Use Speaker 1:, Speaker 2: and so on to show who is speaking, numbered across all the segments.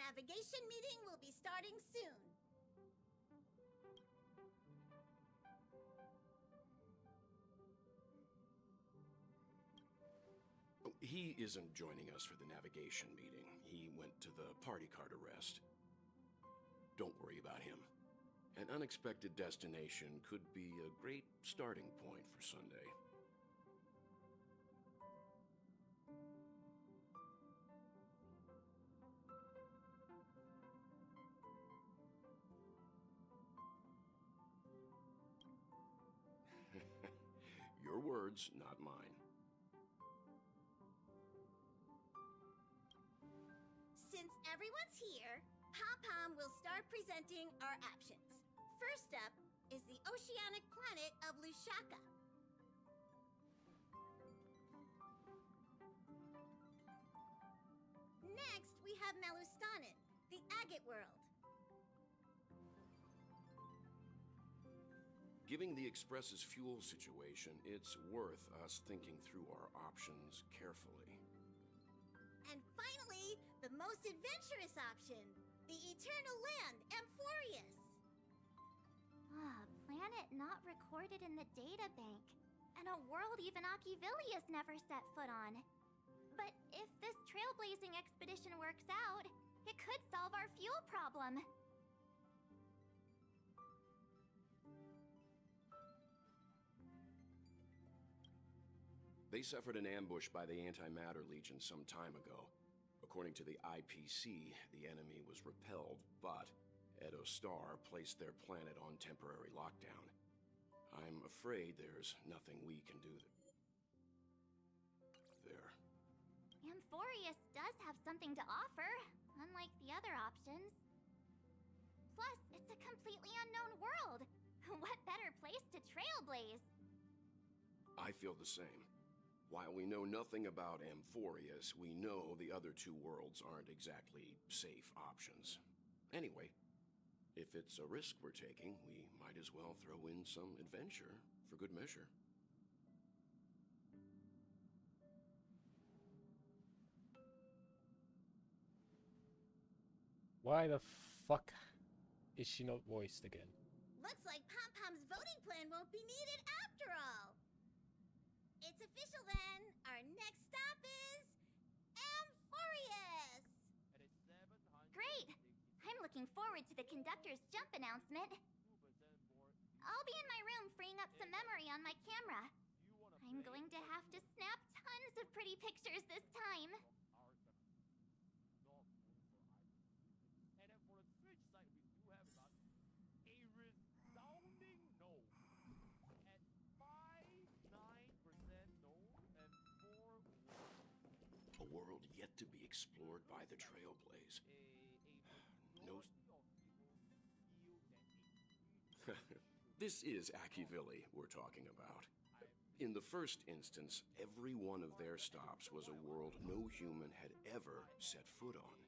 Speaker 1: navigation meeting will be starting soon.
Speaker 2: He isn't joining us for the navigation meeting. He went to the party card arrest. Don't worry about him. An unexpected destination could be a great starting point for Sunday. Your words, not mine.
Speaker 1: Since everyone's here, Pom-Pom will start presenting our options. First up is the oceanic planet of Lushaka. Next, we have Melustanin, the agate world.
Speaker 2: Given the Express's fuel situation, it's worth us thinking through our options carefully.
Speaker 1: And finally, the most adventurous option, the eternal land, Amphorius.
Speaker 3: A planet not recorded in the databank, and a world even Achivilius never set foot on. But if this trailblazing expedition works out, it could solve our fuel problem.
Speaker 2: They suffered an ambush by the Antimatter Legion some time ago. According to the IPC, the enemy was repelled, but Edo Star placed their planet on temporary lockdown. I'm afraid there's nothing we can do there.
Speaker 3: Amphorius does have something to offer, unlike the other options. Plus, it's a completely unknown world. What better place to trailblaze?
Speaker 2: I feel the same. While we know nothing about Amphorius, we know the other two worlds aren't exactly safe options. Anyway, if it's a risk we're taking, we might as well throw in some adventure for good measure.
Speaker 4: Why the fuck is she not voiced again?
Speaker 1: Looks like Pom-Pom's voting plan won't be needed after all. It's official then. Our next stop is Amphorius.
Speaker 3: Great! I'm looking forward to the conductor's jump announcement. I'll be in my room freeing up some memory on my camera. I'm going to have to snap tons of pretty pictures this time.
Speaker 5: And then for the Switch side, we do have a resounding no. At 5.9% no and 4.
Speaker 2: A world yet to be explored by the Trailblaze. No. This is Achivili we're talking about. In the first instance, every one of their stops was a world no human had ever set foot on.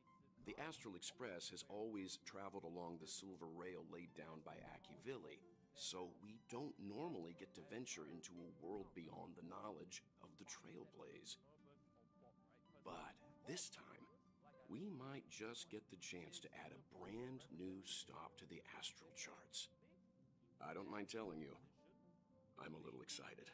Speaker 2: The Astral Express has always traveled along the silver rail laid down by Achivili, so we don't normally get to venture into a world beyond the knowledge of the Trailblaze. But this time, we might just get the chance to add a brand new stop to the astral charts. I don't mind telling you, I'm a little excited.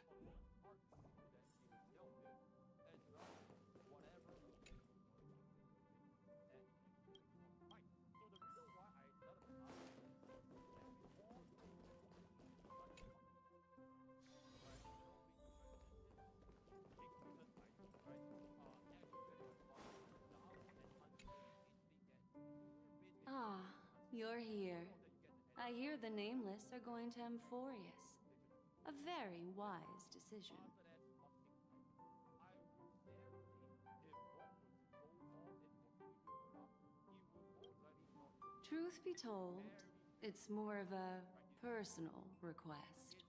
Speaker 6: Ah, you're here. I hear the Nameless are going to Amphorius. A very wise decision. Truth be told, it's more of a personal request.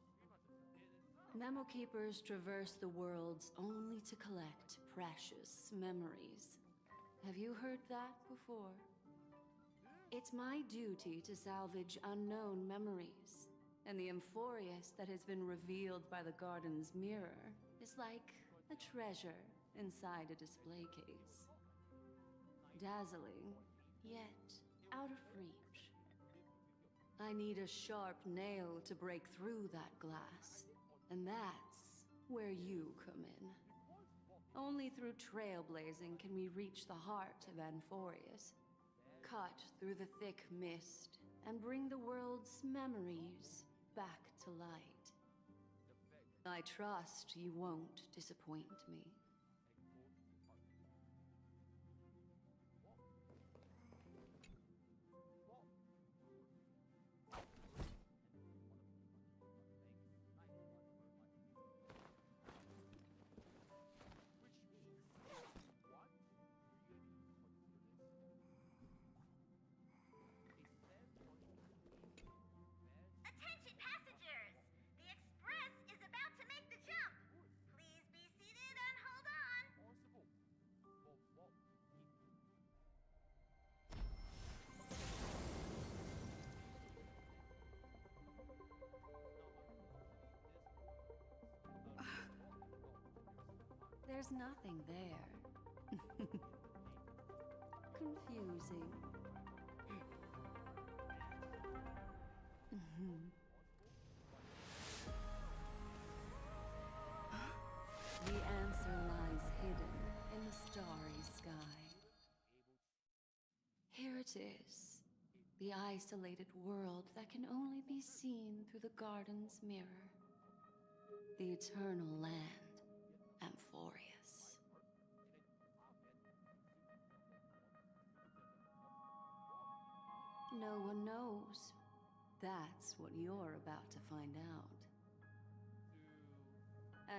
Speaker 6: Memo Keepers traverse the worlds only to collect precious memories. Have you heard that before? It's my duty to salvage unknown memories, and the Amphorius that has been revealed by the garden's mirror is like a treasure inside a display case. Dazzling, yet out of reach. I need a sharp nail to break through that glass, and that's where you come in. Only through trailblazing can we reach the heart of Amphorius, cut through the thick mist, and bring the world's memories back to light. I trust you won't disappoint me.
Speaker 1: Attention passengers! The express is about to make the jump. Please be seated and hold on.
Speaker 6: There's nothing there. Confusing. The answer lies hidden in the starry sky. Here it is, the isolated world that can only be seen through the garden's mirror. The eternal land, Amphorius. No one knows. That's what you're about to find out.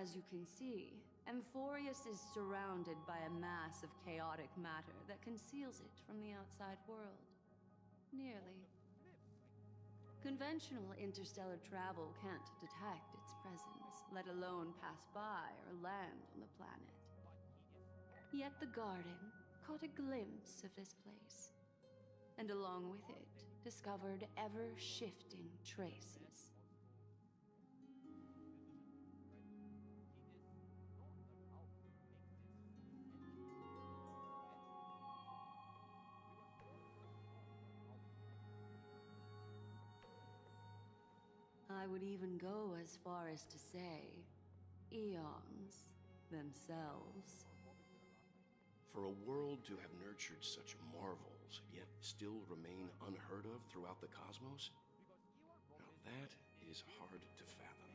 Speaker 6: As you can see, Amphorius is surrounded by a mass of chaotic matter that conceals it from the outside world. Nearly. Conventional interstellar travel can't detect its presence, let alone pass by or land on the planet. Yet the garden caught a glimpse of this place, and along with it, discovered ever-shifting traces. I would even go as far as to say, eons themselves.
Speaker 2: For a world to have nurtured such marvels, yet still remain unheard of throughout the cosmos? Now that is hard to fathom.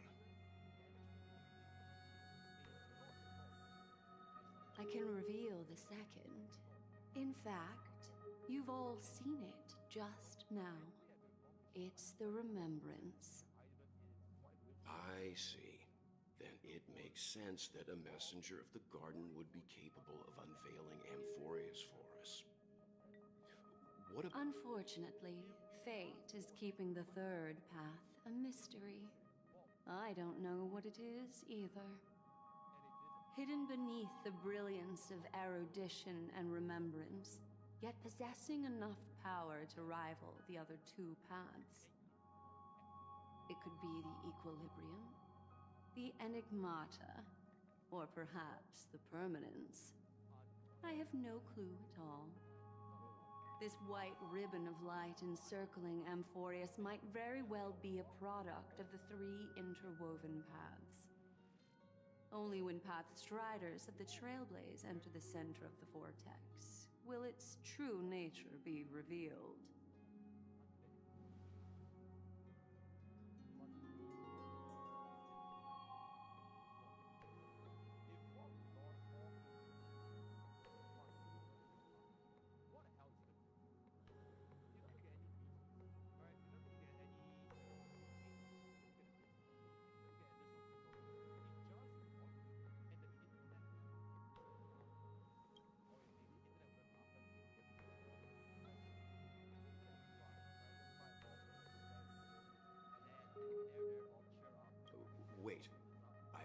Speaker 6: I can reveal the second. In fact, you've all seen it just now. It's the remembrance.
Speaker 2: I see. Then it makes sense that a messenger of the garden would be capable of unveiling Amphorius for us. What about...
Speaker 6: Unfortunately, fate is keeping the third path a mystery. I don't know what it is either. Hidden beneath the brilliance of erudition and remembrance, yet possessing enough power to rival the other two paths. It could be the equilibrium, the enigmata, or perhaps the permanence. I have no clue at all. This white ribbon of light encircling Amphorius might very well be a product of the three interwoven paths. Only when Path Striders of the Trailblaze enter the center of the vortex will its true nature be revealed.
Speaker 2: Wait, I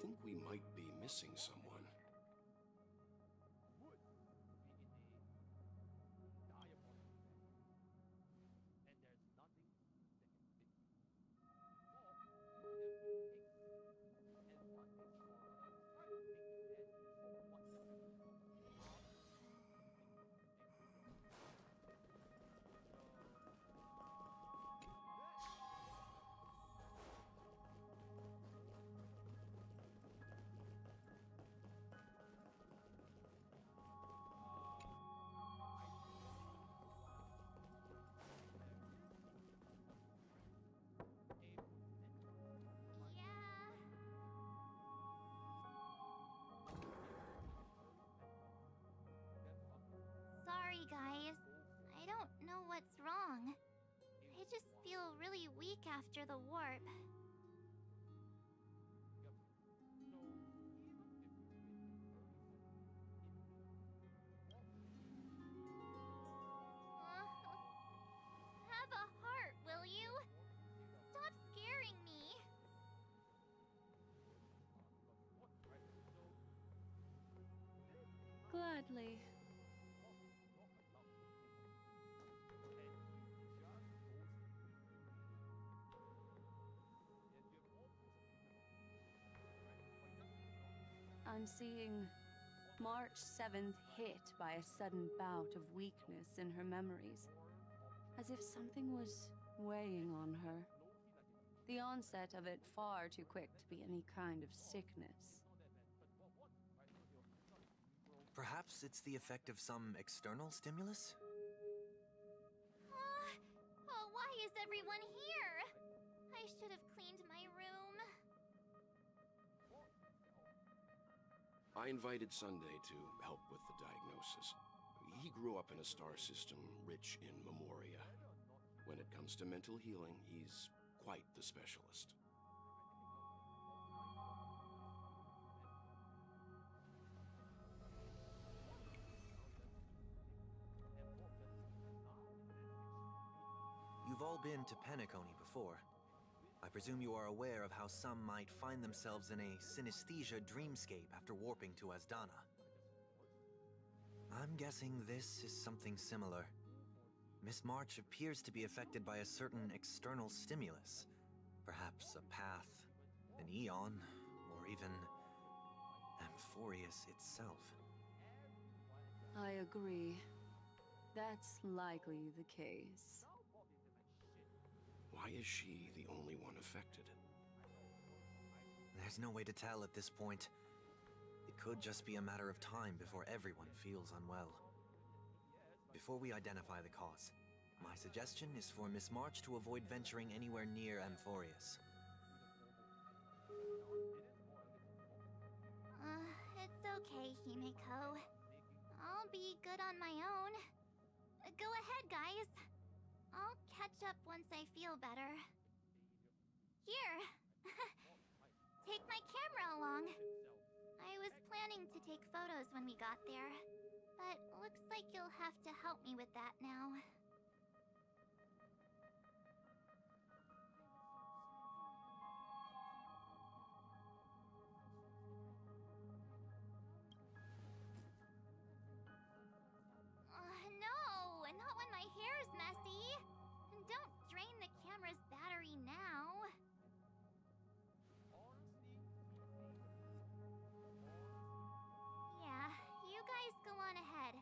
Speaker 2: think we might be missing someone.
Speaker 3: feel really weak after the warp. Have a heart, will you? Stop scaring me.
Speaker 6: Gladly. I'm seeing March 7th hit by a sudden bout of weakness in her memories, as if something was weighing on her. The onset of it far too quick to be any kind of sickness.
Speaker 7: Perhaps it's the effect of some external stimulus?
Speaker 3: Oh, why is everyone here? I should have cleaned my room.
Speaker 2: I invited Sunday to help with the diagnosis. He grew up in a star system rich in memoria. When it comes to mental healing, he's quite the specialist.
Speaker 7: You've all been to Penacony before. I presume you are aware of how some might find themselves in a synesthesia dreamscape after warping to Asdana. I'm guessing this is something similar. Miss March appears to be affected by a certain external stimulus. Perhaps a path, an eon, or even Amphorius itself.
Speaker 6: I agree. That's likely the case.
Speaker 2: Why is she the only one affected?
Speaker 7: There's no way to tell at this point. It could just be a matter of time before everyone feels unwell. Before we identify the cause, my suggestion is for Miss March to avoid venturing anywhere near Amphorius.
Speaker 3: It's okay, Himeko. I'll be good on my own. Go ahead, guys. I'll catch up once I feel better. Here. Take my camera along. I was planning to take photos when we got there, but looks like you'll have to help me with that now. No, not when my hair's messy. Don't drain the camera's battery now. Yeah, you guys go on ahead.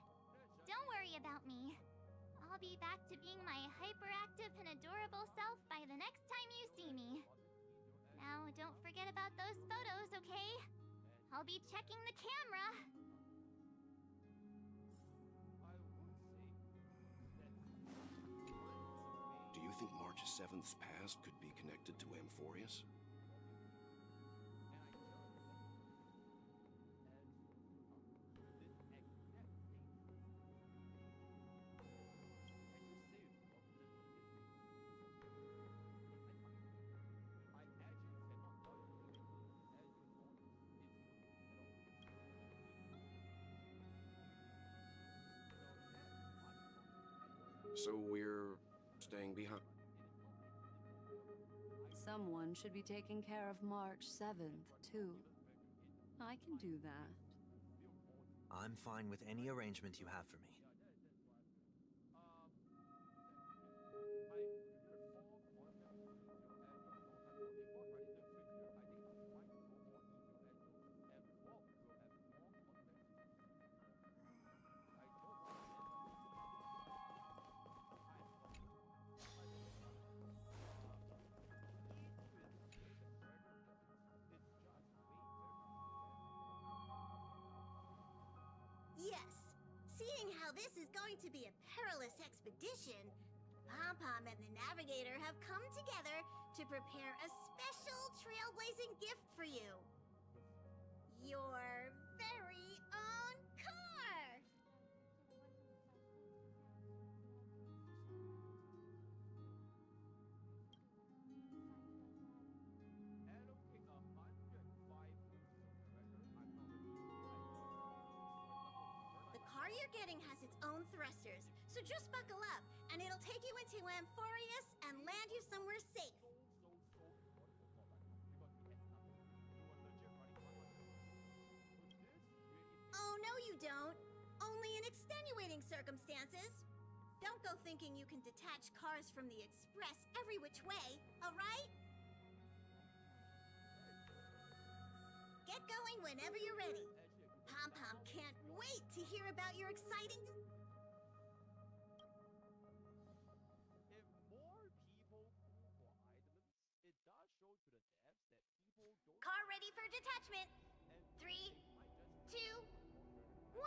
Speaker 3: Don't worry about me. I'll be back to being my hyperactive and adorable self by the next time you see me. Now, don't forget about those photos, okay? I'll be checking the camera.
Speaker 2: Do you think March 7th's past could be connected to Amphorius? So we're staying behind.
Speaker 6: Someone should be taking care of March 7th, too. I can do that.
Speaker 7: I'm fine with any arrangement you have for me.
Speaker 1: Yes. Seeing how this is going to be a perilous expedition, Pom-Pom and the Navigator have come together to prepare a special trailblazing gift for you. Your very own car! you're getting has its own thrusters, so just buckle up, and it'll take you into Amphorius and land you somewhere safe. Oh, no you don't. Only in extenuating circumstances. Don't go thinking you can detach cars from the Express every which way, alright? Get going whenever you're ready. Pom-Pom can't wait to hear about your exciting...
Speaker 5: If more people pool for items, it does show to the devs that people don't...
Speaker 1: Car ready for detachment.
Speaker 5: And
Speaker 1: 3,
Speaker 5: might just
Speaker 1: 2, 1.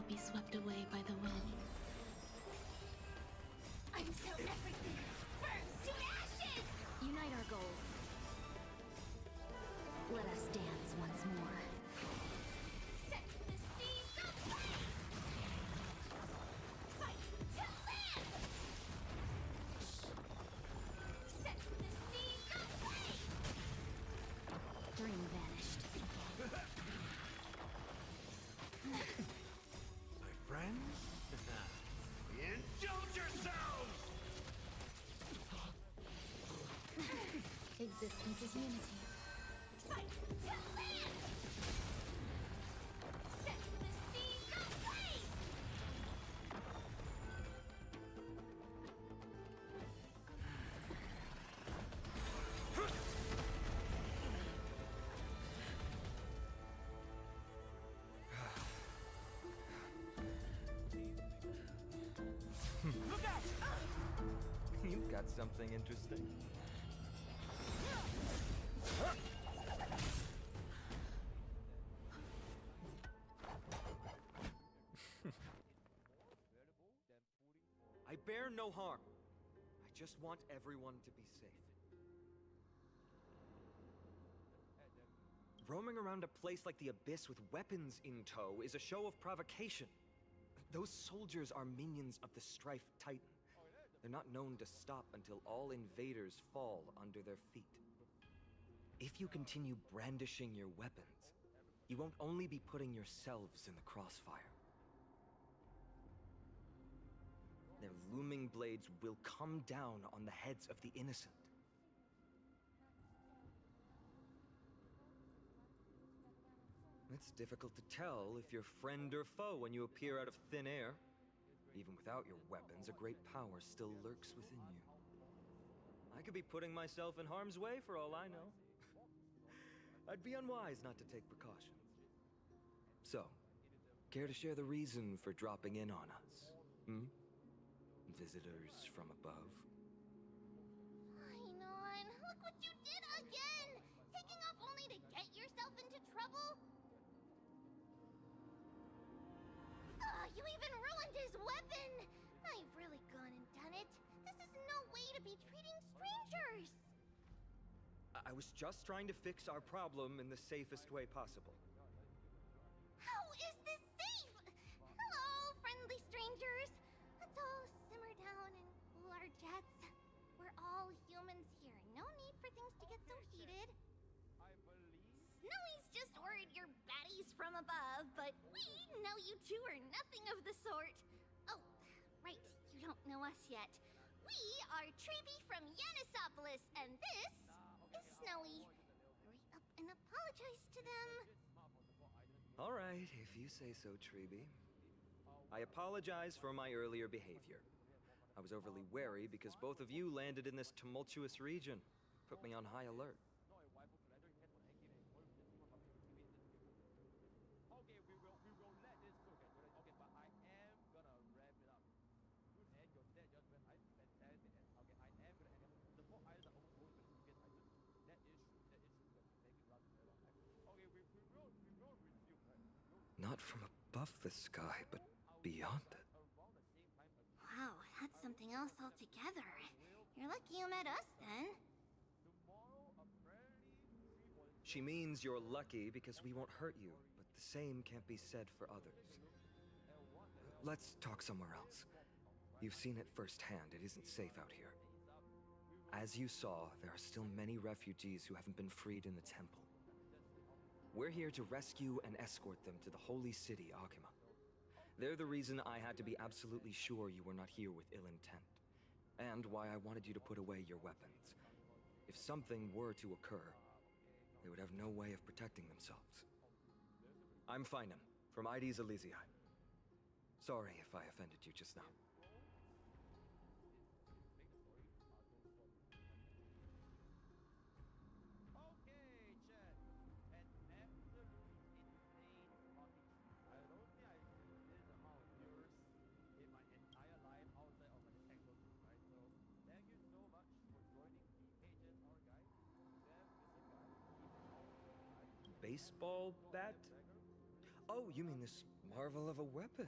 Speaker 6: will be swept away by the wind.
Speaker 3: Until everything burns to ashes! Unite our goals. Let us dance once more. Set the seas ablaze! Fight to live! Set the seas ablaze! Dream vanished.
Speaker 7: My friends? Indulge yourselves!
Speaker 3: Existence is unity. Fight to live! Set the seas ablaze!
Speaker 5: Look out!
Speaker 7: You've got something interesting. I bear no harm. I just want everyone to be safe. Roaming around a place like the Abyss with weapons in tow is a show of provocation. Those soldiers are minions of the Strife Titan. They're not known to stop until all invaders fall under their feet. If you continue brandishing your weapons, you won't only be putting yourselves in the crossfire. Their looming blades will come down on the heads of the innocent. It's difficult to tell if you're friend or foe when you appear out of thin air. Even without your weapons, a great power still lurks within you. I could be putting myself in harm's way for all I know. I'd be unwise not to take precautions. So, care to share the reason for dropping in on us? Visitors from above?
Speaker 3: Ainon, look what you did again! Taking off only to get yourself into trouble? You even ruined his weapon! I've really gone and done it. This is no way to be treating strangers!
Speaker 7: I was just trying to fix our problem in the safest way possible.
Speaker 3: How is this safe? Hello, friendly strangers. Let's all simmer down and cool our jets. We're all humans here. No need for things to get so heated. Snowy's just worried you're baddies from above, but we know you two are nothing of the sort. Oh, right, you don't know us yet. We are Treeby from Yanisopolis, and this is Snowy. Hurry up and apologize to them.
Speaker 7: All right, if you say so, Treeby. I apologize for my earlier behavior. I was overly wary because both of you landed in this tumultuous region. Put me on high alert.
Speaker 5: Okay, we will let this go. Okay, but I am gonna wrap it up. You and your dad just went fantastic. Okay, I am gonna end it. The 4 items are always going to be Titan. That is true. That is true. Because make it last forever. Okay, we will resume. Right?
Speaker 7: Not from above the sky, but beyond it.
Speaker 5: Around the same time again.
Speaker 3: Wow, that's something else altogether. You're lucky you met us then.
Speaker 5: Tomorrow, apparently,
Speaker 7: She means you're lucky because we won't hurt you, but the same can't be said for others. Let's talk somewhere else. You've seen it firsthand. It isn't safe out here. As you saw, there are still many refugees who haven't been freed in the temple. We're here to rescue and escort them to the holy city, Akima. They're the reason I had to be absolutely sure you were not here with ill intent, and why I wanted you to put away your weapons. If something were to occur, they would have no way of protecting themselves. I'm Finan, from ID's Elysiae. Sorry if I offended you just now.
Speaker 5: Okay, Chad. An absolutely insane fucking I don't think I see this amount of viewers in my entire life outside of like Texas, right? So thank you so much for joining the HSR guys. Sam is a guy. He's an
Speaker 7: Baseball bat?
Speaker 8: Oh, you mean this marvel of a weapon?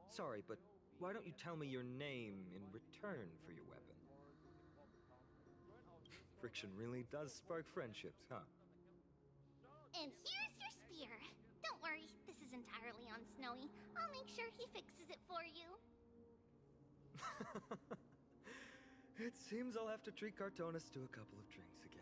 Speaker 8: Sorry, but why don't you tell me your name in return for your weapon? Friction really does spark friendships, huh?
Speaker 3: And here's your spear. Don't worry, this is entirely on Snowy. I'll make sure he fixes it for you.
Speaker 8: It seems I'll have to treat Cartonis to a couple of drinks again.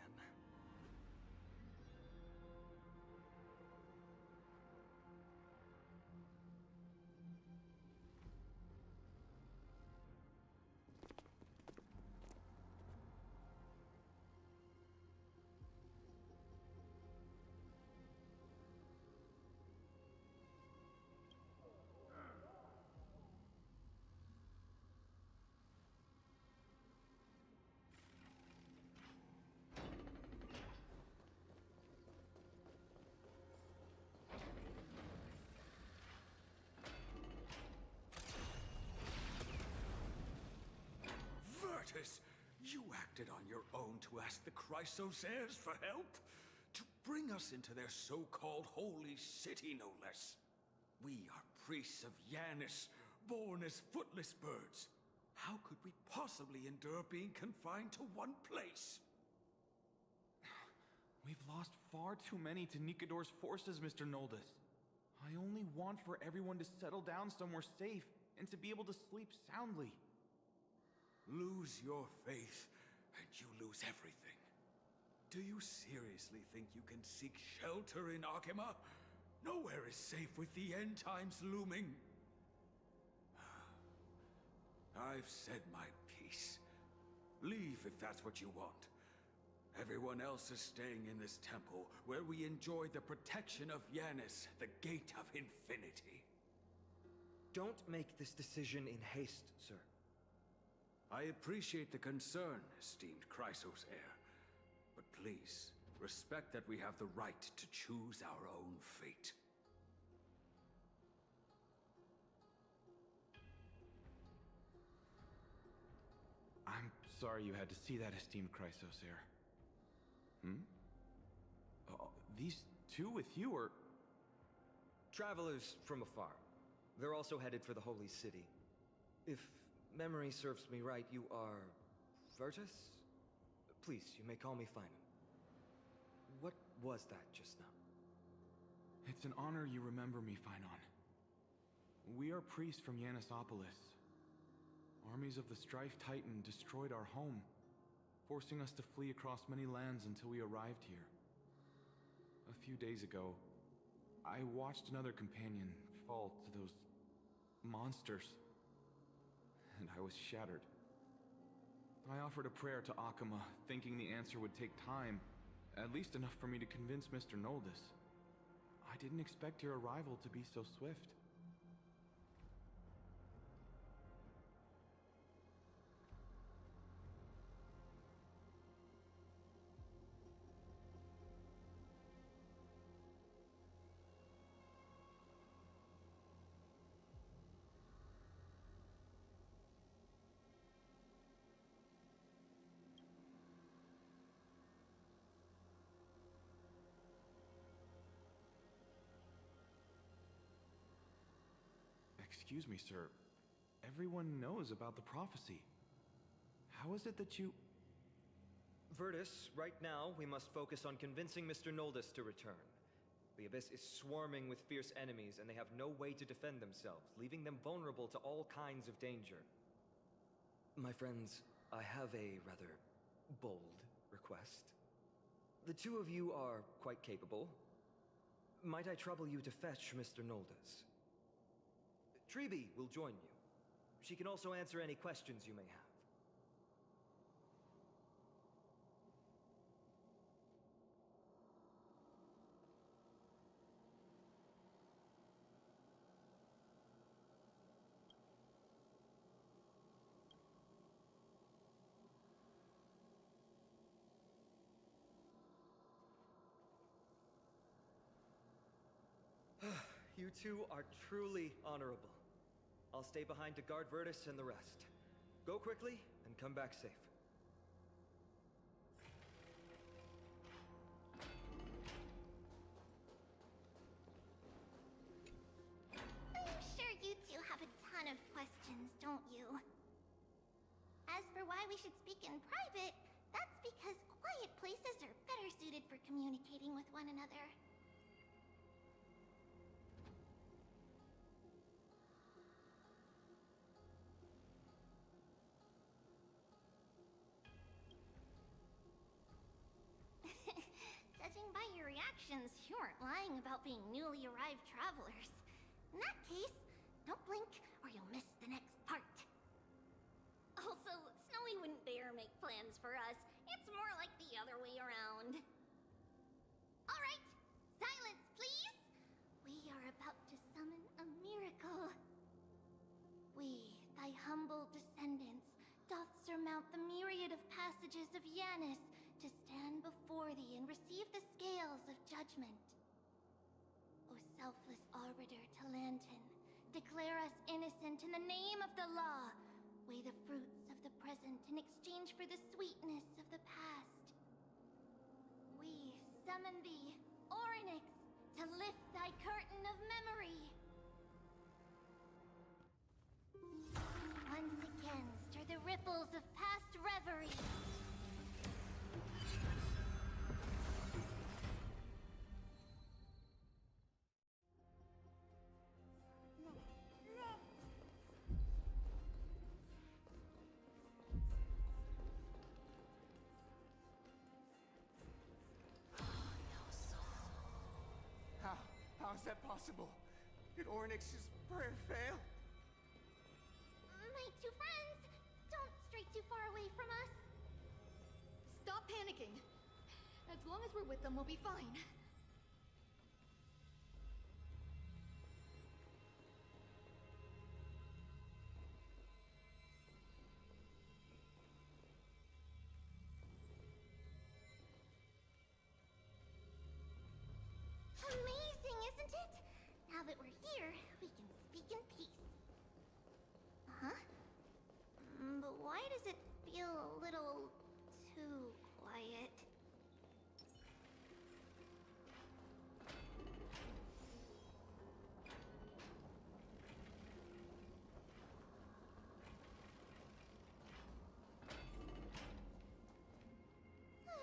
Speaker 9: You acted on your own to ask the Chrysosairs for help? To bring us into their so-called holy city, no less. We are priests of Yanis, born as footless birds. How could we possibly endure being confined to one place?
Speaker 5: We've lost far too many to Nikador's forces, Mr. Noldus. I only want for everyone to settle down somewhere safe and to be able to sleep soundly.
Speaker 9: Lose your faith, and you lose everything. Do you seriously think you can seek shelter in Akima? Nowhere is safe with the end times looming. I've said my piece. Leave if that's what you want. Everyone else is staying in this temple, where we enjoy the protection of Yanis, the Gate of Infinity.
Speaker 8: Don't make this decision in haste, sir.
Speaker 9: I appreciate the concern, esteemed Chrysosair. But please, respect that we have the right to choose our own fate.
Speaker 5: I'm sorry you had to see that, esteemed Chrysosair. These two with you are...
Speaker 8: Travelers from afar. They're also headed for the Holy City. If memory serves me right, you are... Virtus? Please, you may call me Finon. What was that just now?
Speaker 5: It's an honor you remember me, Finon. We are priests from Yanisopolis. Armies of the Strife Titan destroyed our home, forcing us to flee across many lands until we arrived here. A few days ago, I watched another companion fall to those monsters, and I was shattered. I offered a prayer to Akima, thinking the answer would take time, at least enough for me to convince Mr. Noldus. I didn't expect your arrival to be so swift. Excuse me, sir. Everyone knows about the prophecy. How is it that you...
Speaker 8: Virtus, right now, we must focus on convincing Mr. Noldus to return. The Abyss is swarming with fierce enemies, and they have no way to defend themselves, leaving them vulnerable to all kinds of danger. My friends, I have a rather bold request. The two of you are quite capable. Might I trouble you to fetch Mr. Noldus? Treeby will join you. She can also answer any questions you may have. You two are truly honorable. I'll stay behind to guard Virtus and the rest. Go quickly and come back safe.
Speaker 3: we should speak in private, that's because quiet places are better suited for communicating with one another. Judging by your reactions, you aren't lying about being newly arrived travelers. In that case, don't blink or you'll miss the next part. Also, Snowy wouldn't dare make plans for us. It's more like the other way around. Alright, silence please! We are about to summon a miracle. We, thy humble descendants, doth surmount the myriad of passages of Yanis to stand before thee and receive the scales of judgment. O selfless arbiter Talantin, declare us innocent in the name of the law. Weigh the fruits of the present in exchange for the sweetness of the past. We summon thee, Orynyx, to lift thy curtain of memory. Once again stir the ripples of past reverie.
Speaker 10: How is that possible? Did Orynyx's prayer fail?
Speaker 3: My two friends, don't stray too far away from us.
Speaker 11: Stop panicking. As long as we're with them, we'll be fine.
Speaker 3: Amazing, isn't it? Now that we're here, we can speak in peace. Huh? But why does it feel a little too quiet?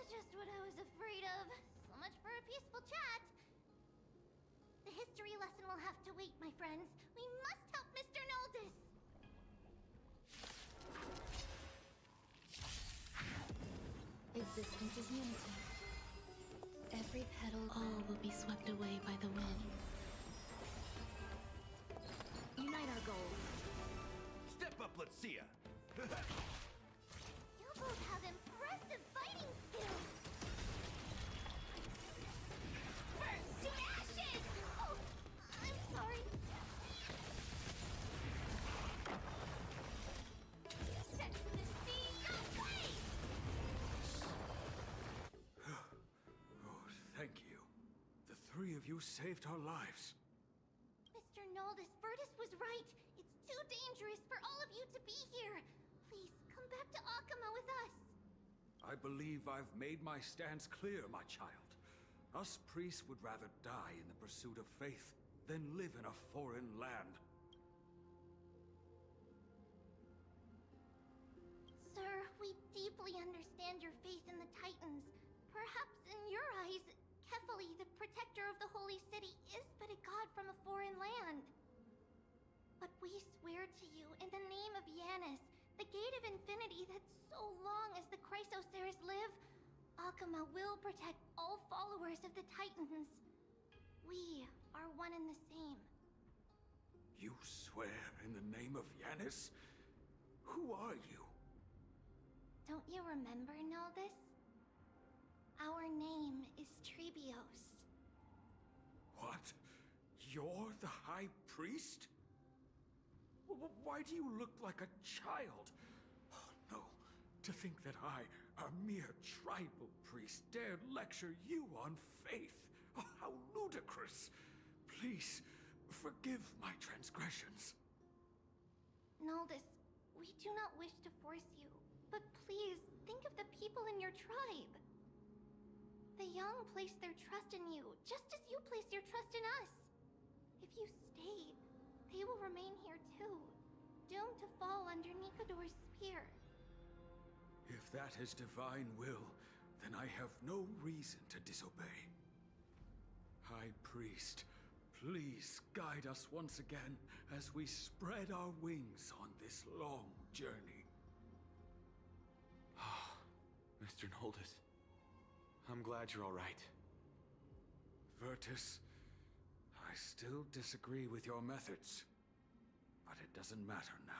Speaker 3: Just what I was afraid of. So much for a peaceful chat. The history lesson will have to wait, my friends. We must help Mr. Noldis!
Speaker 12: Existence is unity. Every petal all will be swept away by the wind.
Speaker 11: Unite our goals.
Speaker 9: Step up, let's see ya.
Speaker 3: You both have impressive fighting skills! Burn to ashes! Oh, I'm sorry. Set to the sea, go play!
Speaker 9: Oh, thank you. The three of you saved our lives.
Speaker 3: Mr. Noldis, Virtus was right. It's too dangerous for all of you to be here. Please, come back to Akama with us.
Speaker 9: I believe I've made my stance clear, my child. Us priests would rather die in the pursuit of faith than live in a foreign land.
Speaker 3: Sir, we deeply understand your faith in the Titans. Perhaps in your eyes, Kefali, the protector of the Holy City, is but a god from a foreign land. But we swear to you, in the name of Yanis, the Gate of Infinity, that so long as the Chrysosaurs live, Akama will protect all followers of the Titans. We are one and the same.
Speaker 9: You swear in the name of Yanis? Who are you?
Speaker 3: Don't you remember, Noldis? Our name is Trebios.
Speaker 9: What? You're the High Priest? Why do you look like a child? Oh, no. To think that I, a mere tribal priest, dare lecture you on faith. Oh, how ludicrous. Please, forgive my transgressions.
Speaker 3: Noldis, we do not wish to force you, but please think of the people in your tribe. The young place their trust in you, just as you place your trust in us. If you stay, they will remain here too, doomed to fall under Nikador's spear.
Speaker 9: that is divine will, then I have no reason to disobey. High Priest, please guide us once again as we spread our wings on this long journey.
Speaker 10: Mr. Noldus, I'm glad you're all right.
Speaker 9: Virtus, I still disagree with your methods, but it doesn't matter now.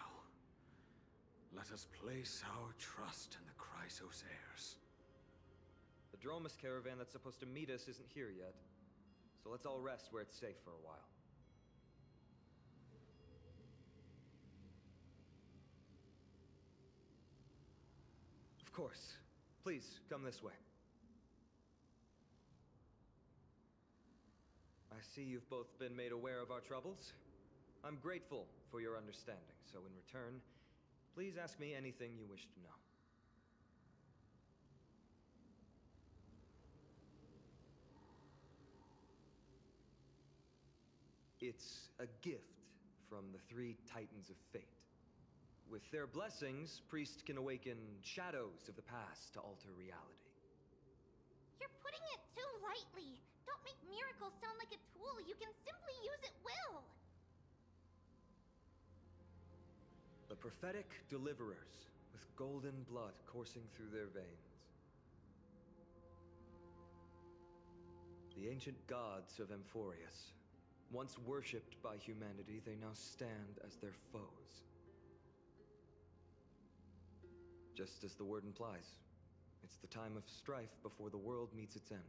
Speaker 9: Let us place our trust in the Chrysos heirs.
Speaker 8: The Dromus caravan that's supposed to meet us isn't here yet, so let's all rest where it's safe for a while. Of course. Please, come this way. I see you've both been made aware of our troubles. I'm grateful for your understanding, so in return, please ask me anything you wish to know. It's a gift from the three Titans of Fate. With their blessings, priests can awaken shadows of the past to alter reality.
Speaker 3: You're putting it too lightly. Don't make miracles sound like a tool you can simply use at will.
Speaker 8: The prophetic deliverers, with golden blood coursing through their veins. The ancient gods of Amphorius. Once worshipped by humanity, they now stand as their foes. Just as the word implies, it's the time of strife before the world meets its end.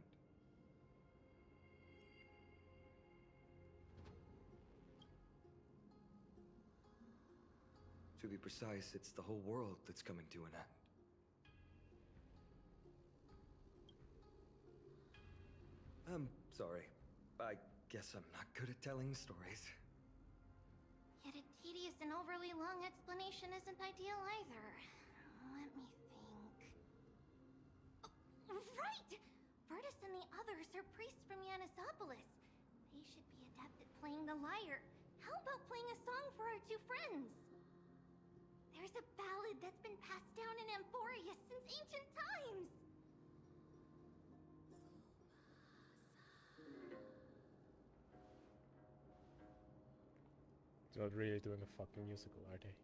Speaker 8: To be precise, it's the whole world that's coming to an end. I'm sorry. I guess I'm not good at telling stories.
Speaker 3: Yet a tedious and overly long explanation isn't ideal either. Let me think. Oh, right! Virtus and the others are priests from Yanisopolis. They should be adept at playing the lyre. How about playing a song for our two friends? There's a ballad that's been passed down in Amphorius since ancient times.
Speaker 4: They're not really doing a fucking musical, are they?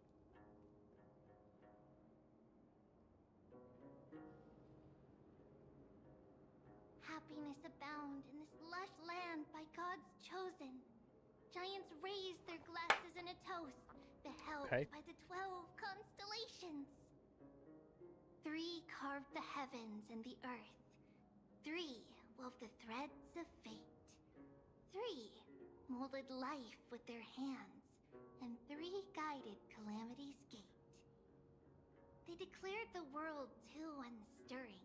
Speaker 3: Happiness abound in this lush land by God's chosen. Giants raise their glasses in a toast, beheld by the 12 constellations. 3 carved the heavens and the earth. 3 wove the threads of fate. 3 molded life with their hands. And 3 guided calamity's gate. They declared the world too unstirring,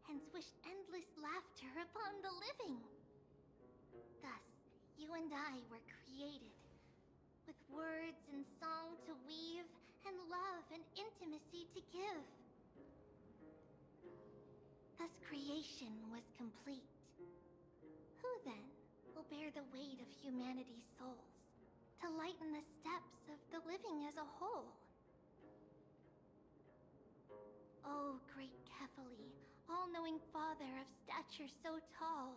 Speaker 3: hence wished endless laughter upon the living. Thus, you and I were created, with words and song to weave, and love and intimacy to give. Thus creation was complete. Who then will bear the weight of humanity's souls, to lighten the steps of the living as a whole? O great Kephali, all-knowing father of stature so tall,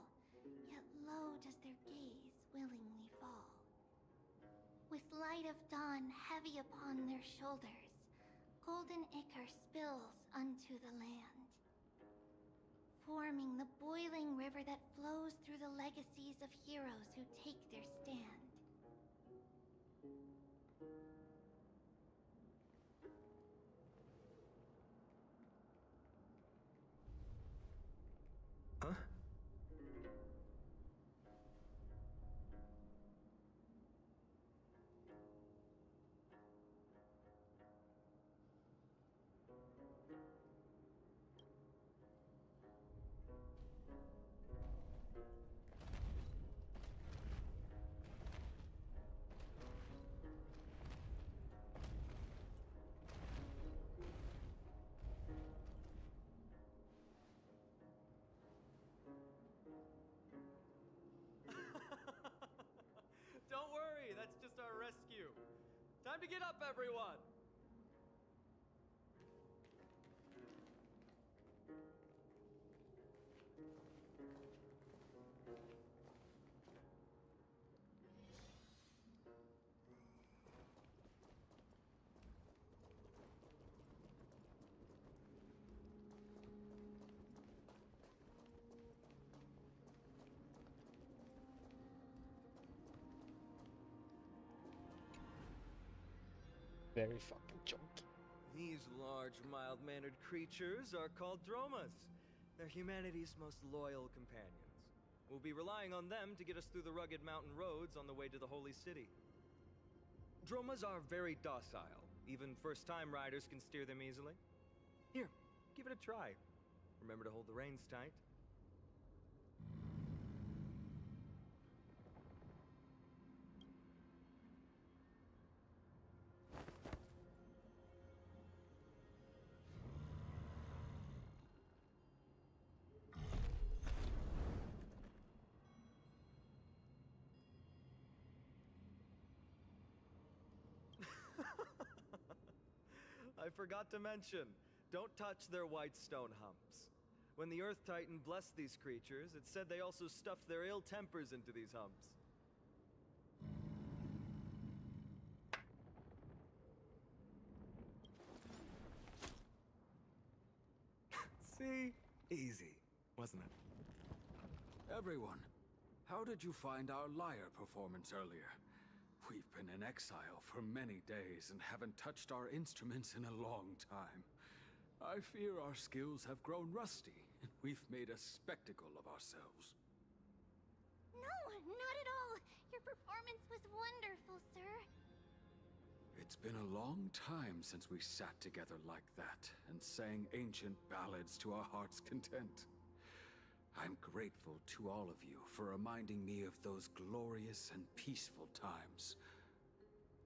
Speaker 3: yet low does their gaze willingly fall. With light of dawn heavy upon their shoulders, golden ichor spills unto the land, forming the boiling river that flows through the legacies of heroes who take their stand.
Speaker 8: Huh? Don't worry, that's just our rescue. Time to get up, everyone!
Speaker 4: Very fucking chunky.
Speaker 8: These large, mild-mannered creatures are called dromas. They're humanity's most loyal companions. We'll be relying on them to get us through the rugged mountain roads on the way to the Holy City. Dromas are very docile. Even first-time riders can steer them easily. Here, give it a try. Remember to hold the reins tight. I forgot to mention, don't touch their white stone humps. When the Earth Titan blessed these creatures, it said they also stuffed their ill tempers into these humps. See? Easy, wasn't it?
Speaker 9: Everyone, how did you find our lyre performance earlier? We've been in exile for many days and haven't touched our instruments in a long time. I fear our skills have grown rusty, and we've made a spectacle of ourselves.
Speaker 3: No, not at all. Your performance was wonderful, sir.
Speaker 9: It's been a long time since we sat together like that and sang ancient ballads to our heart's content. I'm grateful to all of you for reminding me of those glorious and peaceful times.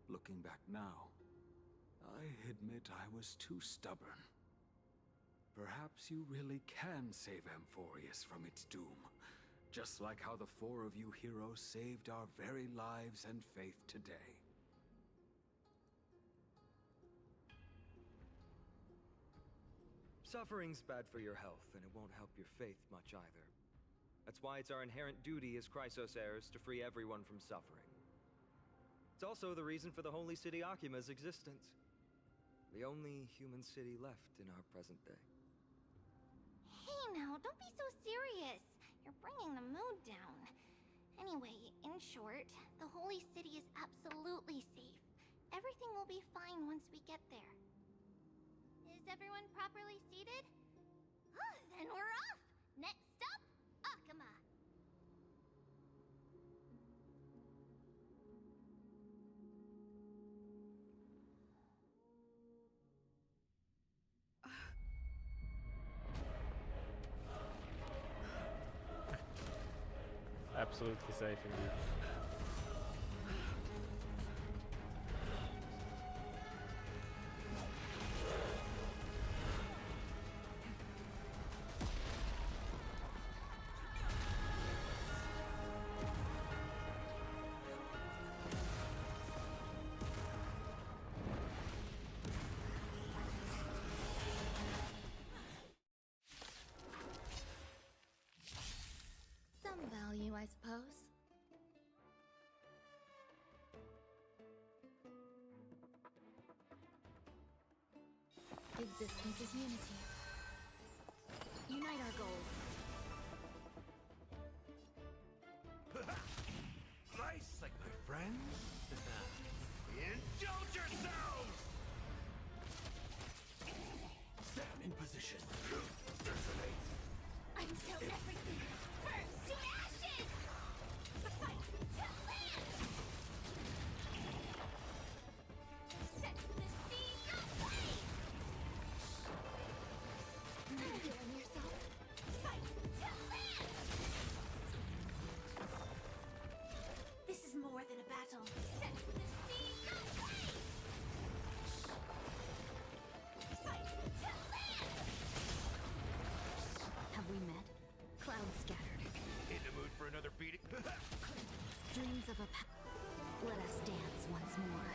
Speaker 9: Looking back now, I admit I was too stubborn. Perhaps you really can save Amphorius from its doom, just like how the four of you heroes saved our very lives and faith today.
Speaker 8: Suffering's bad for your health, and it won't help your faith much either. That's why it's our inherent duty as Chrysos heirs to free everyone from suffering. It's also the reason for the Holy City Akima's existence. The only human city left in our present day.
Speaker 3: Hey now, don't be so serious. You're bringing the mood down. Anyway, in short, the Holy City is absolutely safe. Everything will be fine once we get there. Is everyone properly seated? Then we're off! Next stop, Akama!
Speaker 4: Absolutely safe indeed.
Speaker 12: Some value, I suppose. Existence is unity. Unite our goals.
Speaker 13: Nice, like my friends. Indulge yourselves! Stand in position. Detonate.
Speaker 3: Until everything burns to ashes! Fight to land! Set the seas aflame!
Speaker 12: Get on yourself.
Speaker 3: Fight to land! This is more than a battle. Set the seas aflame! Fight to land!
Speaker 12: Have we met? Clouds scattered.
Speaker 13: In the mood for another beating?
Speaker 12: Dreams of a Let us dance once more.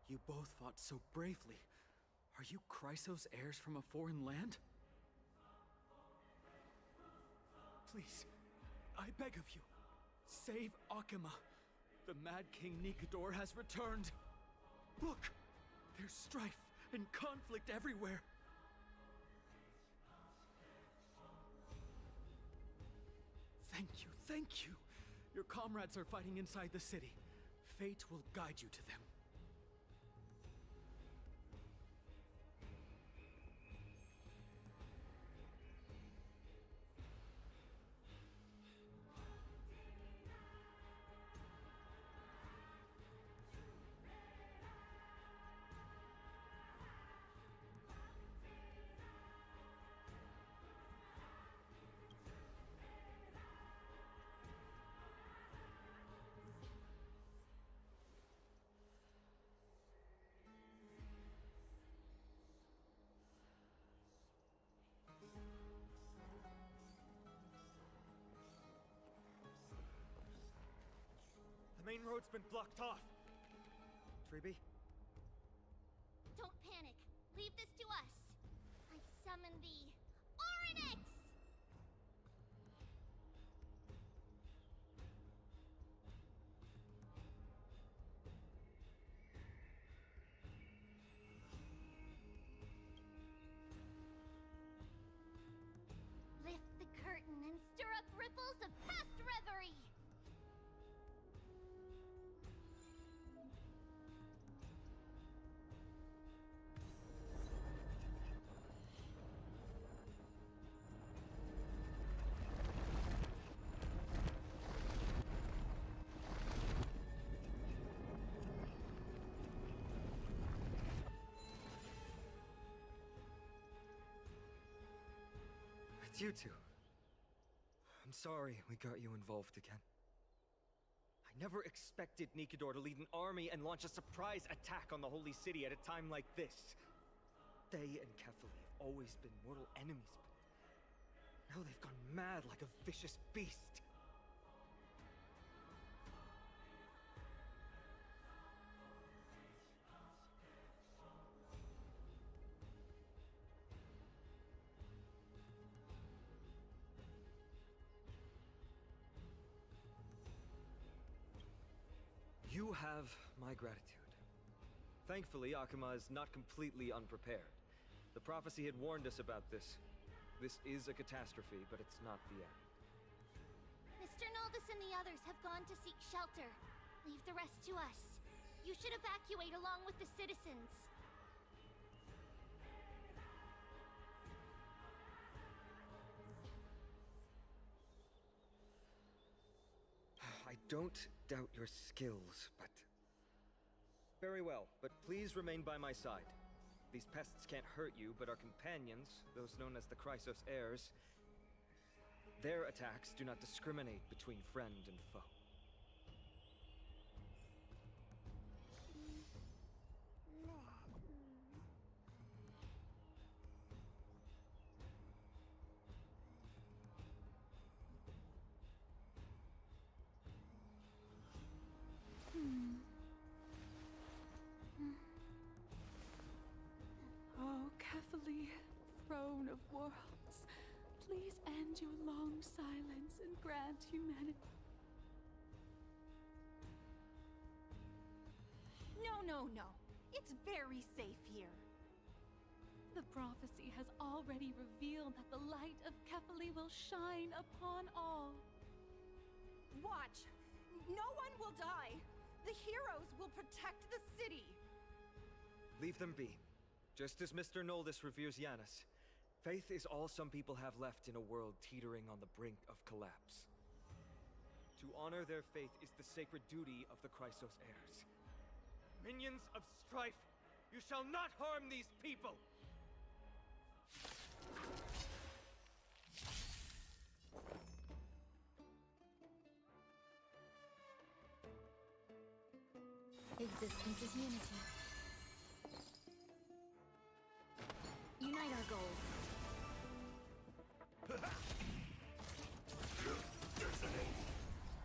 Speaker 8: You both fought so bravely. Are you Chrysos heirs from a foreign land? Please, I beg of you, save Akima. The Mad King Nikador has returned. Look, there's strife and conflict everywhere. Thank you, thank you.
Speaker 14: Your comrades are fighting inside the city. Fate will guide you to them.
Speaker 8: The main road's been blocked off. Treeby?
Speaker 3: Don't panic. Leave this to us. I summon the Oryx! Lift the curtain and stir up ripples of past reverie!
Speaker 8: It's you two. I'm sorry we got you involved again. I never expected Nikador to lead an army and launch a surprise attack on the Holy City at a time like this. They and Kefali have always been mortal enemies, but now they've gone mad like a vicious beast. You have my gratitude. Thankfully, Akuma is not completely unprepared. The prophecy had warned us about this. This is a catastrophe, but it's not the end.
Speaker 3: Mr. Noldus and the others have gone to seek shelter. Leave the rest to us. You should evacuate along with the citizens.
Speaker 8: I don't doubt your skills, but... Very well, but please remain by my side. These pests can't hurt you, but our companions, those known as the Chrysos heirs, their attacks do not discriminate between friend and foe.
Speaker 6: Oh, Kefali, throne of worlds, please end your long silence and grant humanity.
Speaker 15: No. It's very safe here.
Speaker 6: The prophecy has already revealed that the light of Kefali will shine upon all.
Speaker 15: Watch! No one will die! The heroes will protect the city!
Speaker 8: Leave them be. Just as Mr. Noldus reveres Yanis, faith is all some people have left in a world teetering on the brink of collapse. To honor their faith is the sacred duty of the Chrysos heirs.
Speaker 13: Minions of strife, you shall not harm these people!
Speaker 12: Existence is unity. Unite our goals.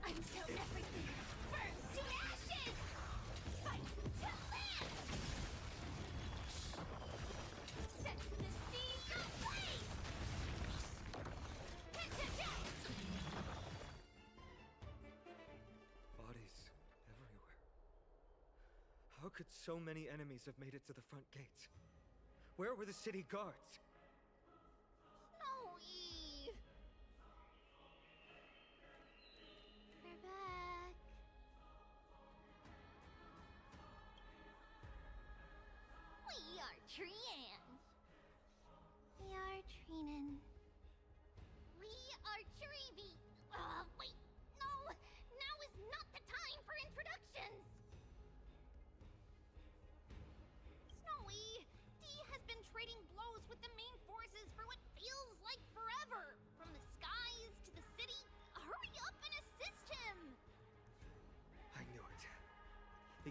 Speaker 3: Until everything burns to ashes! Fight to live! Set the seas ablaze! Interject!
Speaker 8: Bodies everywhere. How could so many enemies have made it to the front gates? Where were the city guards?
Speaker 3: Snowy! We're back.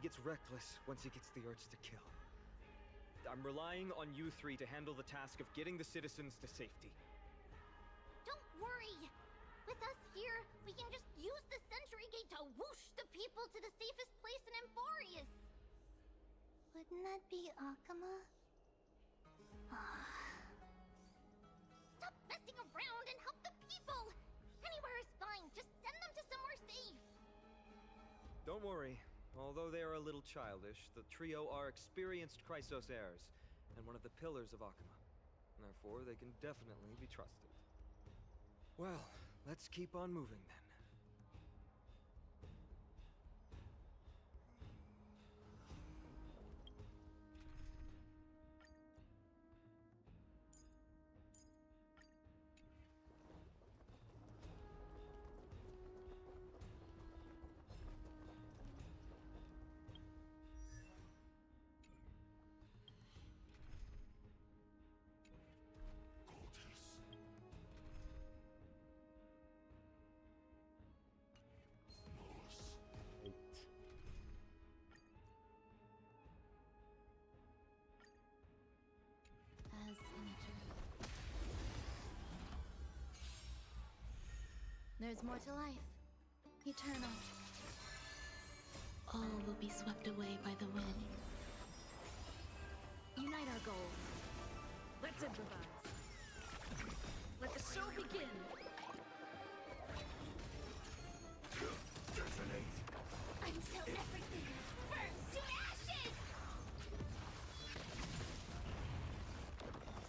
Speaker 8: gets reckless once he gets the urge to kill. I'm relying on you three to handle the task of getting the citizens to safety.
Speaker 3: Don't worry! With us here, we can just use the Sentry Gate to whoosh the people to the safest place in Ampharius!
Speaker 1: Wouldn't that be Akama?
Speaker 3: Stop messing around and help the people! Anywhere is fine, just send them to somewhere safe!
Speaker 8: Don't worry. Although they are a little childish, the trio are experienced Chrysos heirs, and one of the pillars of Akama. Therefore, they can definitely be trusted. Well, let's keep on moving then.
Speaker 12: As in a dream. There's more to life. Eternal. All will be swept away by the wind.
Speaker 15: Unite our goals. Let's improvise. Let the show begin.
Speaker 9: Detonate.
Speaker 3: Until everything burns to ashes!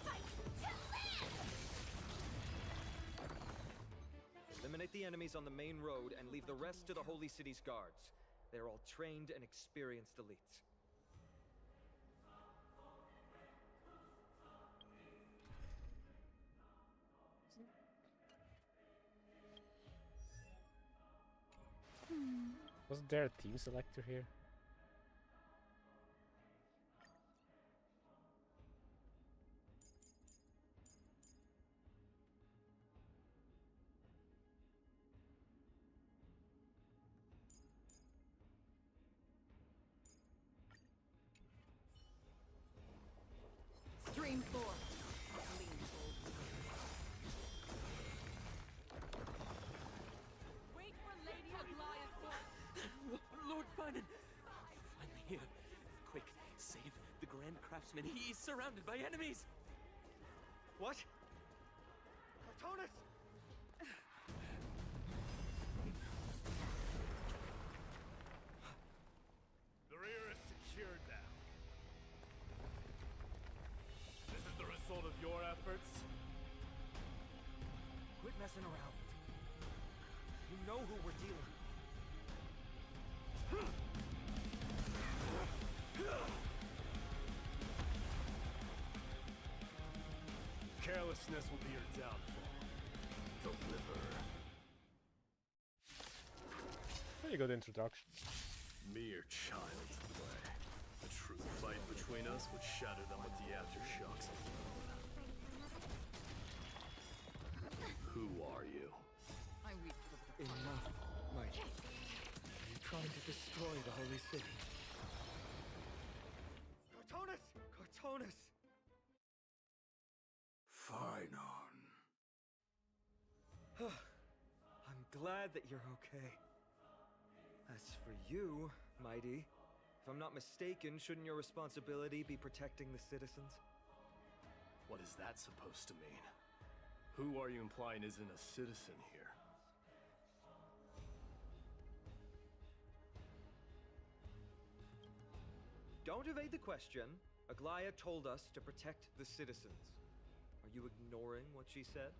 Speaker 3: Fight to live!
Speaker 8: Eliminate the enemies on the main road and leave the rest to the Holy City's guards. They're all trained and experienced elites.
Speaker 4: Wasn't there a team selector here?
Speaker 15: Stream 4. Lean bold. Wait for Lady Aglaya's voice.
Speaker 13: Lord Finan! Finally here. Quick, save the Grand Craftsman. He's surrounded by enemies!
Speaker 8: What? Cartonus!
Speaker 16: The rear is secured now. This is the result of your efforts?
Speaker 8: Quit messing around. You know who we're dealing with.
Speaker 16: Carelessness will be your downfall. Deliver.
Speaker 4: Pretty good introduction.
Speaker 16: Mere child's play. A true fight between us would shatter them with the aftershocks alone. Who are you?
Speaker 15: I weep for the
Speaker 8: Enough, Mike. You're trying to destroy the Holy City. Cartonus! Cartonus!
Speaker 9: Fine on.
Speaker 8: I'm glad that you're okay. As for you, Mighty, if I'm not mistaken, shouldn't your responsibility be protecting the citizens?
Speaker 16: What is that supposed to mean? Who are you implying isn't a citizen here?
Speaker 8: Don't evade the question. Aglaya told us to protect the citizens. Are you ignoring what she said?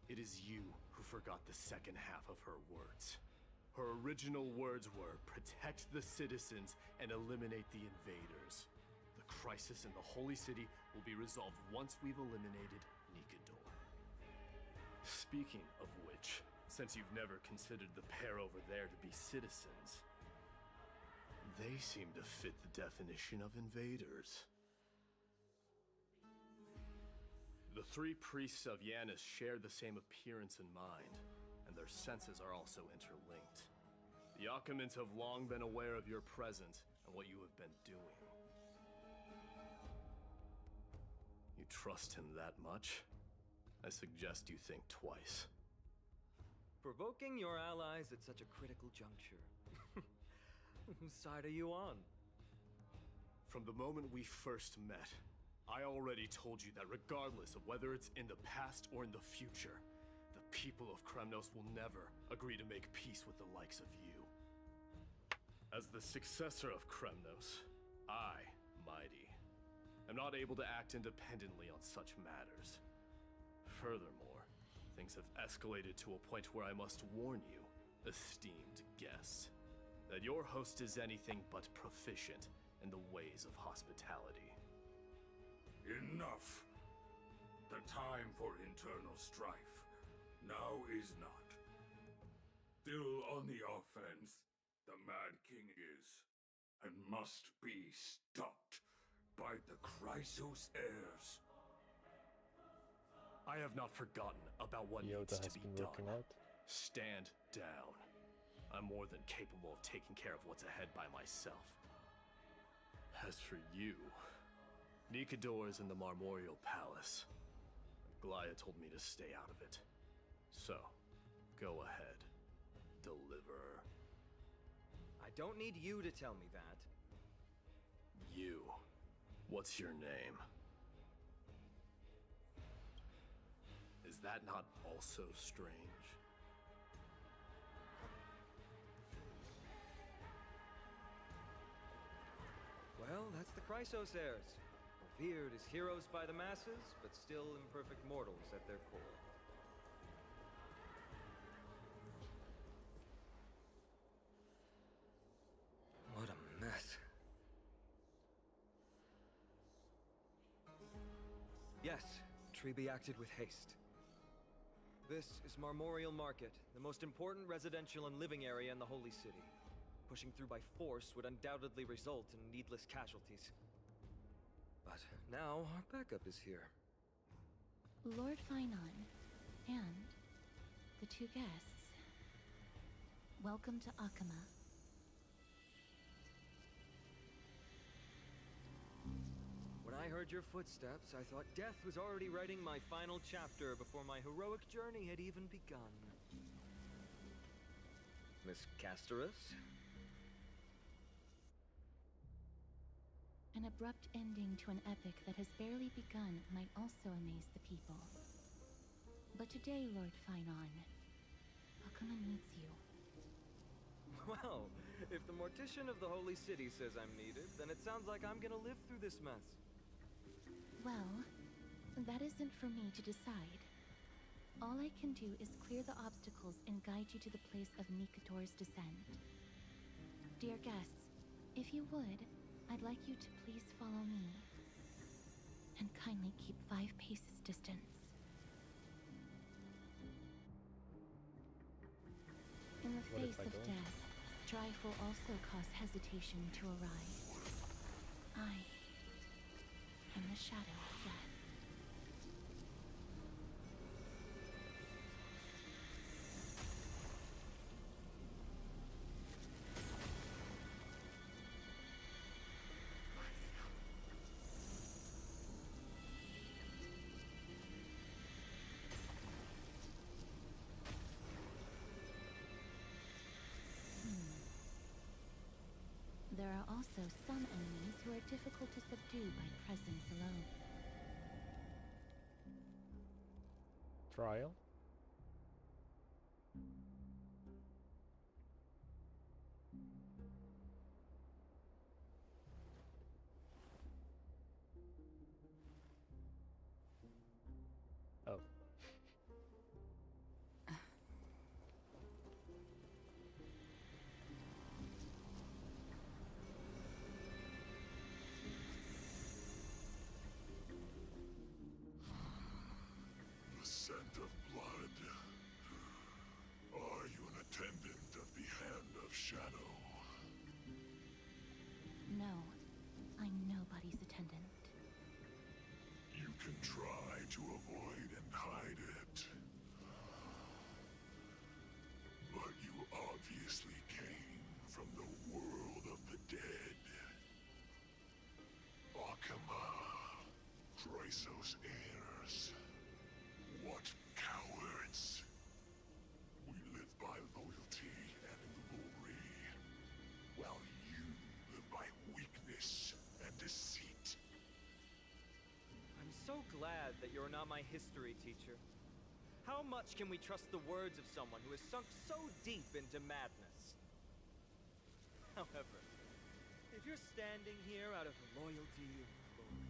Speaker 16: It is you who forgot the second half of her words. Her original words were, protect the citizens and eliminate the invaders. The crisis in the Holy City will be resolved once we've eliminated Nikador. Speaking of which, since you've never considered the pair over there to be citizens, they seem to fit the definition of invaders. The three priests of Yanis share the same appearance and mind, and their senses are also interlinked. The Occamans have long been aware of your presence and what you have been doing. You trust him that much? I suggest you think twice.
Speaker 8: Provoking your allies at such a critical juncture. Whose side are you on?
Speaker 16: From the moment we first met, I already told you that regardless of whether it's in the past or in the future, the people of Kremnos will never agree to make peace with the likes of you. As the successor of Kremnos, I, Mighty, am not able to act independently on such matters. Furthermore, things have escalated to a point where I must warn you, esteemed guests, that your host is anything but proficient in the ways of hospitality.
Speaker 9: Enough! The time for internal strife now is not. Still on the offense, the Mad King is, and must be stopped by the Chrysos heirs.
Speaker 16: I have not forgotten about what needs to be done. Stand down. I'm more than capable of taking care of what's ahead by myself. As for you, Nikador is in the Marmorial Palace. Glaya told me to stay out of it. So, go ahead. Deliver.
Speaker 8: I don't need you to tell me that.
Speaker 16: You. What's your name? Is that not also strange?
Speaker 8: Well, that's the Chrysos heirs. Revered as heroes by the masses, but still imperfect mortals at their core. What a mess. Yes, Treby acted with haste. This is Marmorial Market, the most important residential and living area in the Holy City. Pushing through by force would undoubtedly result in needless casualties. But now, our backup is here.
Speaker 12: Lord Finon, and the two guests. Welcome to Akama.
Speaker 8: When I heard your footsteps, I thought death was already writing my final chapter before my heroic journey had even begun. Miss Casterus?
Speaker 12: An abrupt ending to an epic that has barely begun might also amaze the people. But today, Lord Finon, Akama needs you.
Speaker 8: Well, if the Mortician of the Holy City says I'm needed, then it sounds like I'm gonna live through this mess.
Speaker 12: Well, that isn't for me to decide. All I can do is clear the obstacles and guide you to the place of Nikador's descent. Dear guests, if you would, I'd like you to please follow me. And kindly keep 5 paces distance. In the face of death, strife will also cause hesitation to arise. I am the shadow of death. There are also some enemies who are difficult to subdue by presence alone.
Speaker 4: Trial? Oh.
Speaker 9: The scent of blood. Are you an attendant of the Hand of Shadow?
Speaker 12: No, I'm nobody's attendant.
Speaker 9: You can try to avoid and hide it. But you obviously can't.
Speaker 17: Chrysos heirs. What cowards! We live by loyalty and glory, while you live by weakness and deceit.
Speaker 8: I'm so glad that you're not my history teacher. How much can we trust the words of someone who has sunk so deep into madness? However, if you're standing here out of loyalty and glory,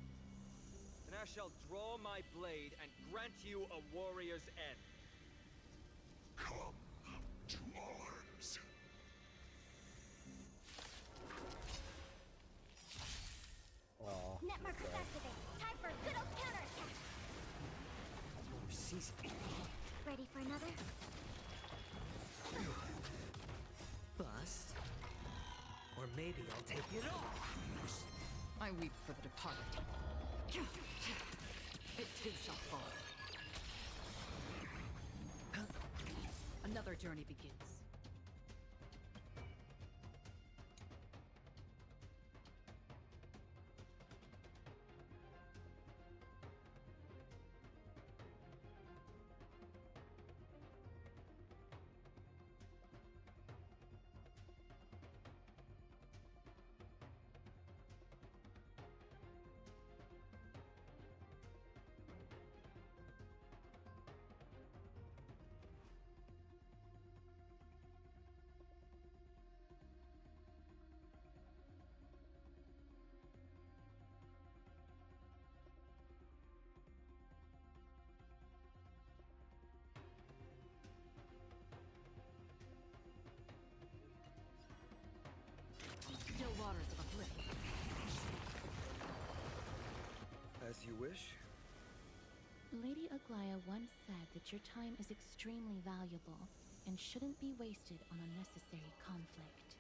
Speaker 8: then I shall draw my blade and grant you a warrior's end.
Speaker 17: Come to arms.
Speaker 3: Net markers activate. Time for a good old counterattack. Ready for another?
Speaker 18: Bust. Or maybe I'll take it all.
Speaker 19: I weep for the departed. It too shall fall. Another journey begins. Still waters of oblivion.
Speaker 8: As you wish.
Speaker 12: Lady Aglaya once said that your time is extremely valuable and shouldn't be wasted on unnecessary conflict.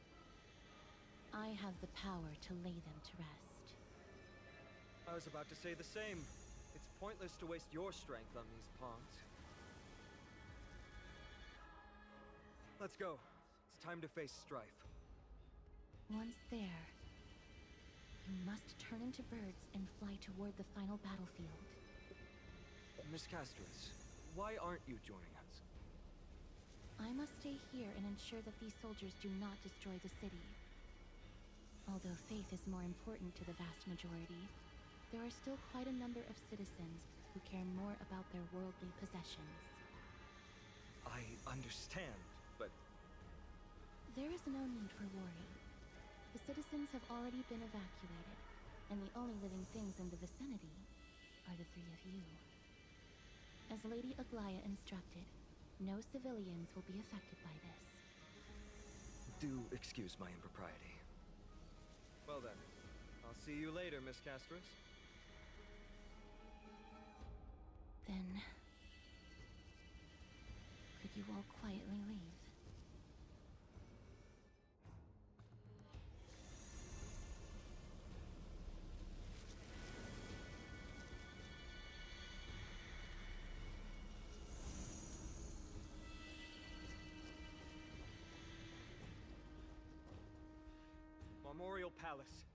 Speaker 12: I have the power to lay them to rest.
Speaker 8: I was about to say the same. It's pointless to waste your strength on these pawns. Let's go. It's time to face strife.
Speaker 12: Once there, you must turn into birds and fly toward the final battlefield.
Speaker 8: Miss Castris, why aren't you joining us?
Speaker 12: I must stay here and ensure that these soldiers do not destroy the city. Although faith is more important to the vast majority, there are still quite a number of citizens who care more about their worldly possessions.
Speaker 8: I understand, but...
Speaker 12: There is no need for worry. The citizens have already been evacuated, and the only living things in the vicinity are the three of you. As Lady Aglaya instructed, no civilians will be affected by this.
Speaker 8: Do excuse my impropriety. Well then, I'll see you later, Miss Castris.
Speaker 12: Then... could you all quietly leave?
Speaker 8: Memorial Palace,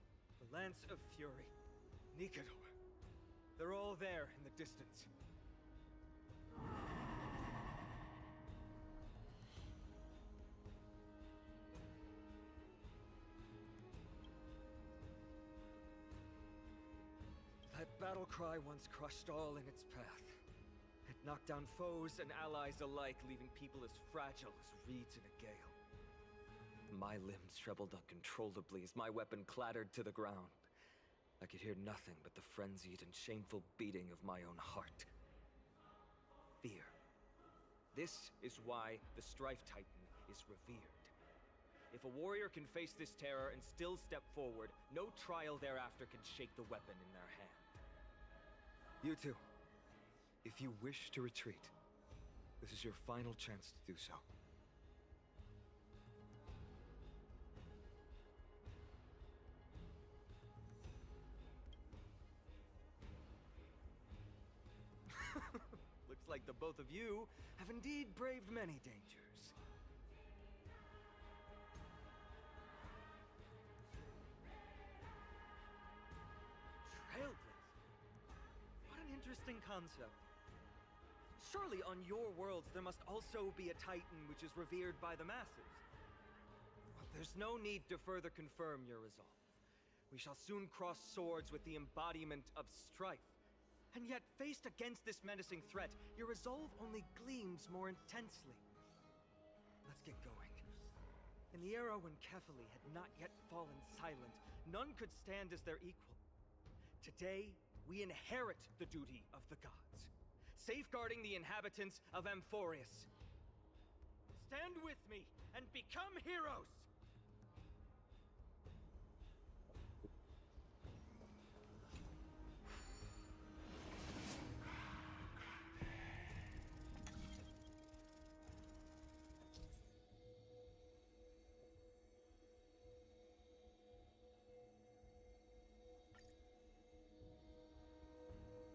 Speaker 8: the Lance of Fury, Nikador. They're all there in the distance. That battle cry once crushed all in its path. It knocked down foes and allies alike, leaving people as fragile as reeds in a gale. My limbs trembled uncontrollably as my weapon clattered to the ground. I could hear nothing but the frenzied and shameful beating of my own heart. Fear. This is why the Strife Titan is revered. If a warrior can face this terror and still step forward, no trial thereafter can shake the weapon in their hand. You two, if you wish to retreat, this is your final chance to do so. Looks like the both of you have indeed braved many dangers. Trailblazer? What an interesting concept. Surely on your worlds there must also be a titan which is revered by the masses. But there's no need to further confirm your resolve. We shall soon cross swords with the embodiment of strife. And yet, faced against this menacing threat, your resolve only gleams more intensely. Let's get going. In the era when Kefali had not yet fallen silent, none could stand as their equal. Today, we inherit the duty of the gods, safeguarding the inhabitants of Amphorius. Stand with me and become heroes!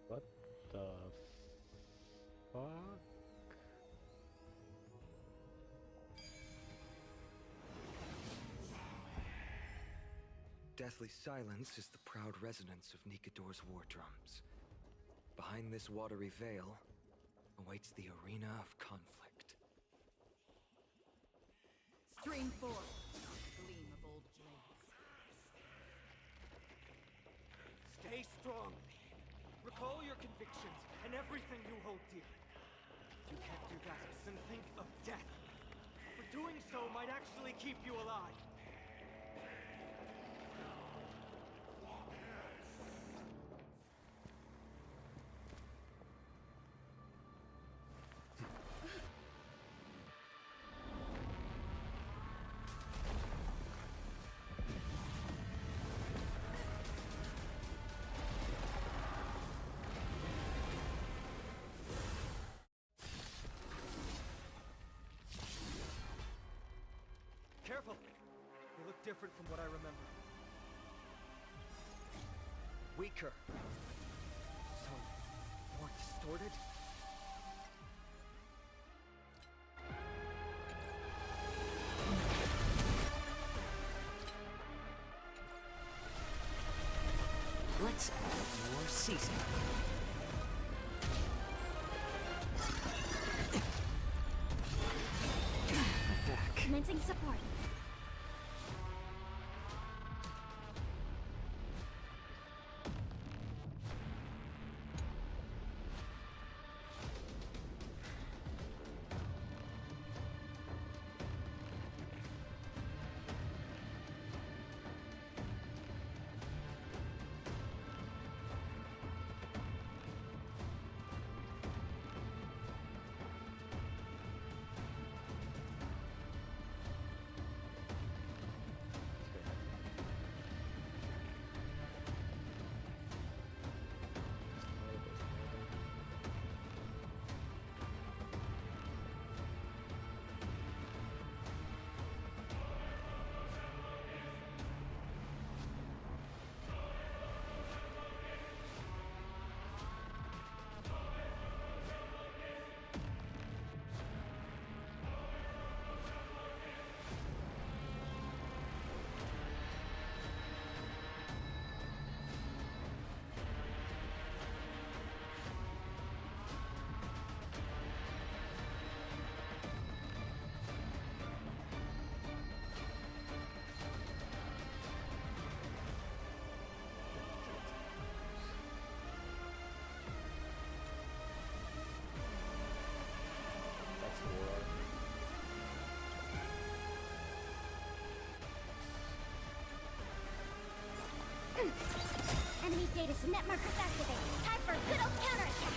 Speaker 4: What the fuck?
Speaker 8: Deathly silence is the proud resonance of Nikador's war drums. Behind this watery veil awaits the arena of conflict.
Speaker 19: Stream forth, gleam of old blades.
Speaker 8: Stay strong. Recall your convictions and everything you hold dear. If you can't do that, then think of death. For doing so might actually keep you alive. Careful! You look different from what I remember. Weaker. So, more distorted?
Speaker 19: Let's add more seasoning.
Speaker 3: Commencing support. Enemy data net markers activated. Time for a good old counterattack.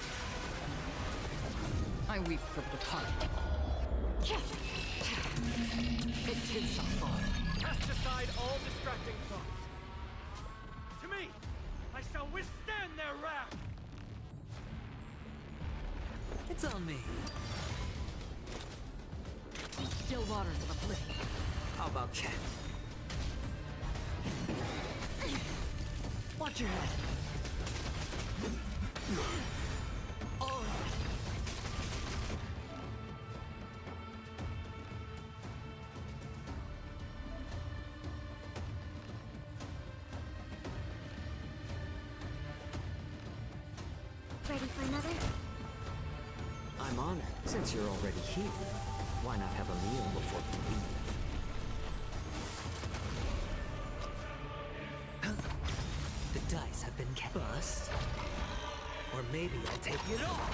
Speaker 19: I weep for the departed. It too shall fall.
Speaker 8: Cast aside all distracting thoughts. To me, I shall withstand their wrath!
Speaker 19: It's on me. Still waters of oblivion.
Speaker 7: How about that?
Speaker 19: Watch your head. All right.
Speaker 1: Ready for another?
Speaker 18: I'm honored. Since you're already here, why not have a meal before we leave? The dice have been cast. Or maybe I'll take it all!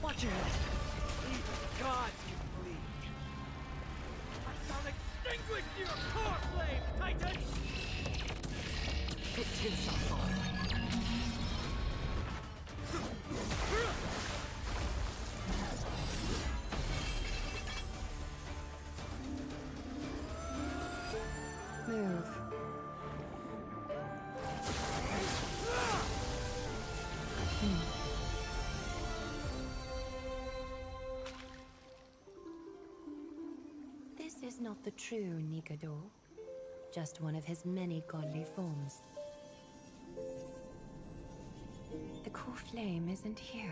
Speaker 18: Watch your head!
Speaker 5: Please, God, you bleed. I shall extinguish your core flame, Titan!
Speaker 18: It takes our fall.
Speaker 12: Move. This is not the true Nikador, just one of his many godly forms. The core flame isn't here.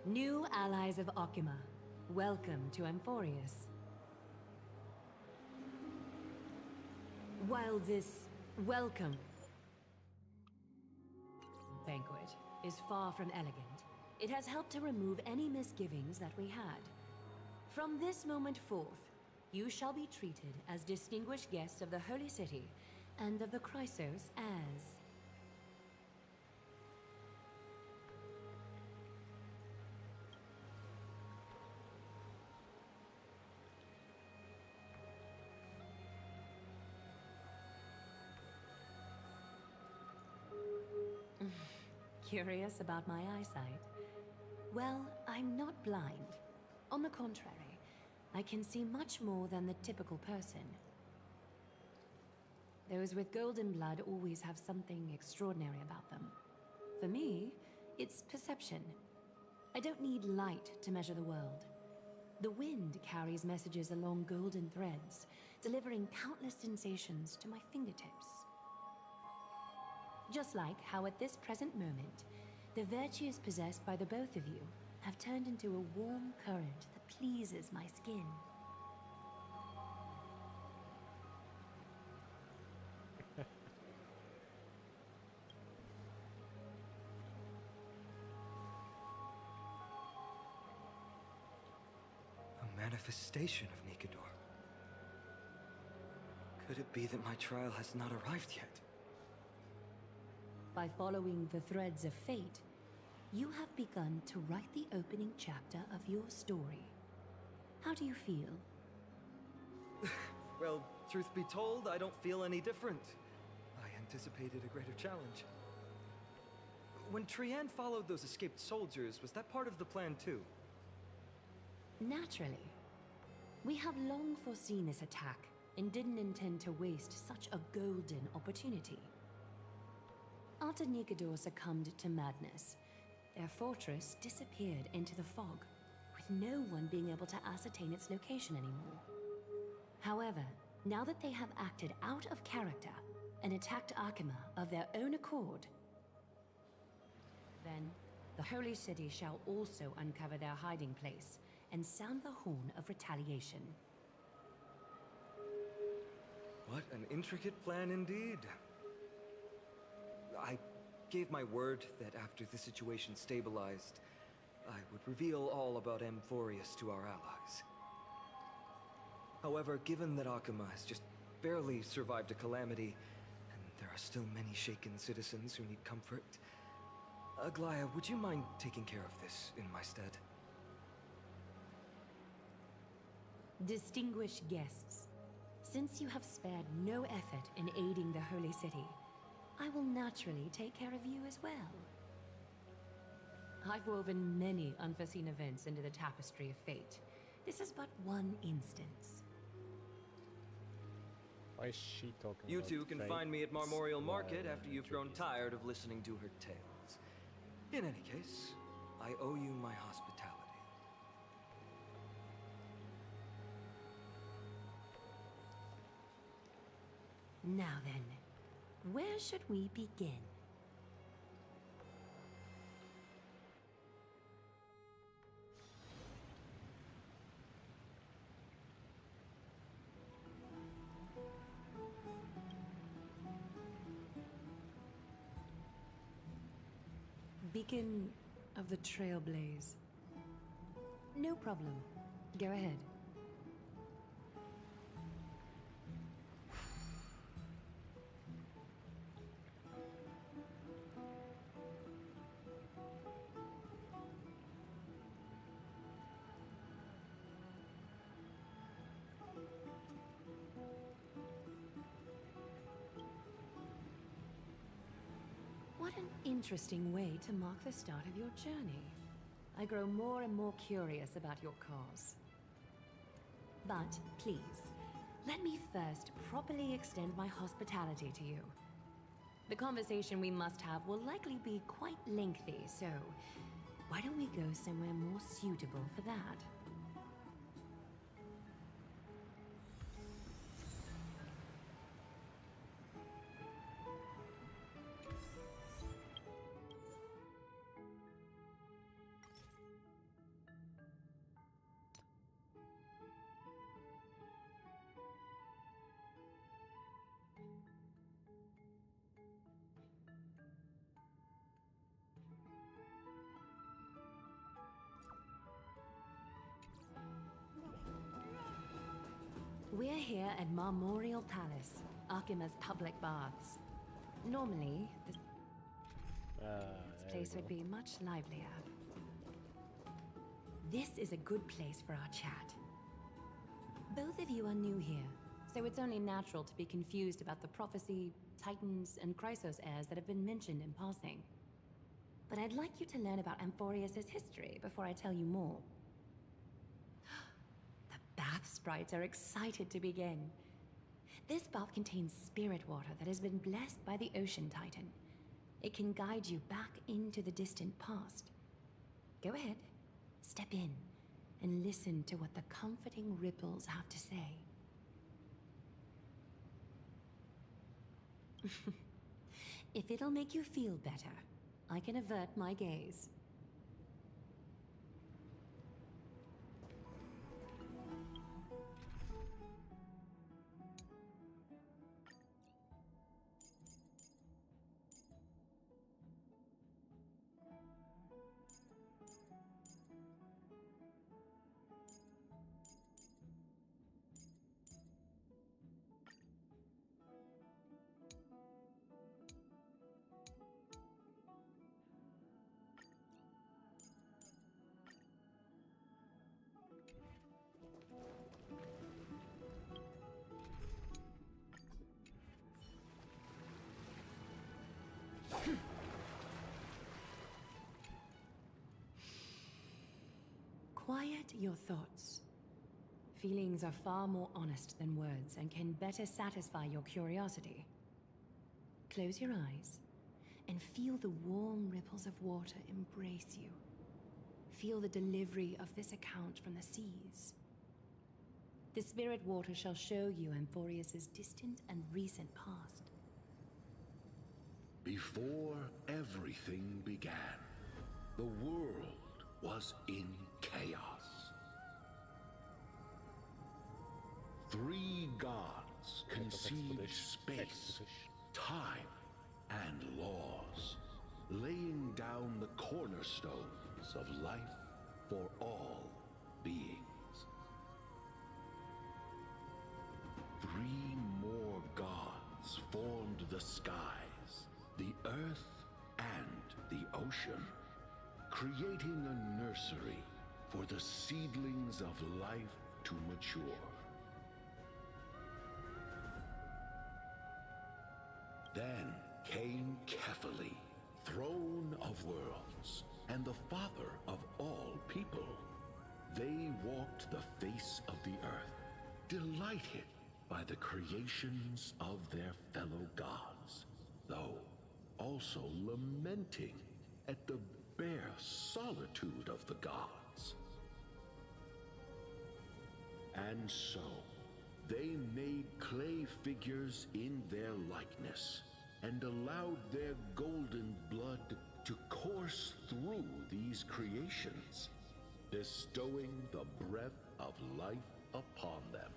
Speaker 6: New allies of Okima, welcome to Amphorius. While this welcome banquet is far from elegant, it has helped to remove any misgivings that we had. From this moment forth, you shall be treated as distinguished guests of the Holy City and of the Chrysos as... Curious about my eyesight? Well, I'm not blind. On the contrary, I can see much more than the typical person. Those with golden blood always have something extraordinary about them. For me, it's perception. I don't need light to measure the world. The wind carries messages along golden threads, delivering countless sensations to my fingertips. Just like how at this present moment, the virtues possessed by the both of you have turned into a warm current that pleases my skin.
Speaker 8: A manifestation of Nikador. Could it be that my trial has not arrived yet?
Speaker 6: By following the threads of fate, you have begun to write the opening chapter of your story. How do you feel?
Speaker 8: Well, truth be told, I don't feel any different. I anticipated a greater challenge. When Trian followed those escaped soldiers, was that part of the plan too?
Speaker 6: Naturally. We have long foreseen this attack and didn't intend to waste such a golden opportunity. After Nikador succumbed to madness, their fortress disappeared into the fog, with no one being able to ascertain its location anymore. However, now that they have acted out of character and attacked Akima of their own accord, then the Holy City shall also uncover their hiding place and sound the horn of retaliation.
Speaker 8: What an intricate plan indeed. I gave my word that after the situation stabilized, I would reveal all about Amphorius to our allies. However, given that Akima has just barely survived a calamity, and there are still many shaken citizens who need comfort, Aglaya, would you mind taking care of this in my stead?
Speaker 6: Distinguished guests, since you have spared no effort in aiding the Holy City, I will naturally take care of you as well. I've woven many unforeseen events into the tapestry of fate. This is but one instance.
Speaker 4: Why is she talking
Speaker 8: You
Speaker 4: about
Speaker 8: two can
Speaker 4: fate?
Speaker 8: find me at Marmorial Market
Speaker 4: Well,
Speaker 8: after you've grown tired of listening to her tales. In any case, I owe you my hospitality.
Speaker 20: Now then, where should we begin? Beacon of the Trailblaze. No problem. Go ahead. What an interesting way to mark the start of your journey. I grow more and more curious about your cause. But please, let me first properly extend my hospitality to you. The conversation we must have will likely be quite lengthy, so why don't we go somewhere more suitable for that? We're here at Marmorial Palace, Arkima's public baths. Normally, this place would be much livelier. This is a good place for our chat. Both of you are new here, so it's only natural to be confused about the prophecy, titans, and Chrysos heirs that have been mentioned in passing. But I'd like you to learn about Amphorius' history before I tell you more. Bath sprites are excited to begin. This bath contains spirit water that has been blessed by the Ocean Titan. It can guide you back into the distant past. Go ahead, step in, and listen to what the comforting ripples have to say. If it'll make you feel better, I can avert my gaze. Quiet your thoughts. Feelings are far more honest than words and can better satisfy your curiosity. Close your eyes and feel the warm ripples of water embrace you. Feel the delivery of this account from the seas. The spirit water shall show you Amphorius' distant and recent past.
Speaker 17: Before everything began, the world was in chaos. 3 gods conceived space, time, and laws, laying down the cornerstones of life for all beings. 3 more gods formed the skies, the earth, and the ocean, creating a nursery for the seedlings of life to mature. Then came Kephili, throne of worlds, and the father of all people. They walked the face of the earth, delighted by the creations of their fellow gods, though also lamenting at the bare solitude of the gods. And so, they made clay figures in their likeness and allowed their golden blood to course through these creations, bestowing the breath of life upon them.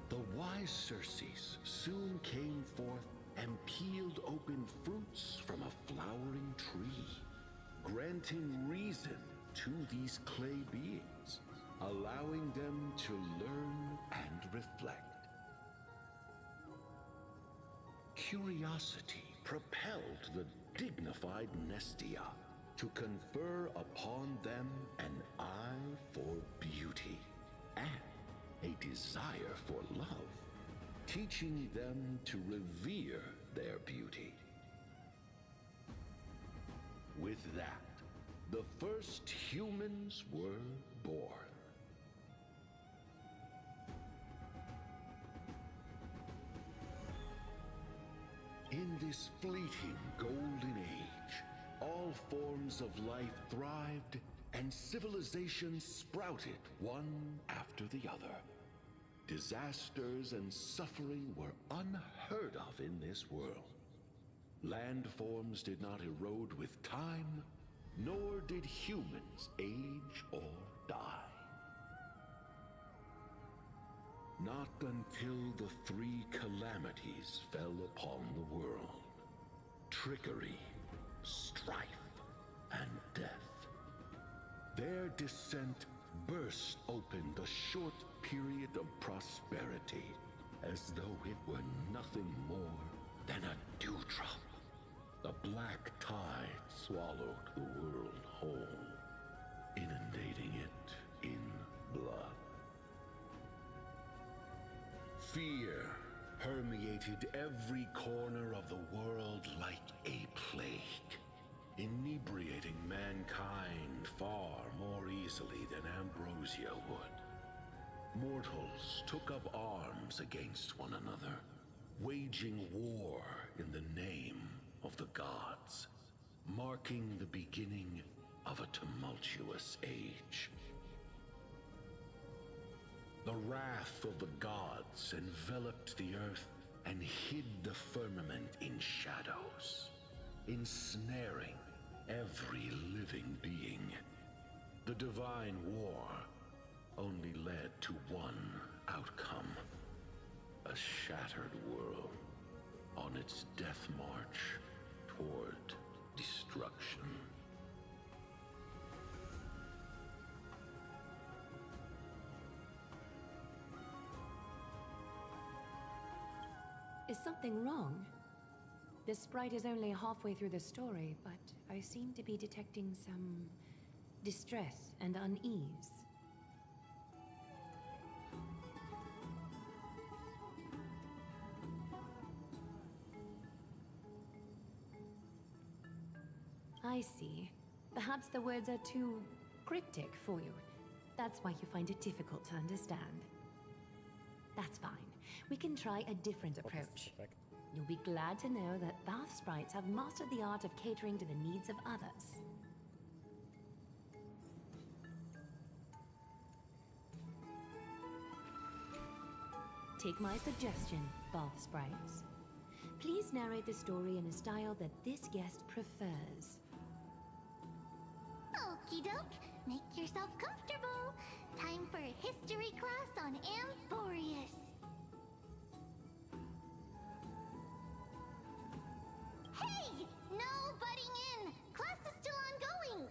Speaker 17: The wise Circes soon came forth and peeled open fruits from a flowering tree, granting reason to these clay beings, allowing them to learn and reflect. Curiosity propelled the dignified Nestia to confer upon them an eye for beauty and a desire for love, teaching them to revere their beauty. With that, the first humans were born. In this fleeting golden age, all forms of life thrived and civilizations sprouted one after the other. Disasters and suffering were unheard of in this world. Landforms did not erode with time, nor did humans age or die. Not until the three calamities fell upon the world: trickery, strife, and death. Their descent burst open the short period of prosperity, as though it were nothing more than a dewdrop. The black tide swallowed the world whole, inundating it in blood. Fear permeated every corner of the world like a plague, inebriating mankind far more easily than ambrosia would. Mortals took up arms against one another, waging war in the name of the gods, marking the beginning of a tumultuous age. The wrath of the gods enveloped the earth and hid the firmament in shadows, ensnaring every living being. The divine war only led to one outcome: a shattered world on its death march toward destruction.
Speaker 20: Is something wrong? This sprite is only halfway through the story, but I seem to be detecting some distress and unease. I see. Perhaps the words are too cryptic for you. That's why you find it difficult to understand. That's fine. We can try a different approach. You'll be glad to know that bath sprites have mastered the art of catering to the needs of others. Take my suggestion, bath sprites. Please narrate the story in a style that this guest prefers.
Speaker 3: Okie doke, make yourself comfortable. Time for a history class on Amphorius. Hey! No butting in! Class is still ongoing!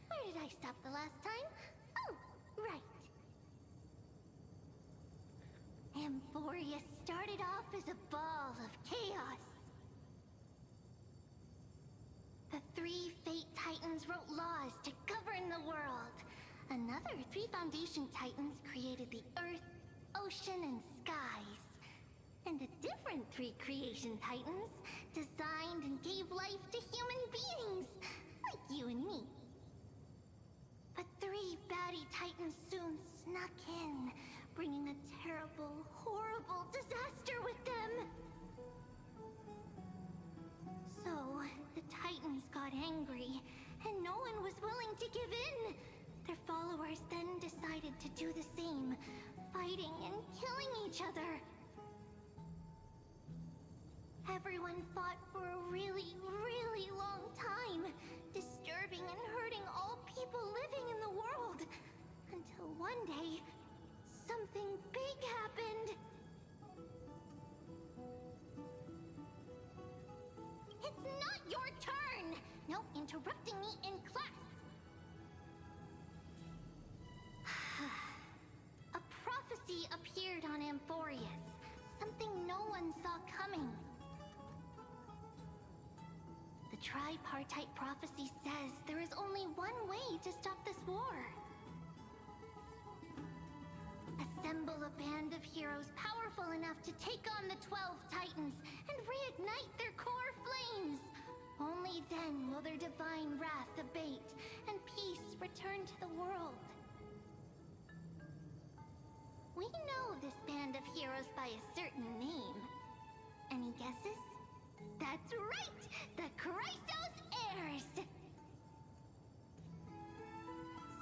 Speaker 3: Where did I stop the last time? Oh, right. Amphorius started off as a ball of chaos. The three Fate Titans wrote laws to govern the world. Another three Foundation Titans created the Earth, Ocean, and Skies. And a different three Creation Titans designed and gave life to human beings, like you and me. But three baddie Titans soon snuck in, bringing a terrible, horrible disaster with them. So, the Titans got angry, and no one was willing to give in. Their followers then decided to do the same, fighting and killing each other. Everyone fought for a really, really long time, disturbing and hurting all people living in the world. Until one day, something big happened. It's not your turn! No interrupting me in class! A prophecy appeared on Amphorius, something no one saw coming. The tripartite prophecy says there is only one way to stop this war. Assemble a band of heroes powerful enough to take on the 12 Titans and reignite their core flames. Only then will their divine wrath abate and peace return to the world. We know this band of heroes by a certain name. Any guesses? That's right! The Chrysos Heirs!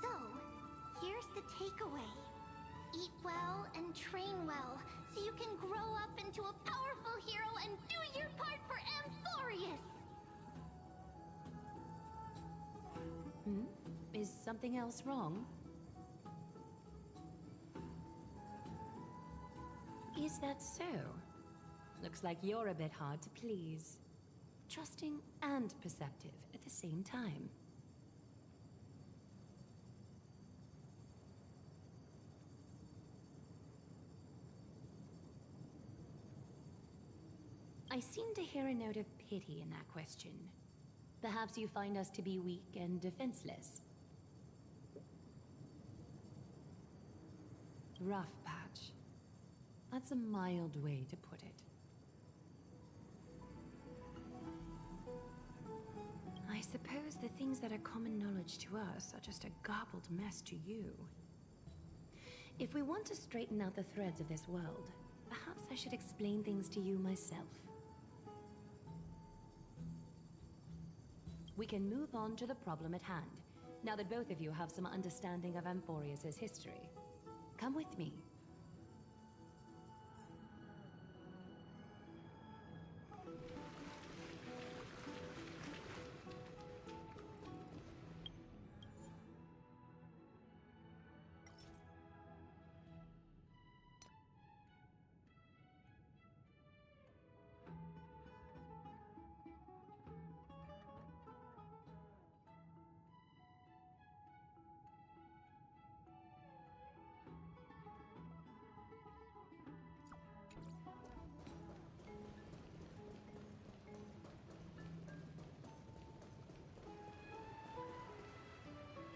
Speaker 3: So, here's the takeaway. Eat well and train well, so you can grow up into a powerful hero and do your part for Amphorius!
Speaker 20: Is something else wrong? Is that so? Looks like you're a bit hard to please. Trusting and perceptive at the same time. I seem to hear a note of pity in that question. Perhaps you find us to be weak and defenseless. Rough patch. That's a mild way to put it. I suppose the things that are common knowledge to us are just a garbled mess to you. If we want to straighten out the threads of this world, perhaps I should explain things to you myself. We can move on to the problem at hand, now that both of you have some understanding of Amphorius' history. Come with me.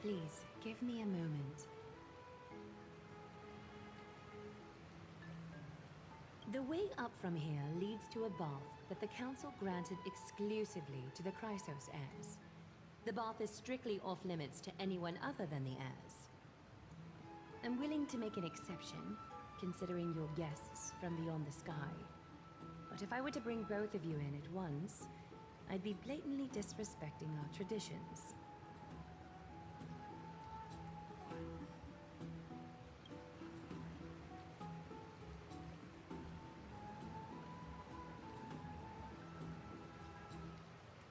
Speaker 20: Please, give me a moment. The way up from here leads to a bath that the Council granted exclusively to the Chrysos heirs. The bath is strictly off-limits to anyone other than the heirs. I'm willing to make an exception, considering your guests from beyond the sky. But if I were to bring both of you in at once, I'd be blatantly disrespecting our traditions.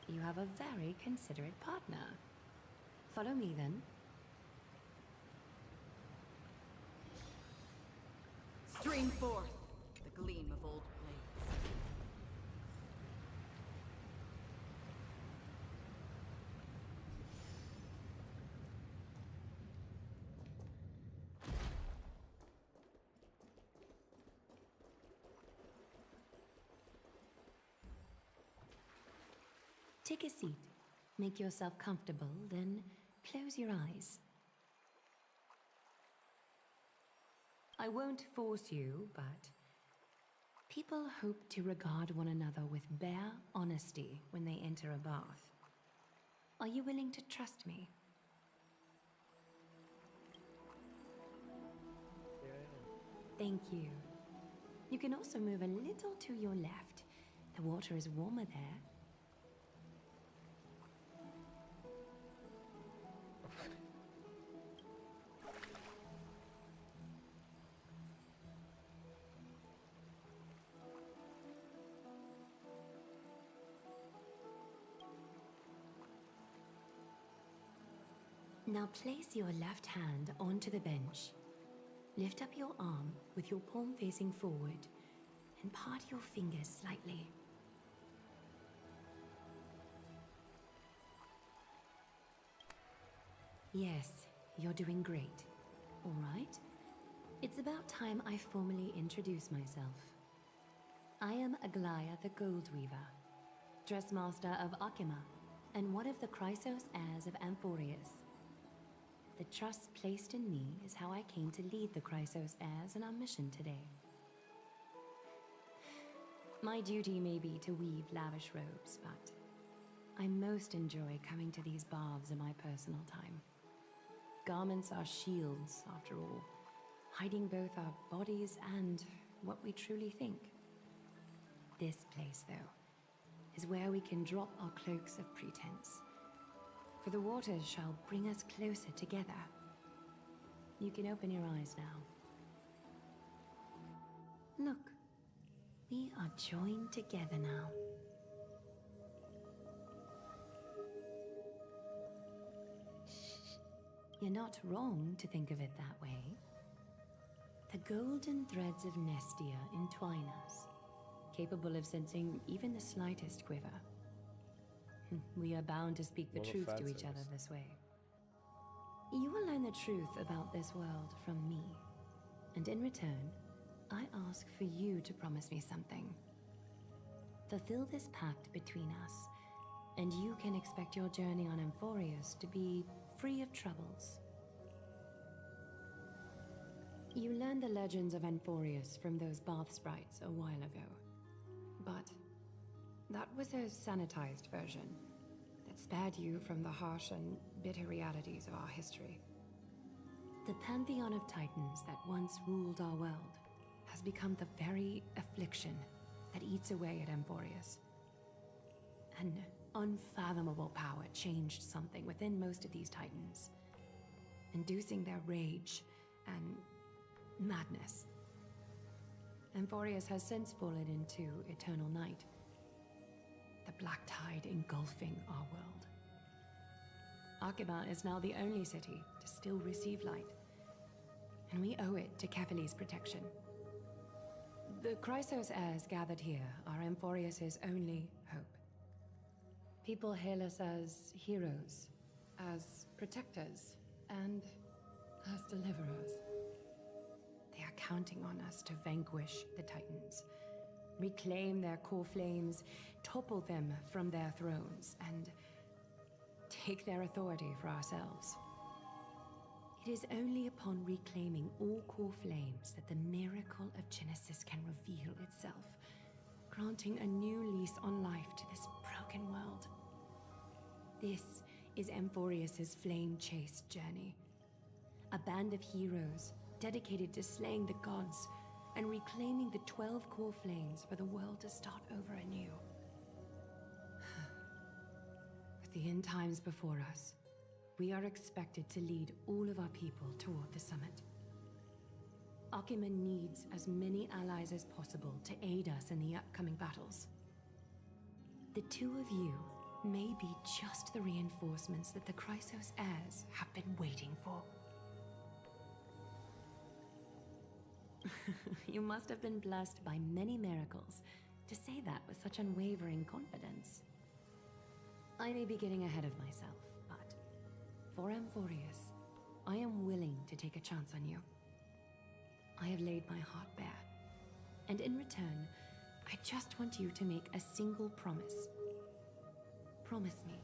Speaker 20: You have a very considerate partner. Follow me, then.
Speaker 19: Stream forth the gleam of old blades.
Speaker 20: Take a seat. Make yourself comfortable, then close your eyes. I won't force you, but people hope to regard one another with bare honesty when they enter a bath. Are you willing to trust me? Thank you. You can also move a little to your left. The water is warmer there. Now place your left hand onto the bench. Lift up your arm with your palm facing forward and part your fingers slightly. Yes, you're doing great. All right. It's about time I formally introduce myself. I am Aglaya the Gold Weaver, Dressmaster of Akima, and one of the Chrysos heirs of Amphorius. The trust placed in me is how I came to lead the Chrysos heirs in our mission today. My duty may be to weave lavish robes, but I most enjoy coming to these baths in my personal time. Garments are shields, after all, hiding both our bodies and what we truly think. This place, though, is where we can drop our cloaks of pretense, for the waters shall bring us closer together. You can open your eyes now. Look, we are joined together now. You're not wrong to think of it that way. The golden threads of Nestia entwine us, capable of sensing even the slightest quiver. We are bound to speak the truth to each other this way. You will learn the truth about this world from me, and in return, I ask for you to promise me something. Fulfill this pact between us, and you can expect your journey on Amphorius to be free of troubles. You learned the legends of Amphorius from those bath sprites a while ago. But that was a sanitized version that spared you from the harsh and bitter realities of our history. The pantheon of titans that once ruled our world has become the very affliction that eats away at Amphorius. An unfathomable power changed something within most of these titans, inducing their rage and madness. Amphorius has since fallen into eternal night, the black tide engulfing our world. Akima is now the only city to still receive light, and we owe it to Kefali's protection. The Chrysos heirs gathered here are Amphorius' only hope. People hail us as heroes, as protectors, and as deliverers. They are counting on us to vanquish the Titans, reclaim their core flames, topple them from their thrones, and take their authority for ourselves. It is only upon reclaiming all core flames that the miracle of Genesis can reveal itself, granting a new lease on life to this broken world. This is Amphorius' flame-chased journey. A band of heroes dedicated to slaying the gods and reclaiming the 12 core flames for the world to start over anew. With the end times before us, we are expected to lead all of our people toward the summit. Akima needs as many allies as possible to aid us in the upcoming battles. The two of you may be just the reinforcements that the Chrysos heirs have been waiting for. You must have been blessed by many miracles to say that with such unwavering confidence. I may be getting ahead of myself, but for Amphorius, I am willing to take a chance on you. I have laid my heart bare, and in return, I just want you to make a single promise. Promise me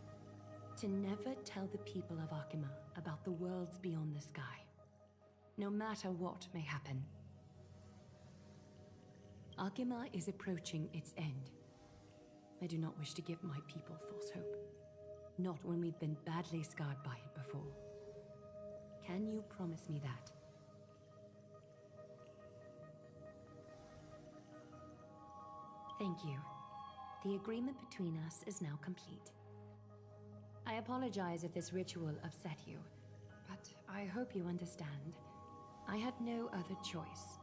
Speaker 20: to never tell the people of Akima about the worlds beyond the sky, no matter what may happen. Akima is approaching its end. I do not wish to give my people false hope. Not when we've been badly scarred by it before. Can you promise me that? Thank you. The agreement between us is now complete. I apologize if this ritual upset you, but I hope you understand. I had no other choice.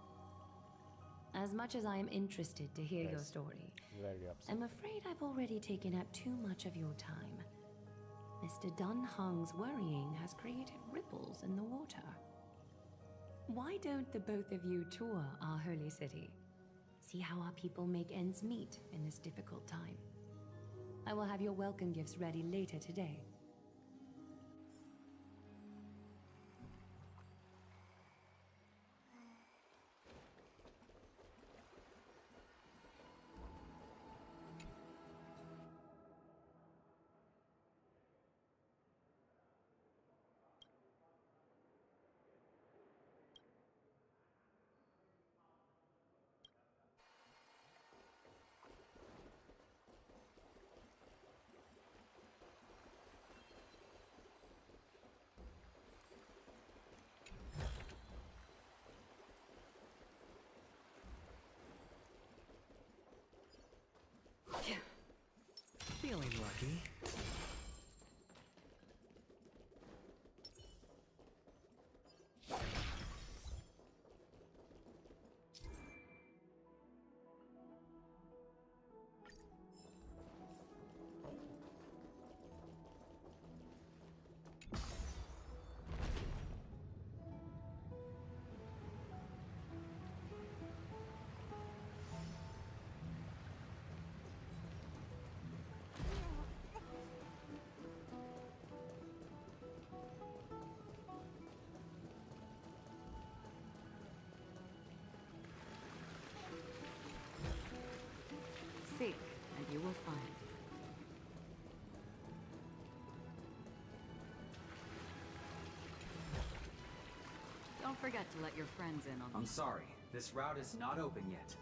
Speaker 20: As much as I am interested to hear your story, I'm afraid I've already taken up too much of your time. Mr. Dunhung's worrying has created ripples in the water. Why don't the both of you tour our holy city? See how our people make ends meet in this difficult time. I will have your welcome gifts ready later today.
Speaker 18: Feeling lucky.
Speaker 19: Seek, and you will find. Don't forget to let your friends in on
Speaker 18: I'm
Speaker 19: these.
Speaker 18: sorry, this route is not open yet.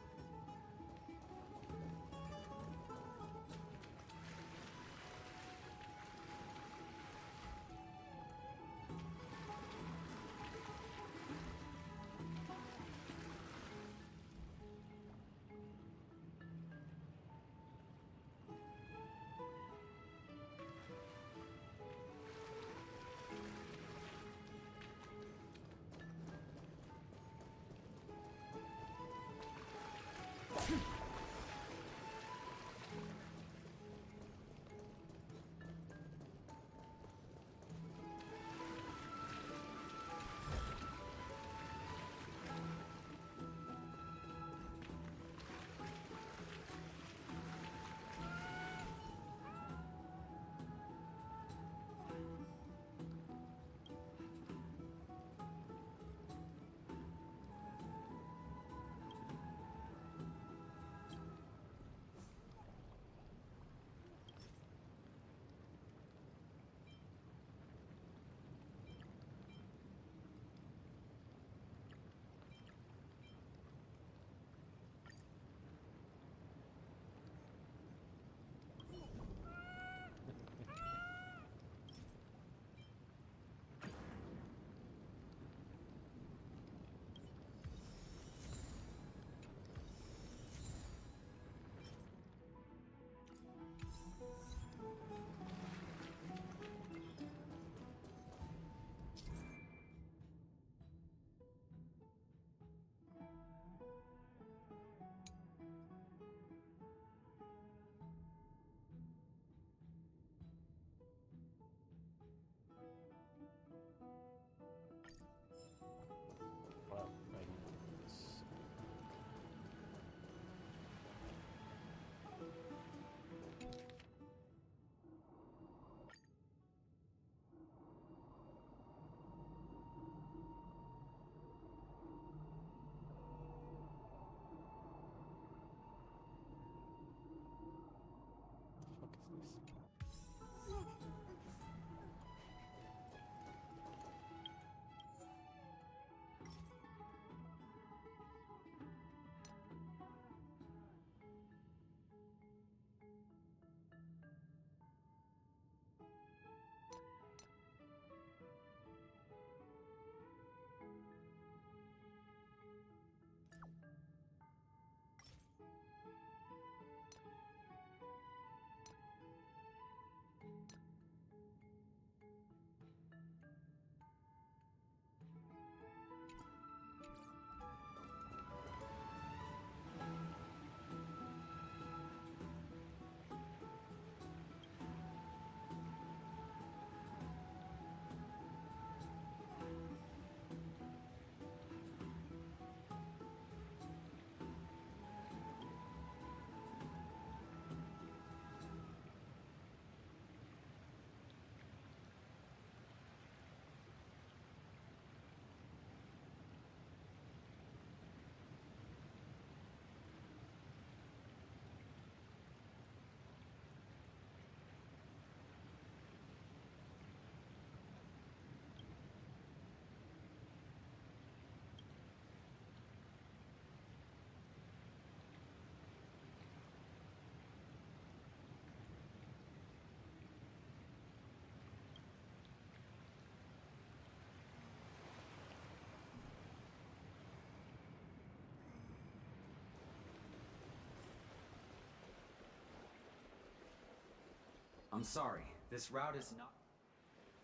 Speaker 18: I'm sorry. This route is not...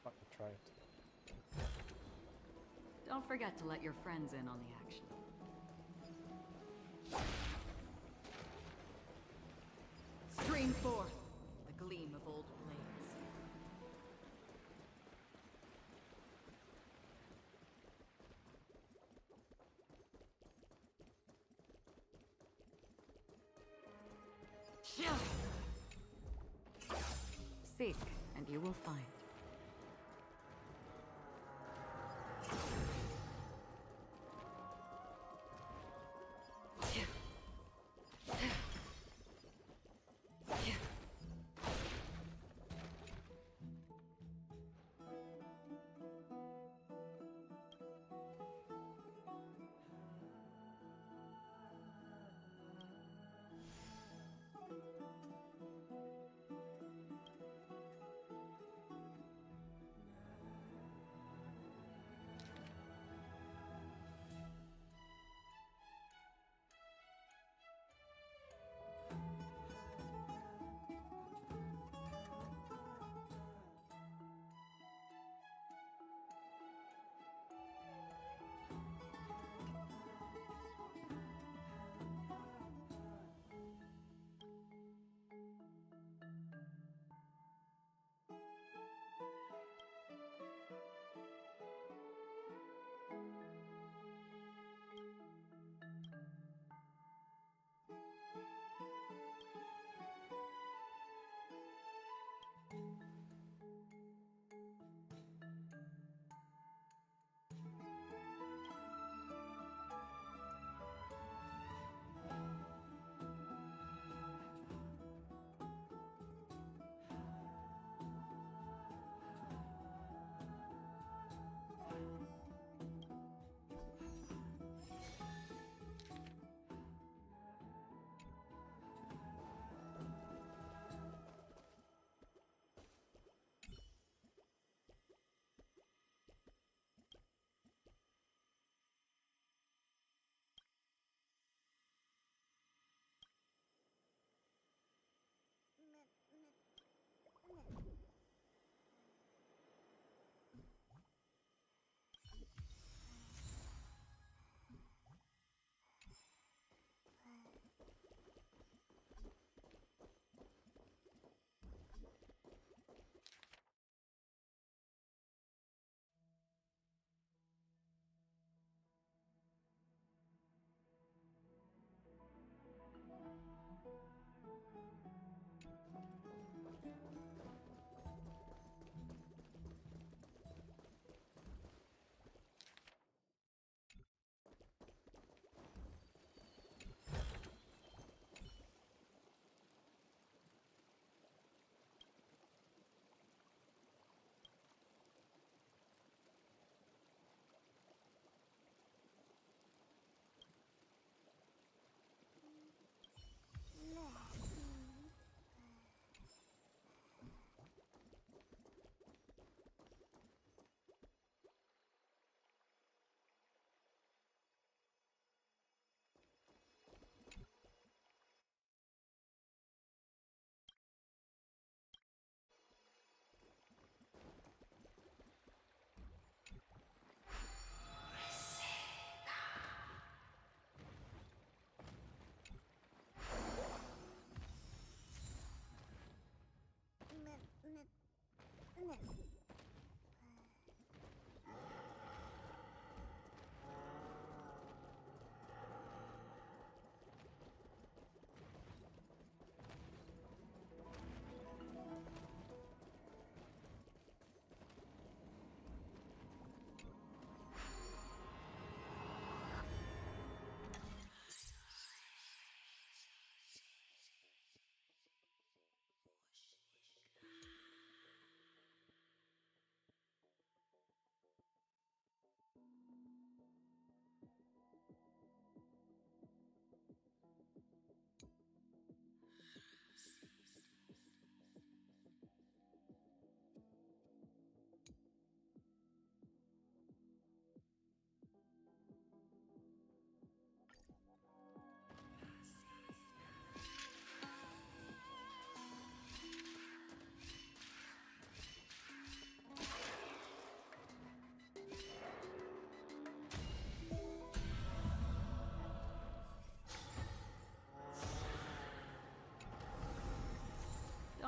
Speaker 4: Fucking try it.
Speaker 19: Don't forget to let your friends in on the action. Stream forth the gleam of old blades. Seek, and you will find.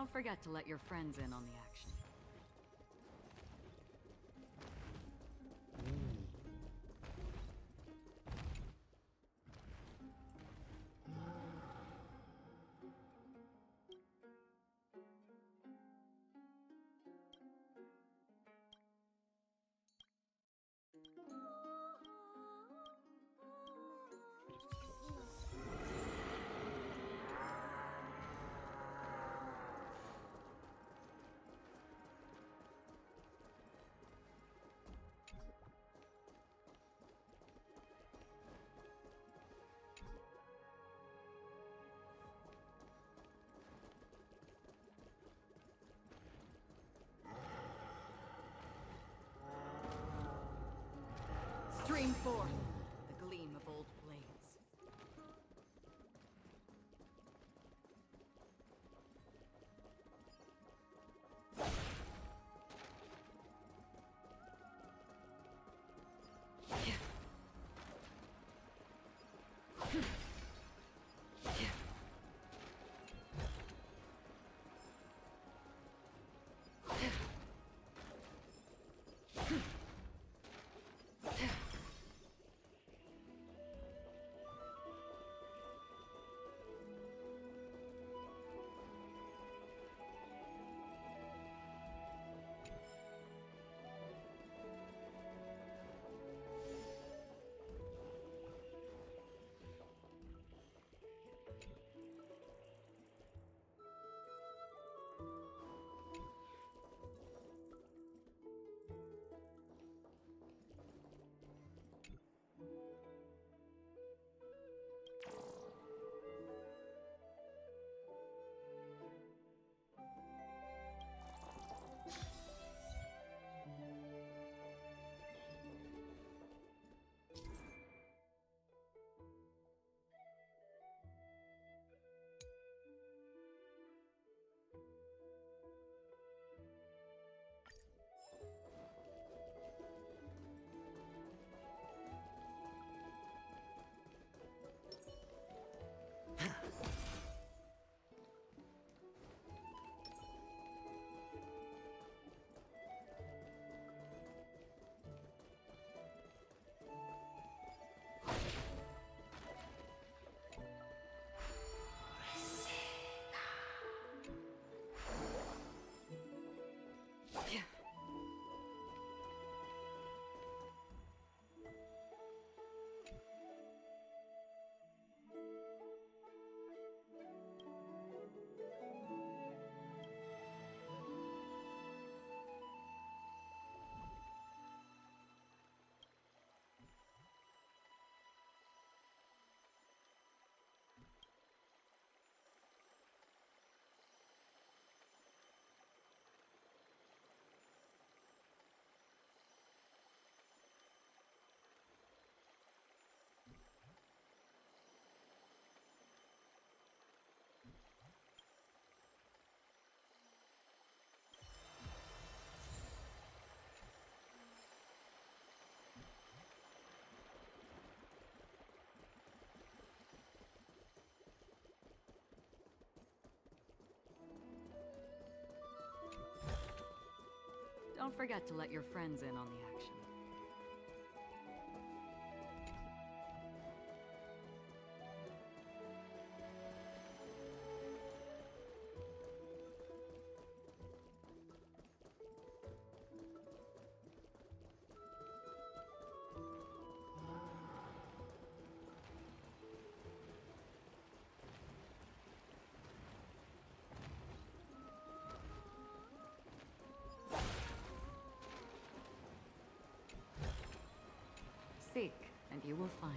Speaker 19: Don't forget to let your friends in on the action. Stream forth the gleam of old blades. Don't forget to let your friends in on the action. Seek, and you will find.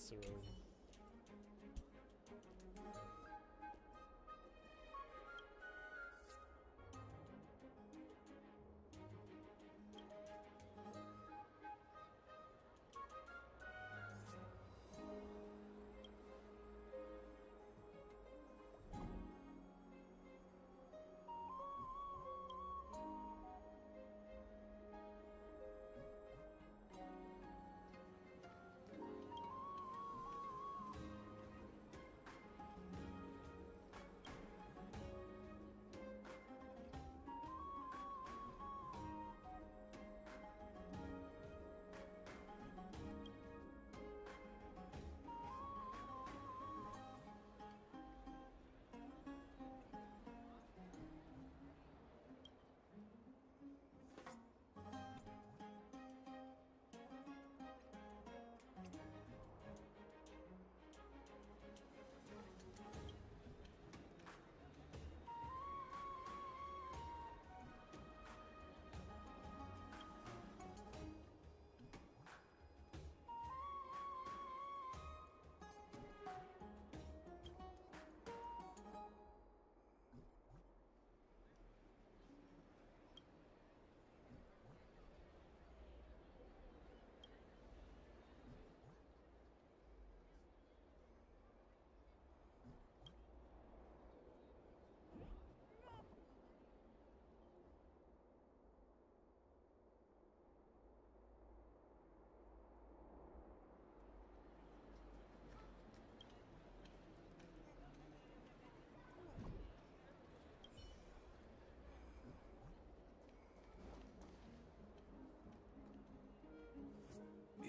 Speaker 4: testosterone.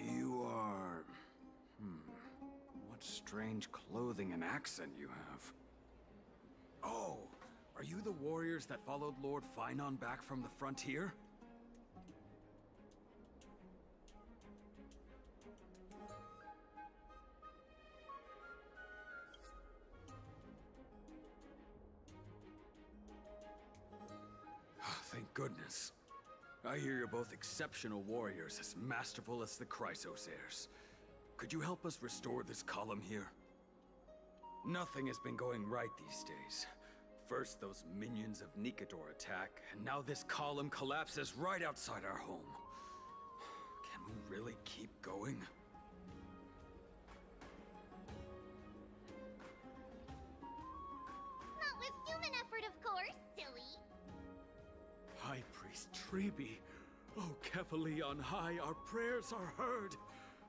Speaker 9: You are... What strange clothing and accent you have. Oh, are you the warriors that followed Lord Finon back from the frontier? Thank goodness. I hear you're both exceptional warriors, as masterful as the Chrysosairs. Could you help us restore this column here? Nothing has been going right these days. First those minions of Nicator attack, and now this column collapses right outside our home. Can we really keep going?
Speaker 3: Not with human effort, of course, silly.
Speaker 14: High Priest Treeby. Oh, Kefali on high, our prayers are heard.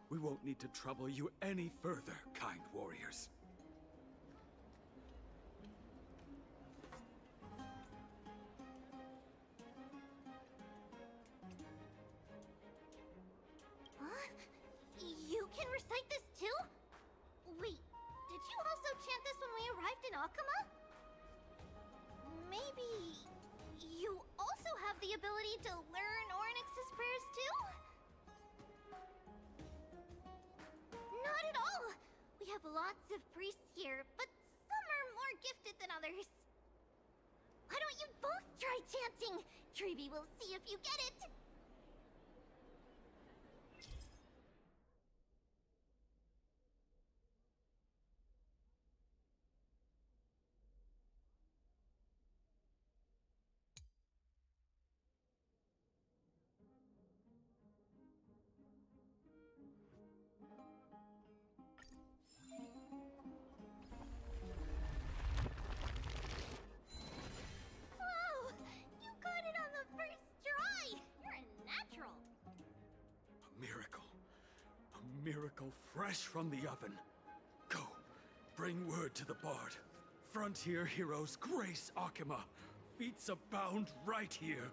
Speaker 14: We won't need to trouble you any further, kind warriors.
Speaker 3: Huh? You can recite this too? Wait, did you also chant this when we arrived in Akuma? Maybe you also have the ability to learn Ornyx's prayers too? Not at all! We have lots of priests here, but some are more gifted than others. Why don't you both try chanting? Treeby will see if you get it! Whoa! You got it on the first try! You're a natural!
Speaker 14: A miracle. A miracle fresh from the oven. Go, bring word to the Bard. Frontier heroes grace Akuma. Feats abound right here.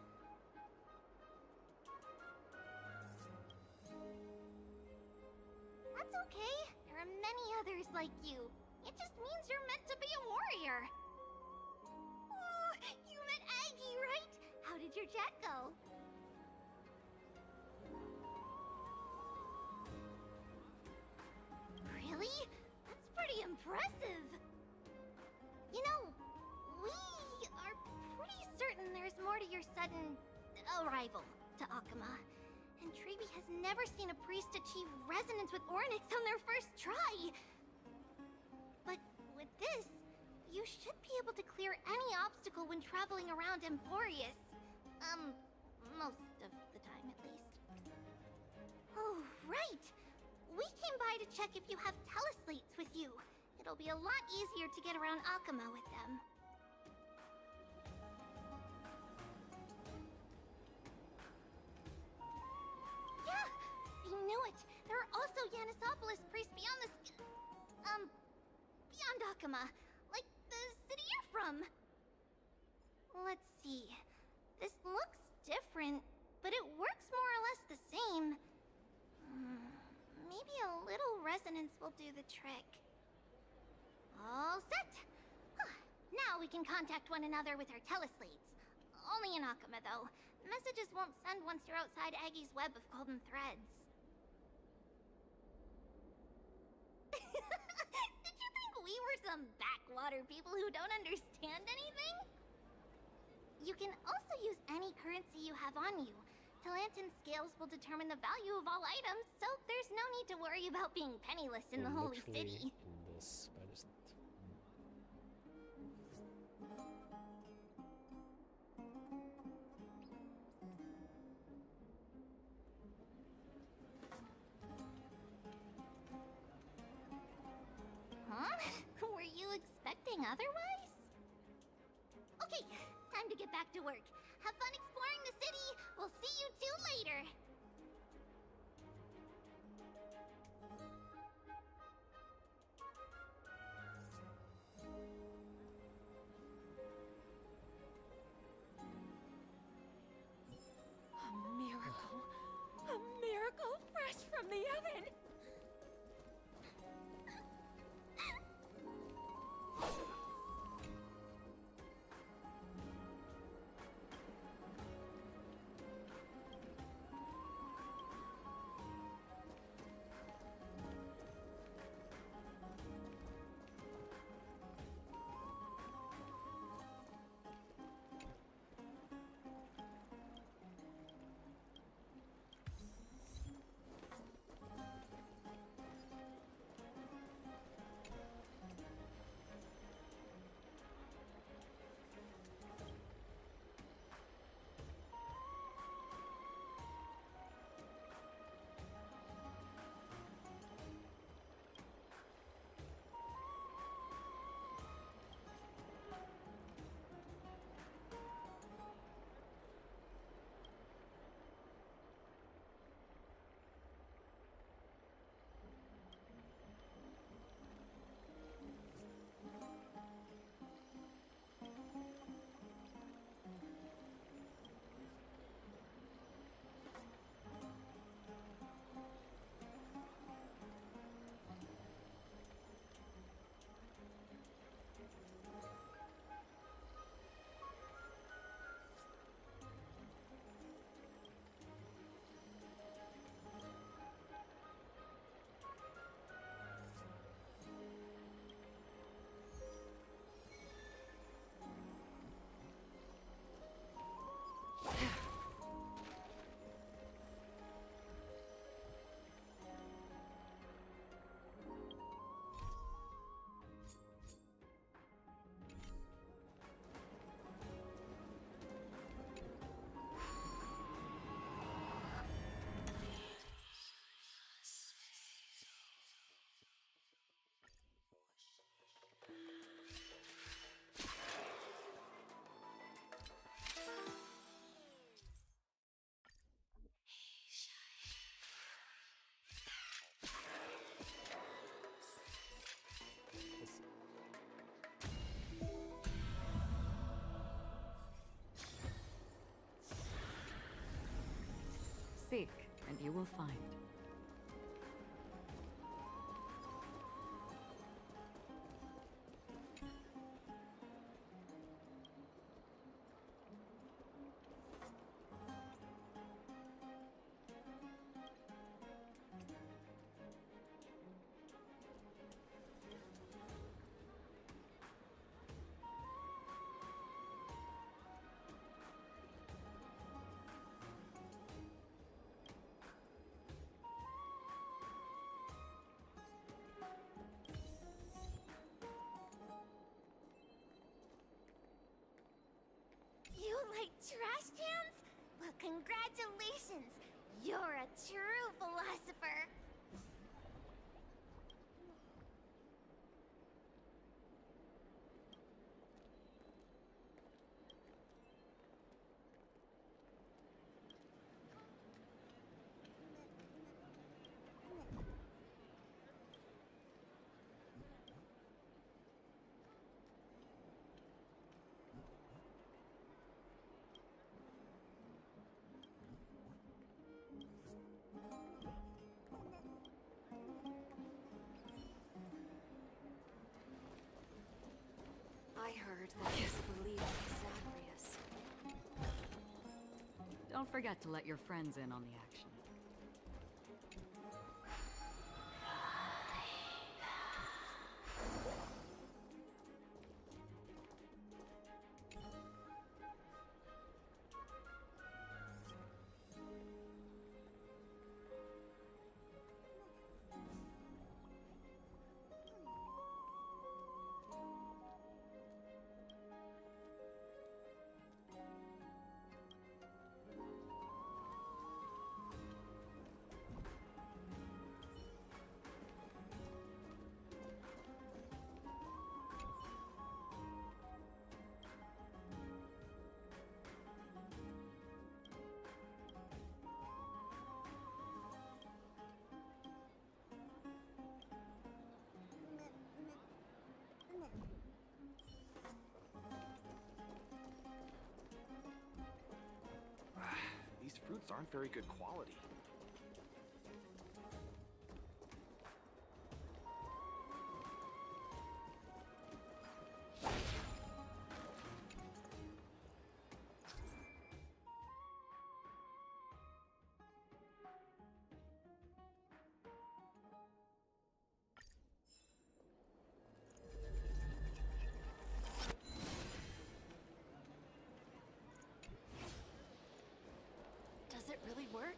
Speaker 3: That's okay. There are many others like you. It just means you're meant to be a warrior. Oh, you met Aggie, right? How did your chat go? Really? That's pretty impressive. You know, we are pretty certain there's more to your sudden arrival to Akuma. And Treeby has never seen a priest achieve resonance with Ornyx on their first try. But with this, you should be able to clear any obstacle when traveling around Emporius. Most of the time, at least. Oh, right! We came by to check if you have teleslates with you. It'll be a lot easier to get around Akama with them. Yeah! I knew it! There are also Yanisopolis priests beyond the beyond Akama. Like the city you're from. Let's see. This looks different, but it works more or less the same. Maybe a little resonance will do the trick. All set! Now we can contact one another with our teleslates. Only in Akama, though. Messages won't send once you're outside Aggie's web of golden threads. Did you think we were some backwater people who don't understand anything? You can also use any currency you have on you. Talantan scales will determine the value of all items, so there's no need to worry about being penniless in the Holy City.
Speaker 4: In this, I just...
Speaker 3: Huh? Were you expecting otherwise? Okay, time to get back to work. Have fun exploring the city. We'll see you two later.
Speaker 6: A miracle. A miracle fresh from the oven. Seek, and you will find.
Speaker 3: You're a true philosopher.
Speaker 19: I heard that you believe in Zagreus. Don't forget to let your friends in on the action.
Speaker 10: These fruits aren't very good quality.
Speaker 19: Does it really work?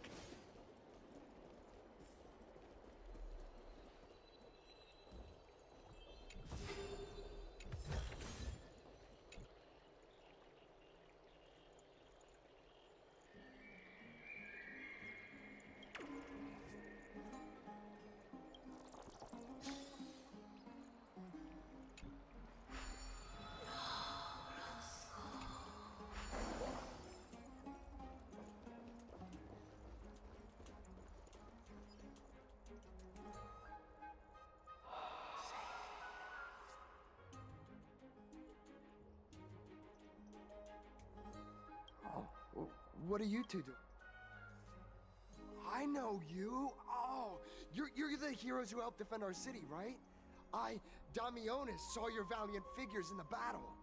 Speaker 10: What are you two doing? I know you. Oh, you're the heroes who helped defend our city, right? Damionis, saw your valiant figures in the battle.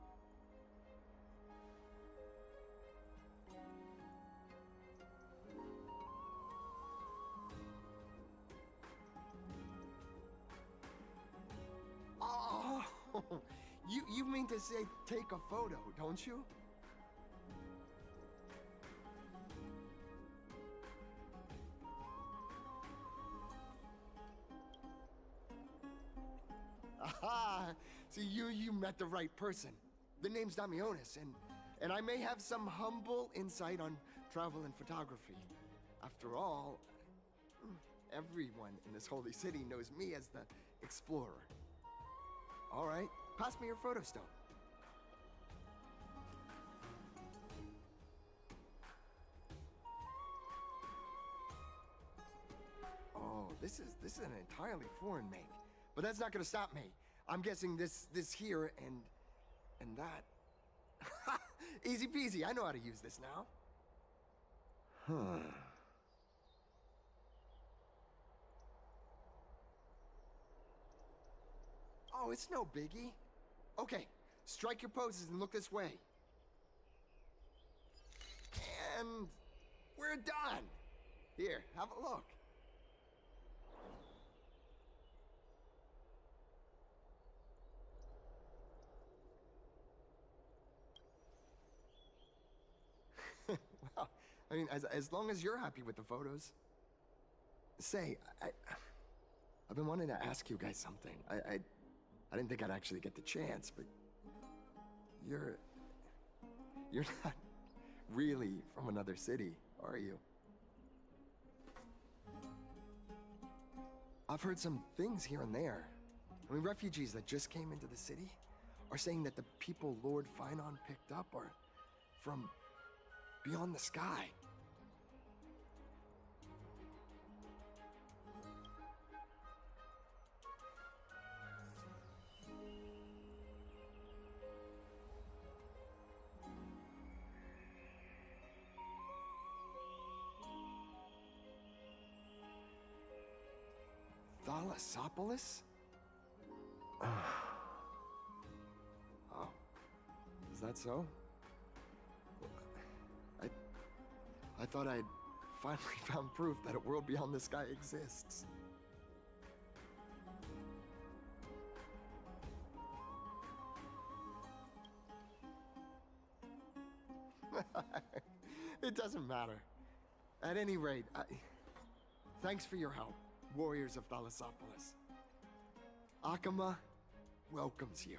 Speaker 10: Oh, you mean to say take a photo, don't you? Aha! See, you met the right person. The name's Damionis, and I may have some humble insight on travel and photography. After all, everyone in this holy city knows me as the explorer. All right, pass me your photo stone. Oh, this is an entirely foreign make. But that's not gonna stop me. I'm guessing this here and that. Easy peasy, I know how to use this now. Huh. Oh, it's no biggie. Okay, strike your poses and look this way. And we're done. Here, have a look. Well, I mean, as long as you're happy with the photos. Say, I've been wanting to ask you guys something. I didn't think I'd actually get the chance, but you're not really from another city, are you? I've heard some things here and there. I mean, refugees that just came into the city are saying that the people Lord Finon picked up are from beyond the sky. Thalassopolis? Oh. Is that so? I thought I'd finally found proof that a world beyond the sky exists. It doesn't matter. At any rate, thanks for your help, warriors of Thalassopolis. Akama welcomes you.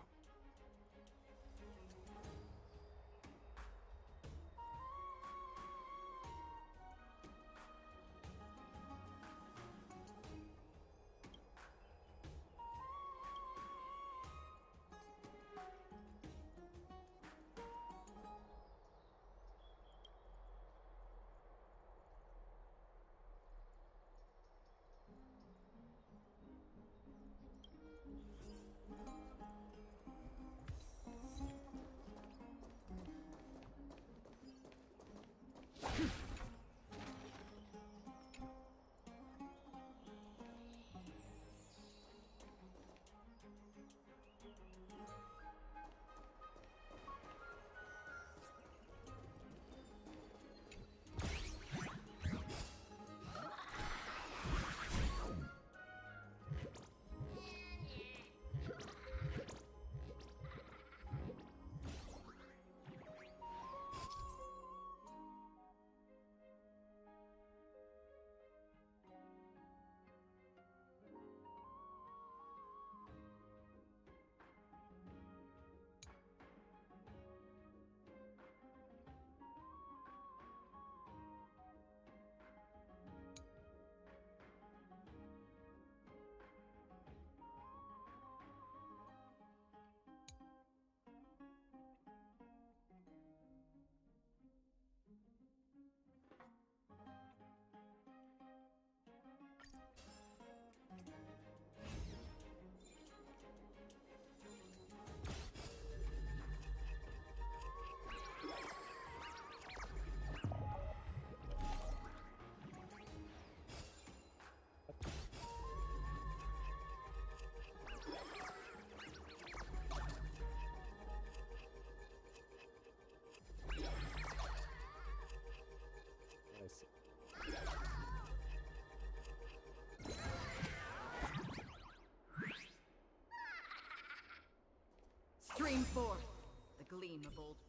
Speaker 4: I see.
Speaker 19: Stream forth the gleam of old blades.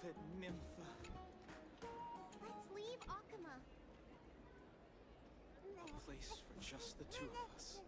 Speaker 21: beloved Nympha.
Speaker 1: Let's leave Akuma.
Speaker 21: A place for just the two of us.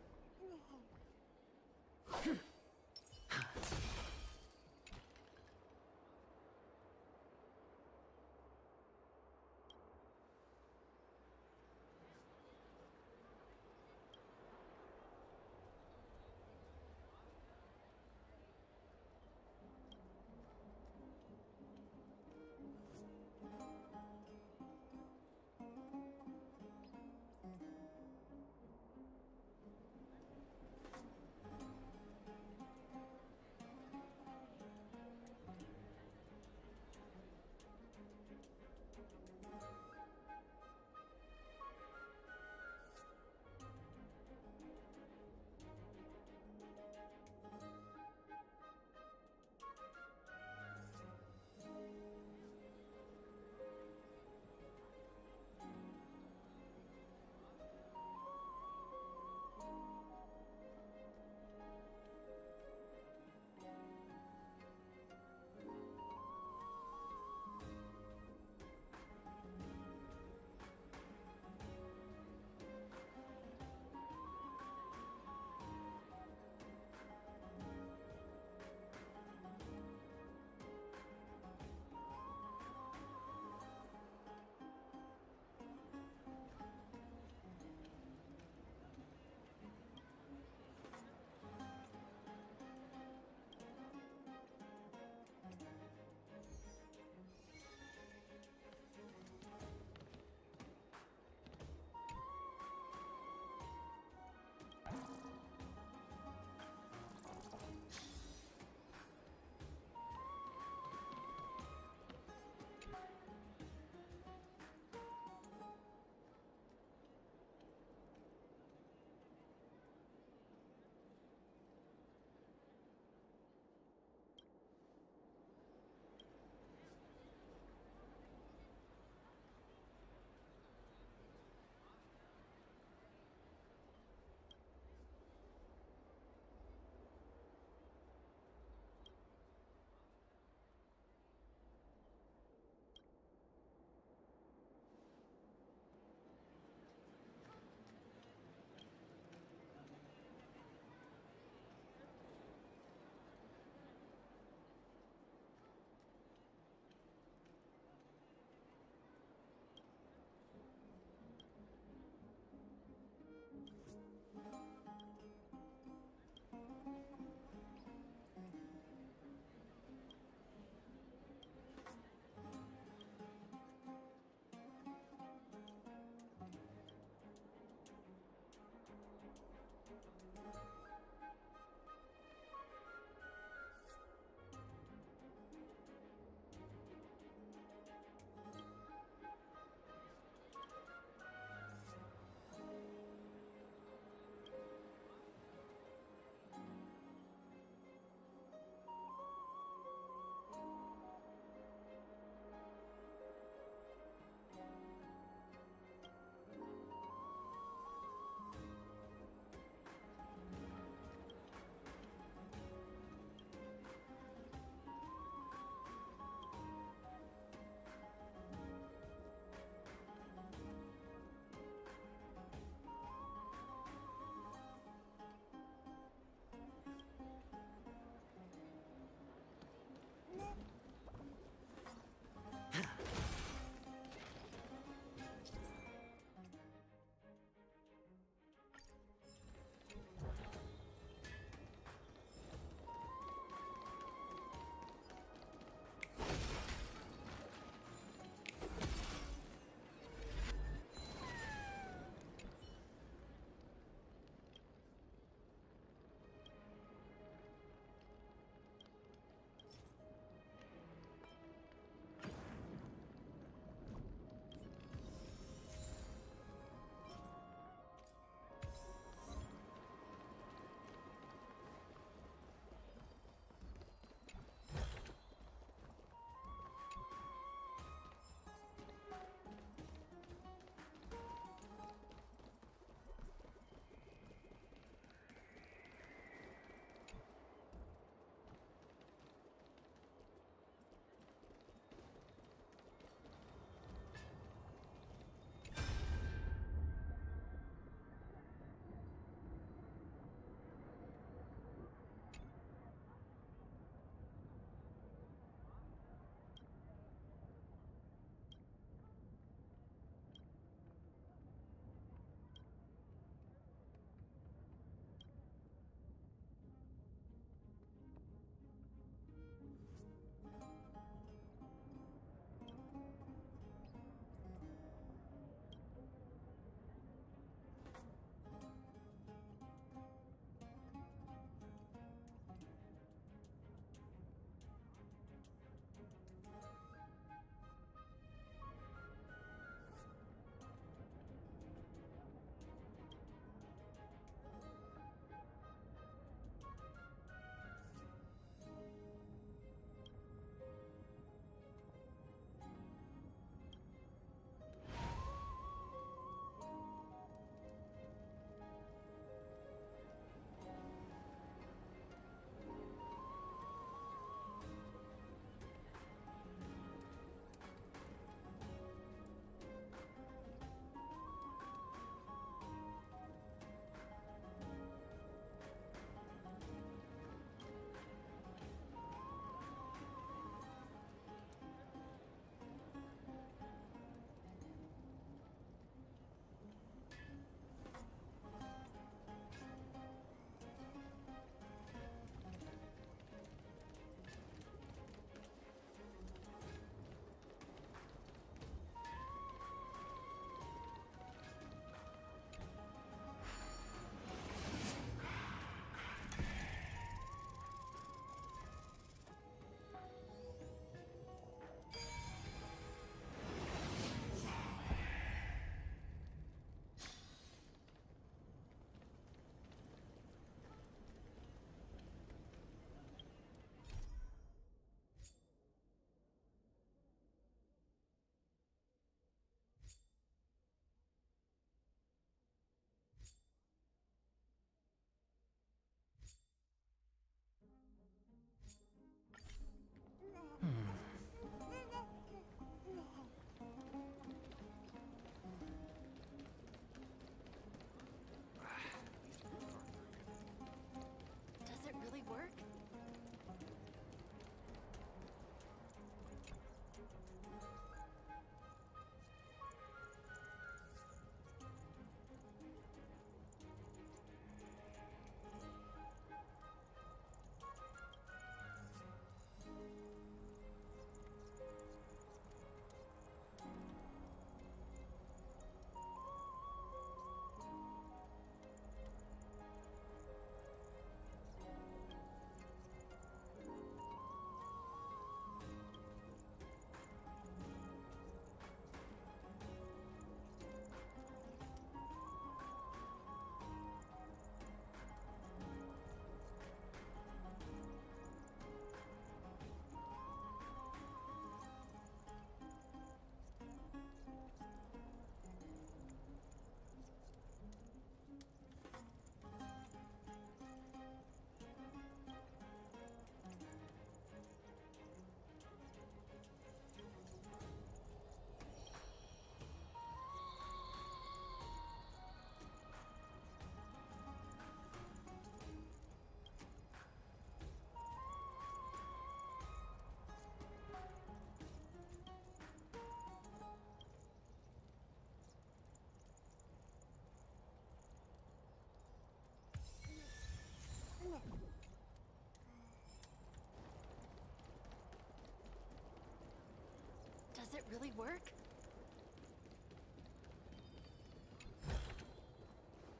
Speaker 11: really work?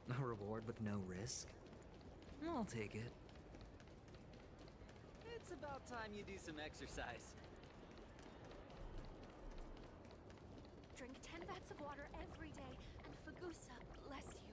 Speaker 18: A reward with no risk? I'll take it.
Speaker 2: It's about time you do some exercise.
Speaker 11: Drink 10 vats of water every day, and Fagusa bless you.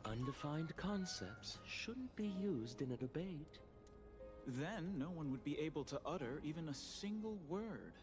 Speaker 13: Undefined concepts shouldn't be used in a debate.
Speaker 21: Then no one would be able to utter even a single word.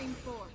Speaker 11: Stream 4.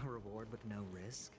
Speaker 18: A reward with no risk?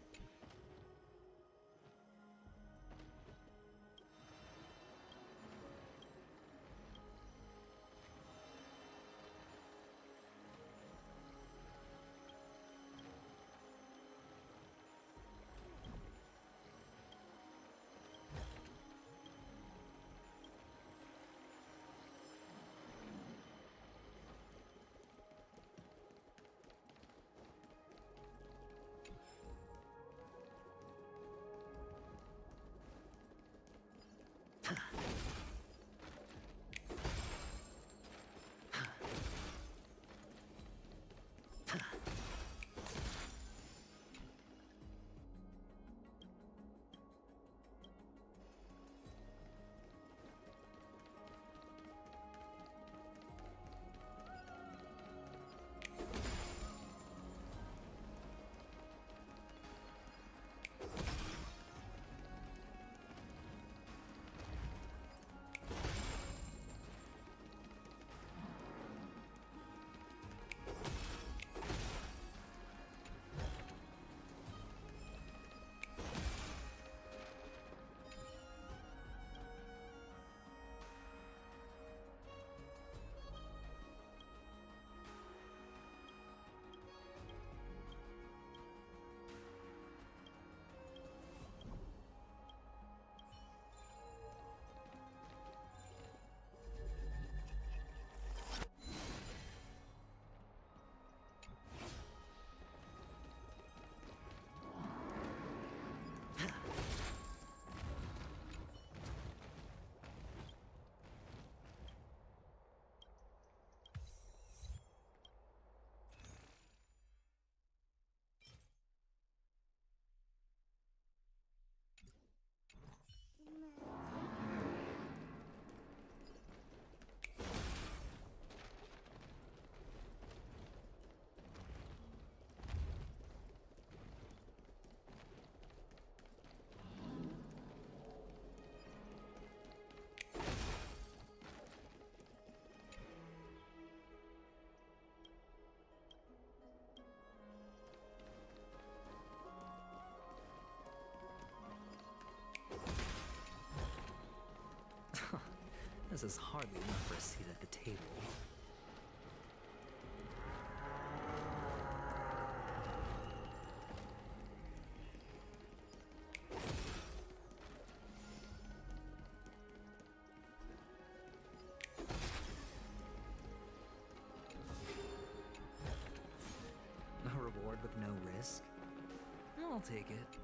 Speaker 2: This is hardly enough for a seat at the table. A reward with no risk? I'll take it.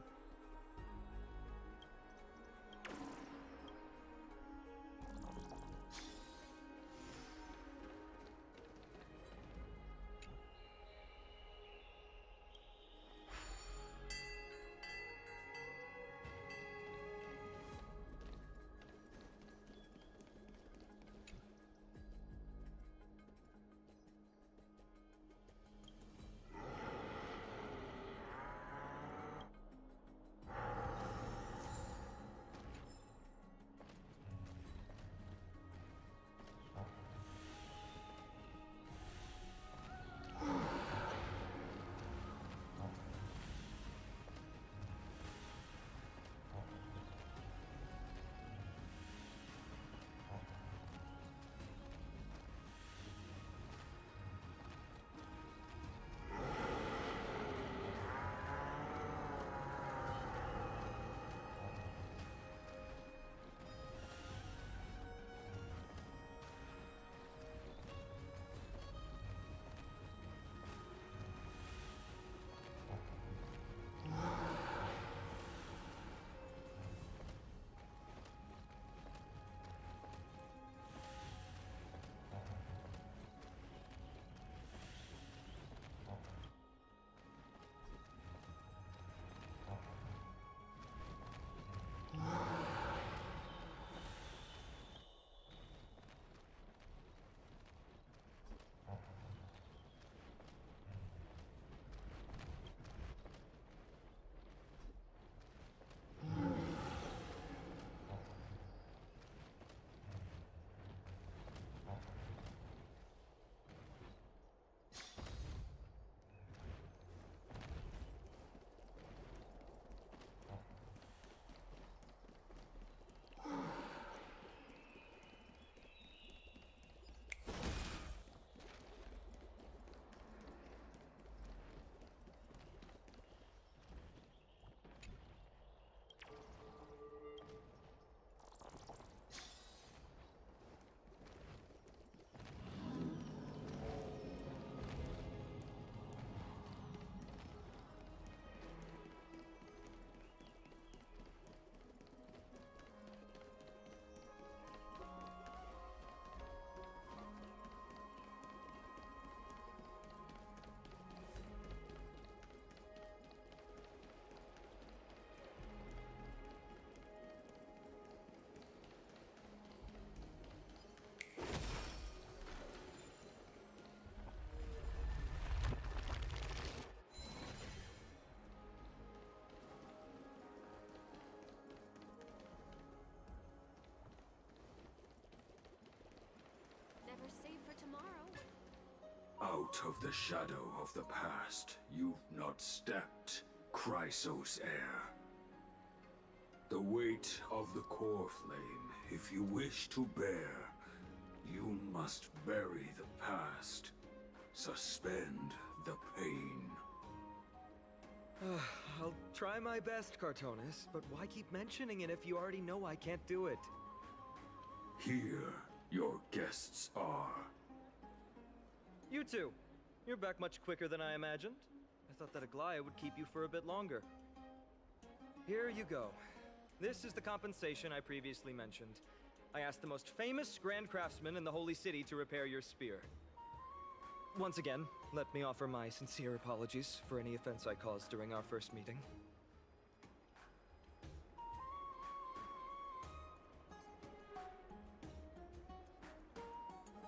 Speaker 11: Never save for tomorrow.
Speaker 9: Out of the shadow of the past, you've not stepped, Chrysos heir. The weight of the core flame, if you wish to bear, you must bury the past. Suspend the pain.
Speaker 8: I'll try my best, Cartonis, but why keep mentioning it if you already know I can't do it?
Speaker 9: Here, your guests are.
Speaker 8: You two. You're back much quicker than I imagined. I thought that Aglaya would keep you for a bit longer. Here you go. This is the compensation I previously mentioned. I asked the most famous Grand Craftsman in the Holy City to repair your spear. Once again, let me offer my sincere apologies for any offense I caused during our first meeting.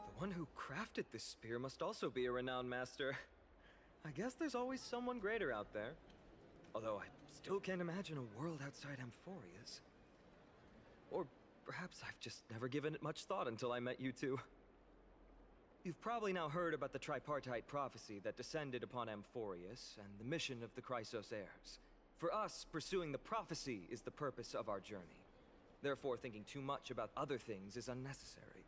Speaker 8: The one who crafted this spear must also be a renowned master. I guess there's always someone greater out there. Although I still can't imagine a world outside Amphoria's. Or perhaps I've just never given it much thought until I met you two. You've probably now heard about the tripartite prophecy that descended upon Amphorius and the mission of the Chrysos heirs. For us, pursuing the prophecy is the purpose of our journey. Therefore, thinking too much about other things is unnecessary.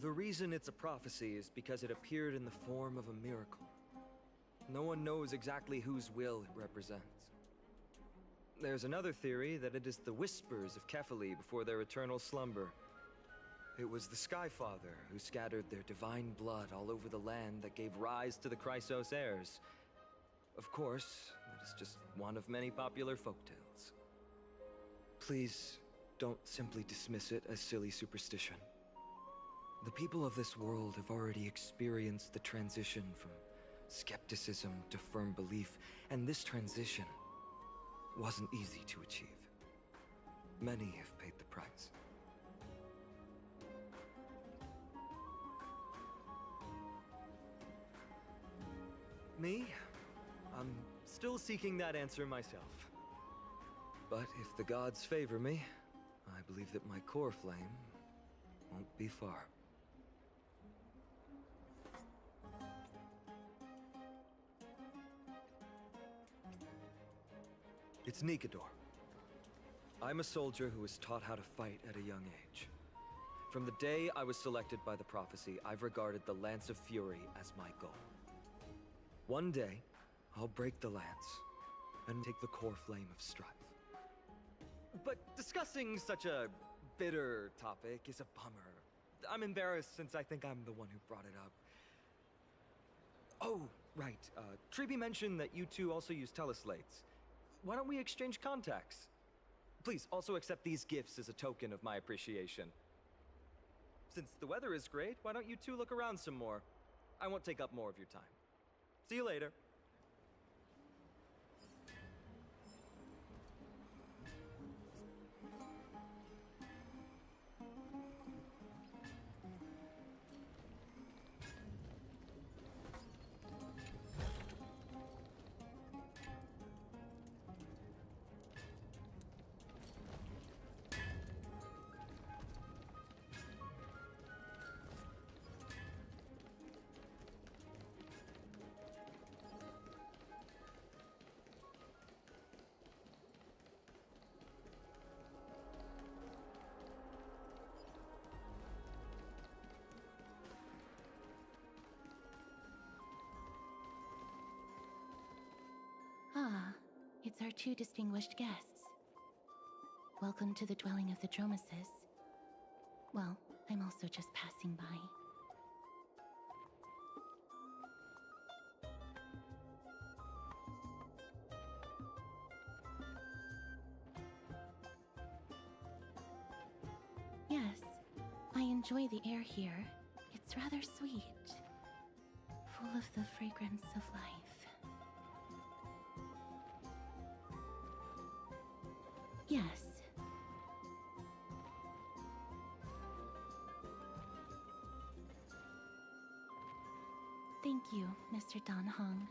Speaker 8: The reason it's a prophecy is because it appeared in the form of a miracle. No one knows exactly whose will it represents. There's another theory that it is the whispers of Kefali before their eternal slumber. It was the Skyfather who scattered their divine blood all over the land that gave rise to the Chrysos heirs. Of course, that is just one of many popular folktales. Please, don't simply dismiss it as silly superstition. The people of this world have already experienced the transition from skepticism to firm belief, and this transition wasn't easy to achieve. Many have paid the price. Me? I'm still seeking that answer myself. But if the gods favor me, I believe that my core flame won't be far. It's Nikador. I'm a soldier who was taught how to fight at a young age. From the day I was selected by the prophecy, I've regarded the Lance of Fury as my goal. One day, I'll break the lance and take the core flame of strife. But discussing such a bitter topic is a bummer. I'm embarrassed since I think I'm the one who brought it up. Oh, right. Triby mentioned that you two also use teleslates. Why don't we exchange contacts? Please, also accept these gifts as a token of my appreciation. Since the weather is great, why don't you two look around some more? I won't take up more of your time. See you later.
Speaker 12: Ah, it's our two distinguished guests. Welcome to the dwelling of the Dromeses. Well, I'm also just passing by. Yes, I enjoy the air here. It's rather sweet, full of the fragrance of life. Yes. Thank you, Mr. Dan Hong.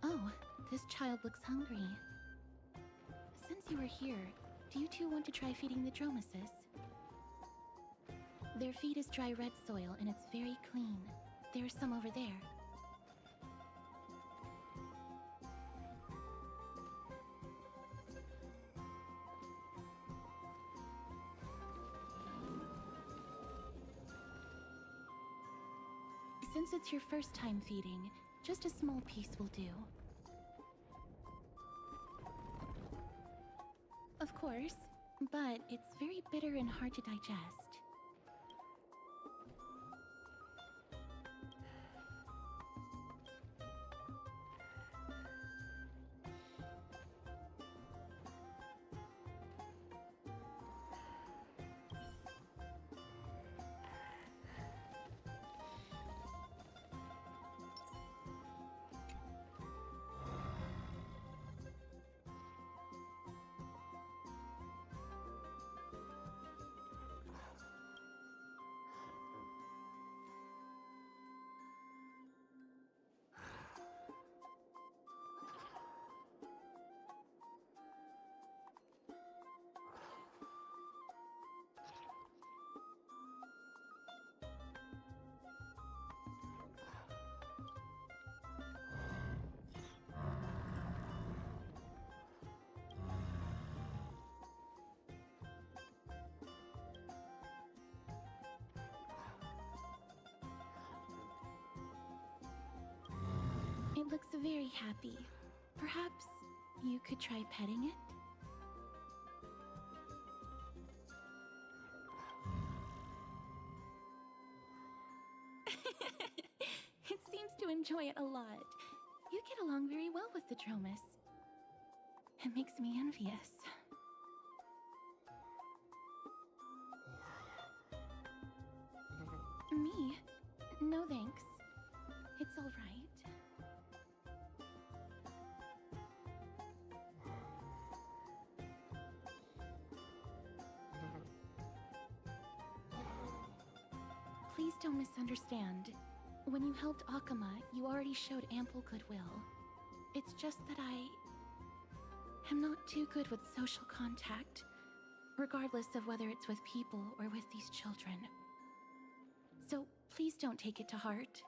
Speaker 12: Oh, this child looks hungry. Since you are here, do you two want to try feeding the Dromeses? Their feed is dry red soil and it's very clean. There's some over there. Since it's your first time feeding, just a small piece will do. Of course, but it's very bitter and hard to digest. It looks very happy. Perhaps you could try petting it? It seems to enjoy it a lot. You get along very well with the Dromus. It makes me envious. Me? No thanks. It's all right. Please don't misunderstand. When you helped Akama, you already showed ample goodwill. It's just that I am not too good with social contact, regardless of whether it's with people or with these children. So please don't take it to heart.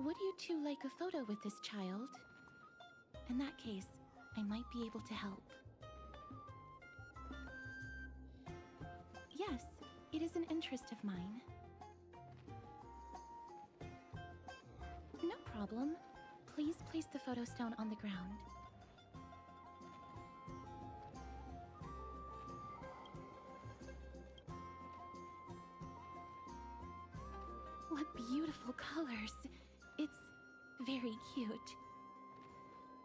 Speaker 12: Would you two like a photo with this child? In that case, I might be able to help. Yes, it is an interest of mine. No problem. Please place the photo stone on the ground. What beautiful colors. It's very cute.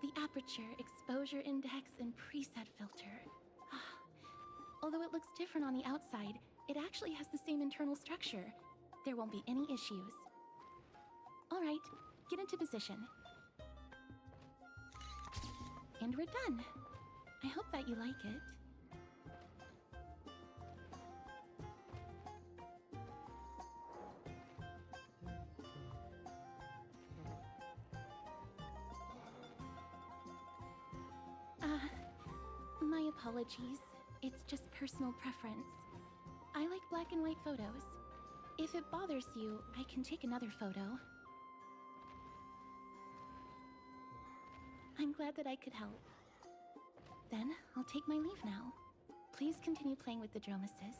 Speaker 12: The aperture, exposure index, and preset filter. Although it looks different on the outside, it actually has the same internal structure. There won't be any issues. All right, get into position. And we're done. I hope that you like it. My apologies. It's just personal preference. I like black and white photos. If it bothers you, I can take another photo. I'm glad that I could help. Then, I'll take my leave now. Please continue playing with the Dromuses.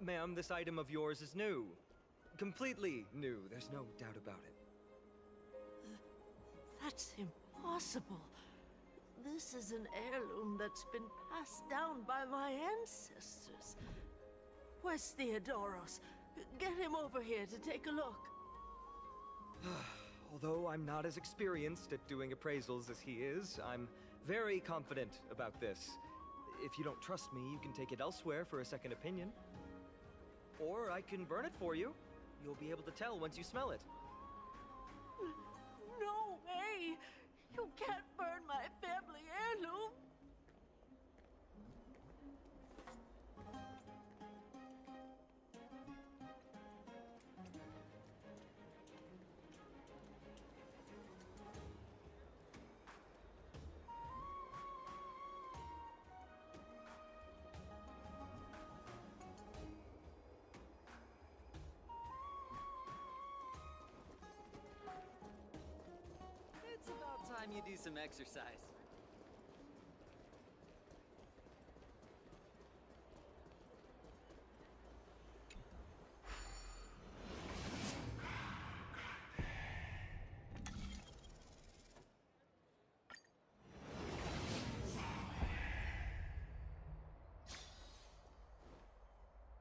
Speaker 8: Ma'am, this item of yours is new. Completely new, there's no doubt about it.
Speaker 15: That's impossible. This is an heirloom that's been passed down by my ancestors. Where's Theodoros? Get him over here to take a look.
Speaker 8: Although I'm not as experienced at doing appraisals as he is, I'm very confident about this. If you don't trust me, you can take it elsewhere for a second opinion. Or I can burn it for you. You'll be able to tell once you smell it.
Speaker 15: No way! You can't burn my family heirloom!
Speaker 22: It's about time you do some exercise.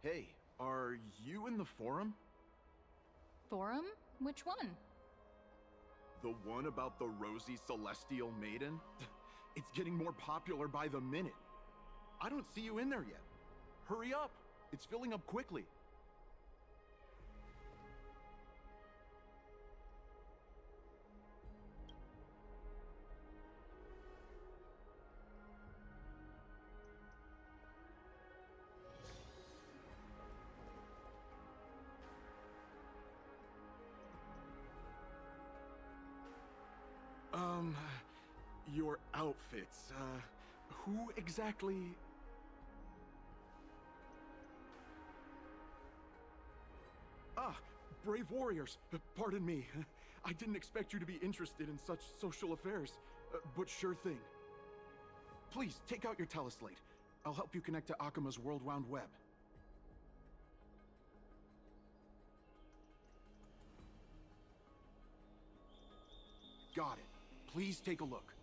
Speaker 23: Hey, are you in the forum?
Speaker 24: Forum? Which one?
Speaker 23: The one about the rosy celestial maiden? It's getting more popular by the minute. I don't see you in there yet. Hurry up! It's filling up quickly. Your outfits, who exactly... Ah, brave warriors, pardon me. I didn't expect you to be interested in such social affairs, but sure thing. Please, take out your teleslate. I'll help you connect to Akima's World Wound Web. Got it. Please take a look.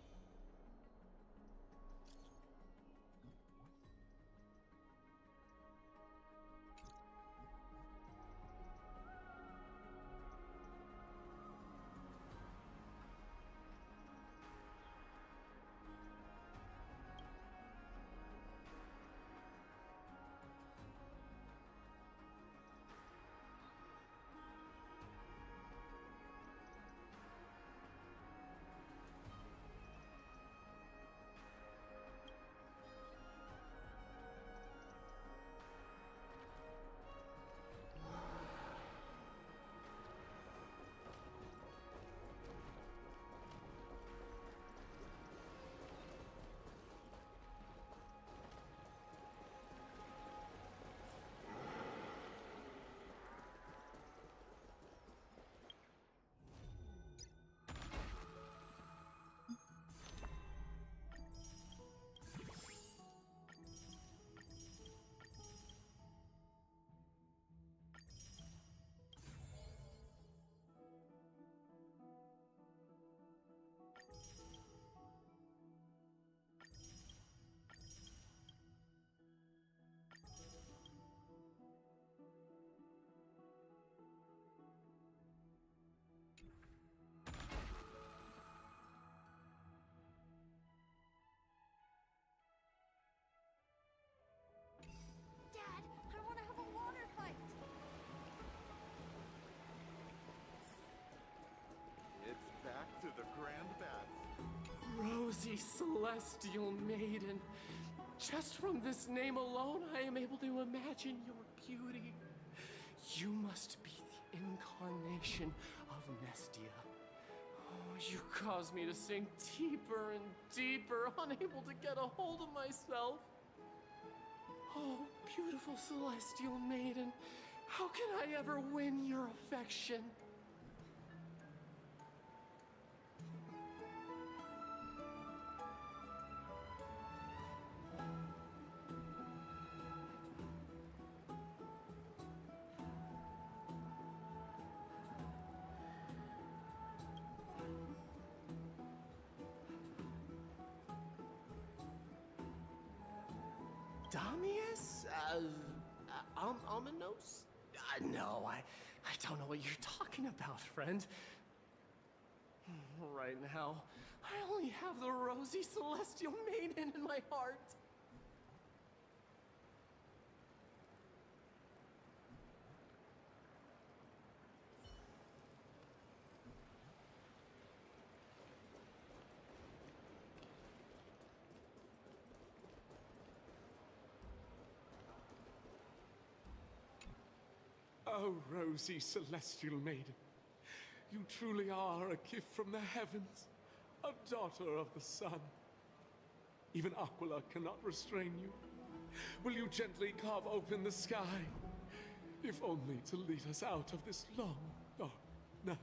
Speaker 16: To the grand baths. Rosy Celestial Maiden. Just from this name alone, I am able to imagine your beauty. You must be the incarnation of Nestia. Oh, you cause me to sink deeper and deeper, unable to get a hold of myself. Oh, beautiful Celestial Maiden, how can I ever win your affection?
Speaker 5: Damius? Ominos? No, I don't know what you're talking about, friend. Right now, I only have the rosy celestial maiden in my heart.
Speaker 14: Oh, rosy celestial maiden, you truly are a gift from the heavens, a daughter of the sun. Even Aquila cannot restrain you. Will you gently carve open the sky, if only to lead us out of this long, dark night?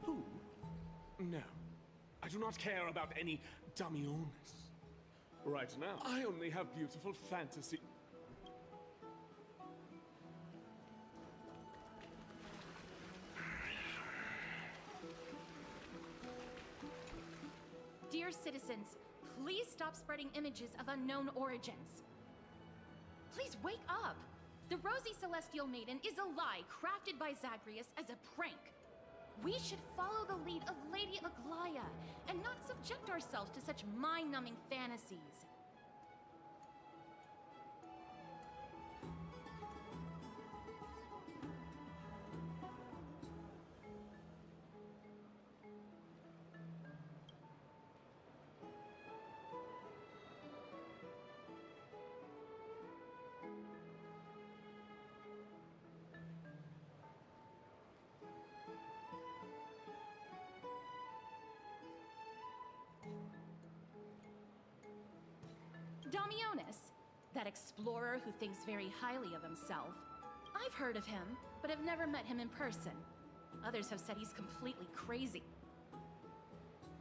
Speaker 5: Who? No, I do not care about any Damiones.
Speaker 14: Right now, I only have beautiful fantasy.
Speaker 24: Dear citizens, please stop spreading images of unknown origins. Please wake up! The Rosy Celestial Maiden is a lie crafted by Zagreus as a prank. We should follow the lead of Lady Aglaya and not subject ourselves to such mind-numbing fantasies. Damionis, that explorer who thinks very highly of himself. I've heard of him, but have never met him in person. Others have said he's completely crazy.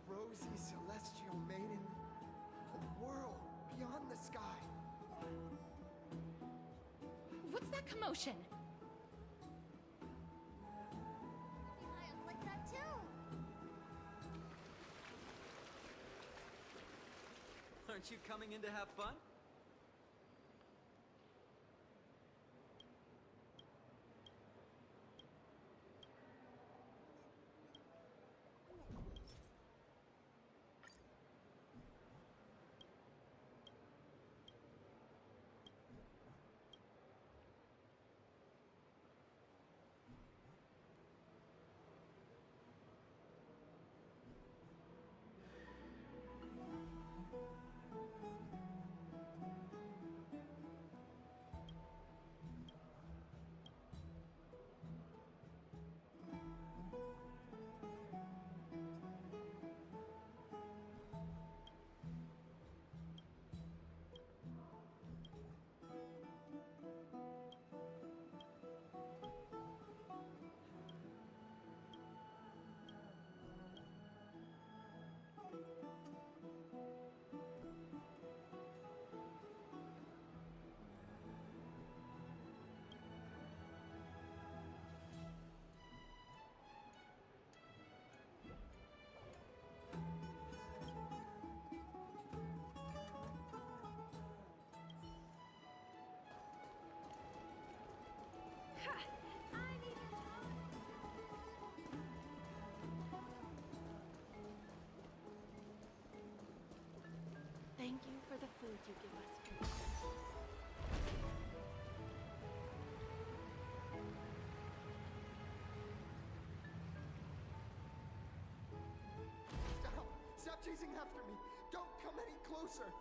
Speaker 10: Rosy celestial maiden, a world beyond the sky.
Speaker 24: What's that commotion?
Speaker 1: I like that too.
Speaker 22: Aren't you coming in to have fun?
Speaker 11: Thank you for the food you give us.
Speaker 10: Stop chasing after me! Don't come any closer!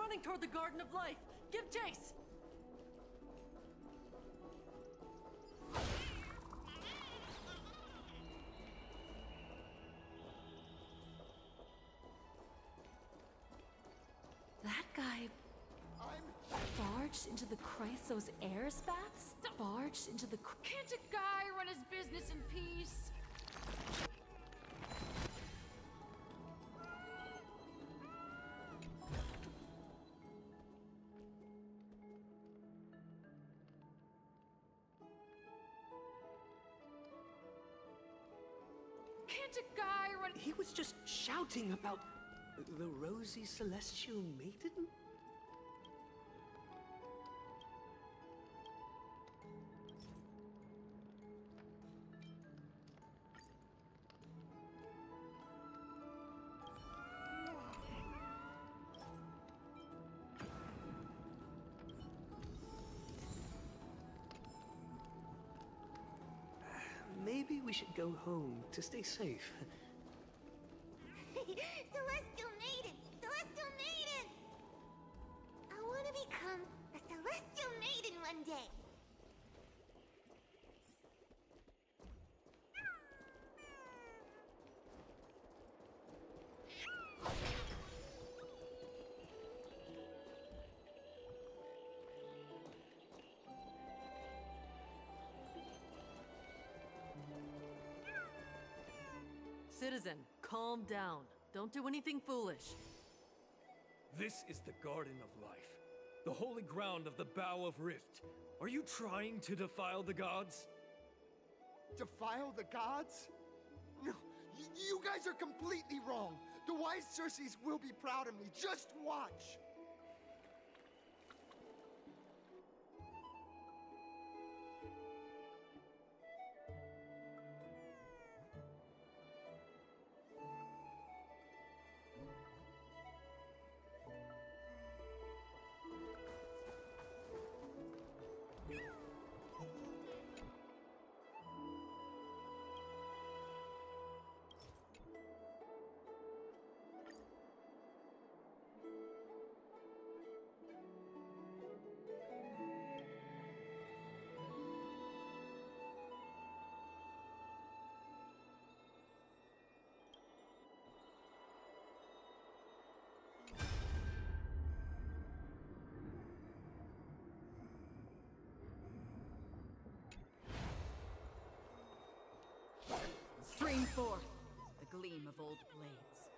Speaker 15: running toward the Garden of Life! Give chase! That guy barged into the Chrysos air spats? Barged into the...
Speaker 24: Can't a guy run his business in peace? Can't a guy run...
Speaker 13: He was just shouting about the rosy celestial maiden? Maybe we should go home to stay safe.
Speaker 1: Celestial Maiden! Celestial Maiden! I want to become a Celestial Maiden one day.
Speaker 15: Citizen, calm down. Don't do anything foolish.
Speaker 14: This is the Garden of Life, the holy ground of the Bow of Rift. Are you trying to defile the gods?
Speaker 10: Defile the gods? No, you guys are completely wrong. The wise Circes will be proud of me. Just watch.
Speaker 19: Stream forth the gleam of old blades.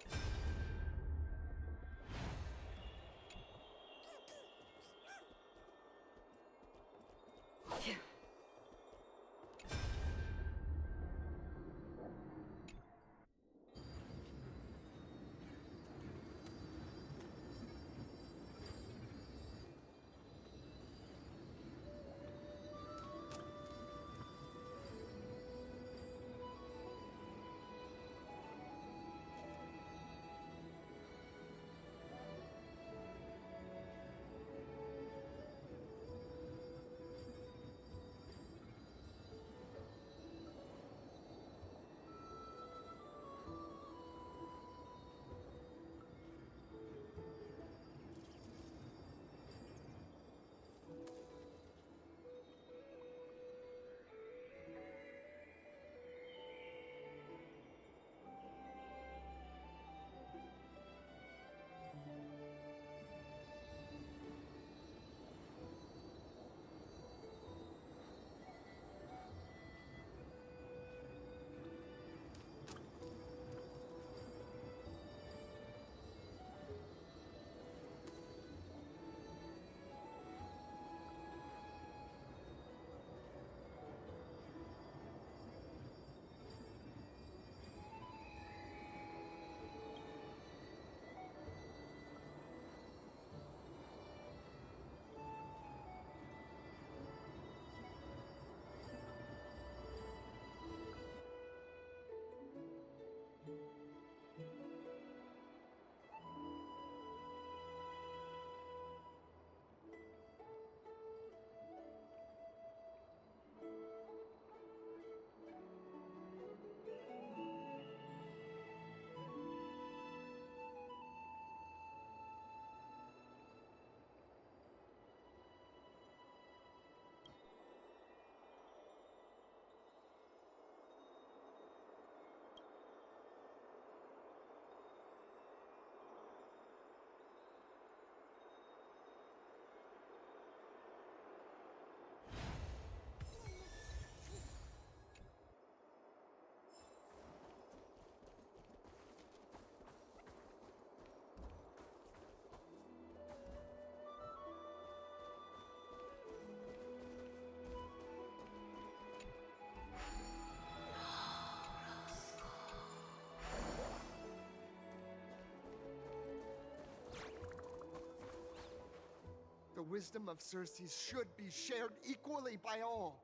Speaker 10: wisdom of Circes should be shared equally by all.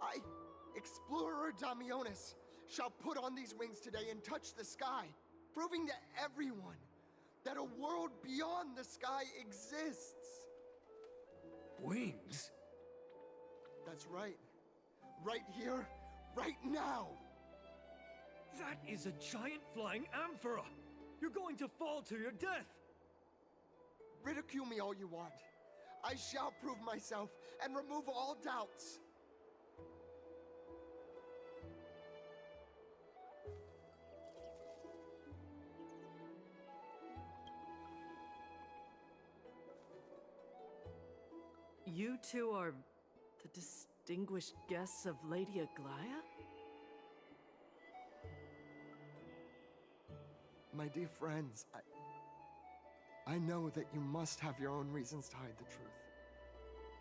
Speaker 10: I, Explorer Damionis, shall put on these wings today and touch the sky, proving to everyone that a world beyond the sky exists.
Speaker 9: Wings?
Speaker 10: That's right. Right here, right now.
Speaker 9: That is a giant flying amphora! You're going to fall to your death!
Speaker 10: Ridicule me all you want. I shall prove myself and remove all doubts.
Speaker 15: You two are the distinguished guests of Lady Aglaya?
Speaker 10: My dear friends, I know that you must have your own reasons to hide the truth.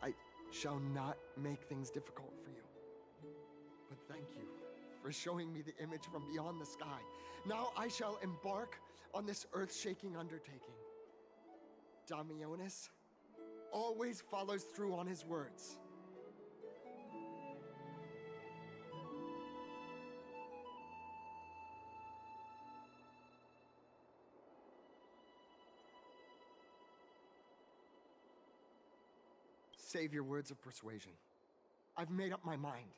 Speaker 10: I shall not make things difficult for you. But thank you for showing me the image from beyond the sky. Now I shall embark on this earth-shaking undertaking. Damionis always follows through on his words. Save your words of persuasion. I've made up my mind.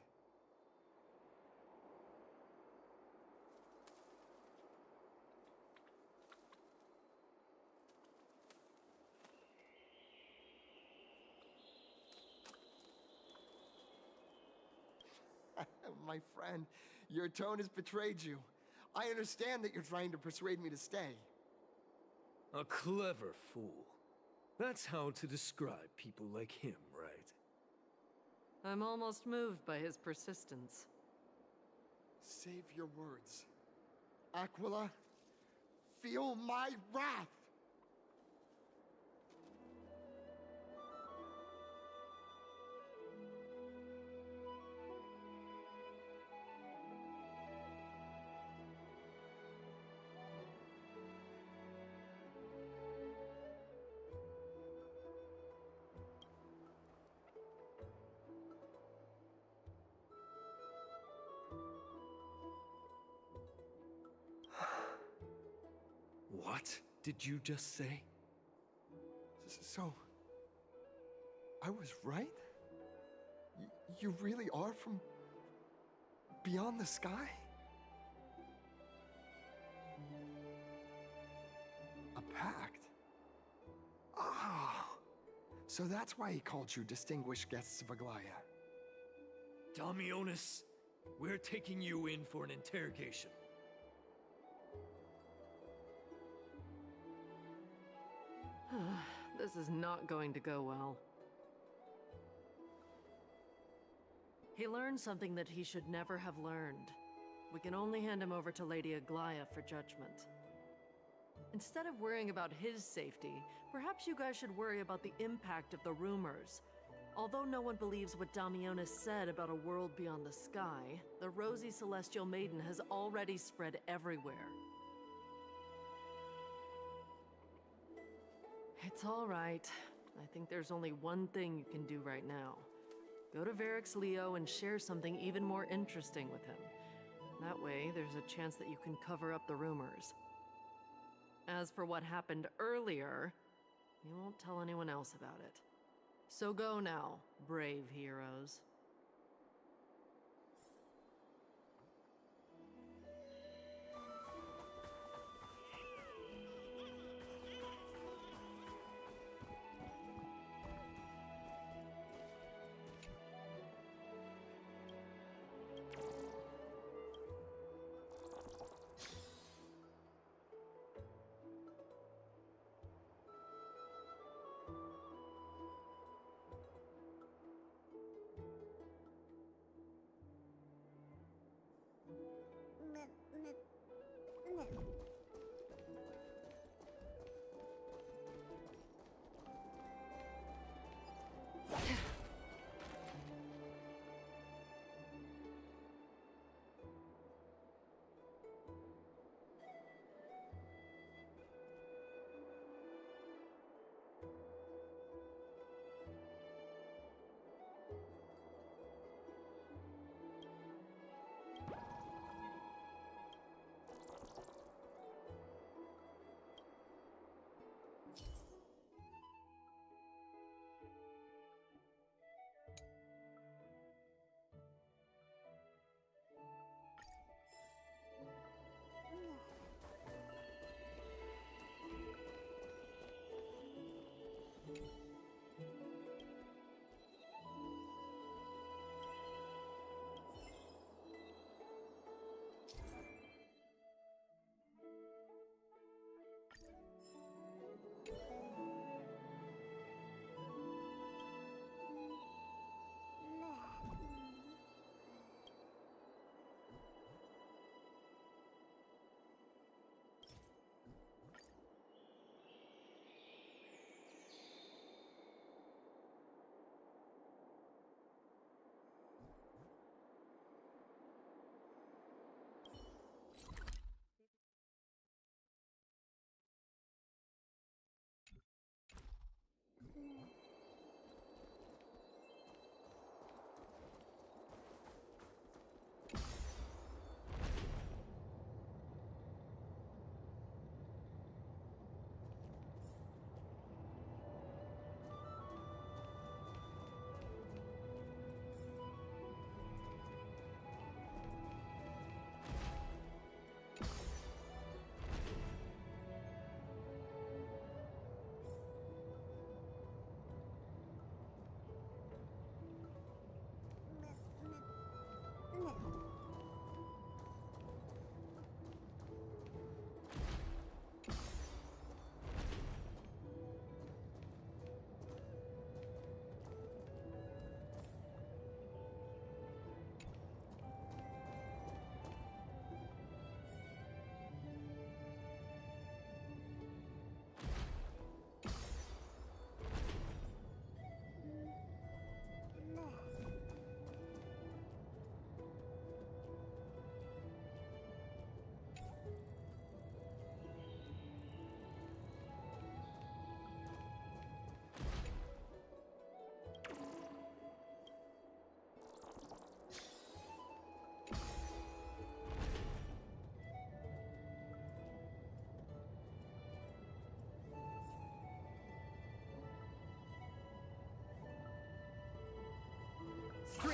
Speaker 10: My friend, your tone has betrayed you. I understand that you're trying to persuade me to stay.
Speaker 9: A clever fool. That's how to describe people like him, right?
Speaker 15: I'm almost moved by his persistence.
Speaker 10: Save your words. Aquila, feel my wrath!
Speaker 9: What did you just say?
Speaker 10: So, I was right? You really are from beyond the sky? A pact? Ah, so that's why he called you distinguished guests of Aglaya.
Speaker 9: Damionis, we're taking you in for an interrogation.
Speaker 15: This is not going to go well. He learned something that he should never have learned. We can only hand him over to Lady Aglaya for judgment. Instead of worrying about his safety, perhaps you guys should worry about the impact of the rumors. Although no one believes what Damionis said about a world beyond the sky, the rosy celestial maiden has already spread everywhere. It's all right. I think there's only one thing you can do right now. Go to Varix Leo and share something even more interesting with him. That way, there's a chance that you can cover up the rumors. As for what happened earlier, you won't tell anyone else about it. So go now, brave heroes.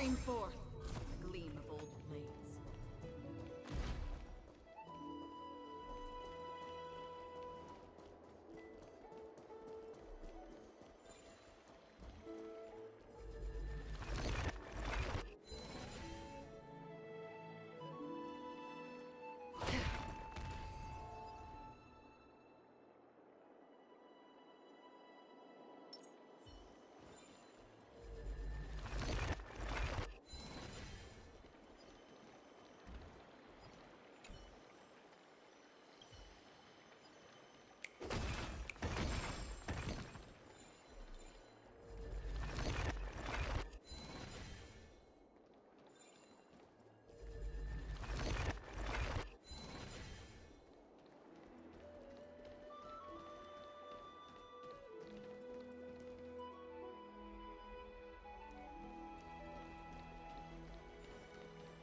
Speaker 19: Stream 4. The gleam of old blades.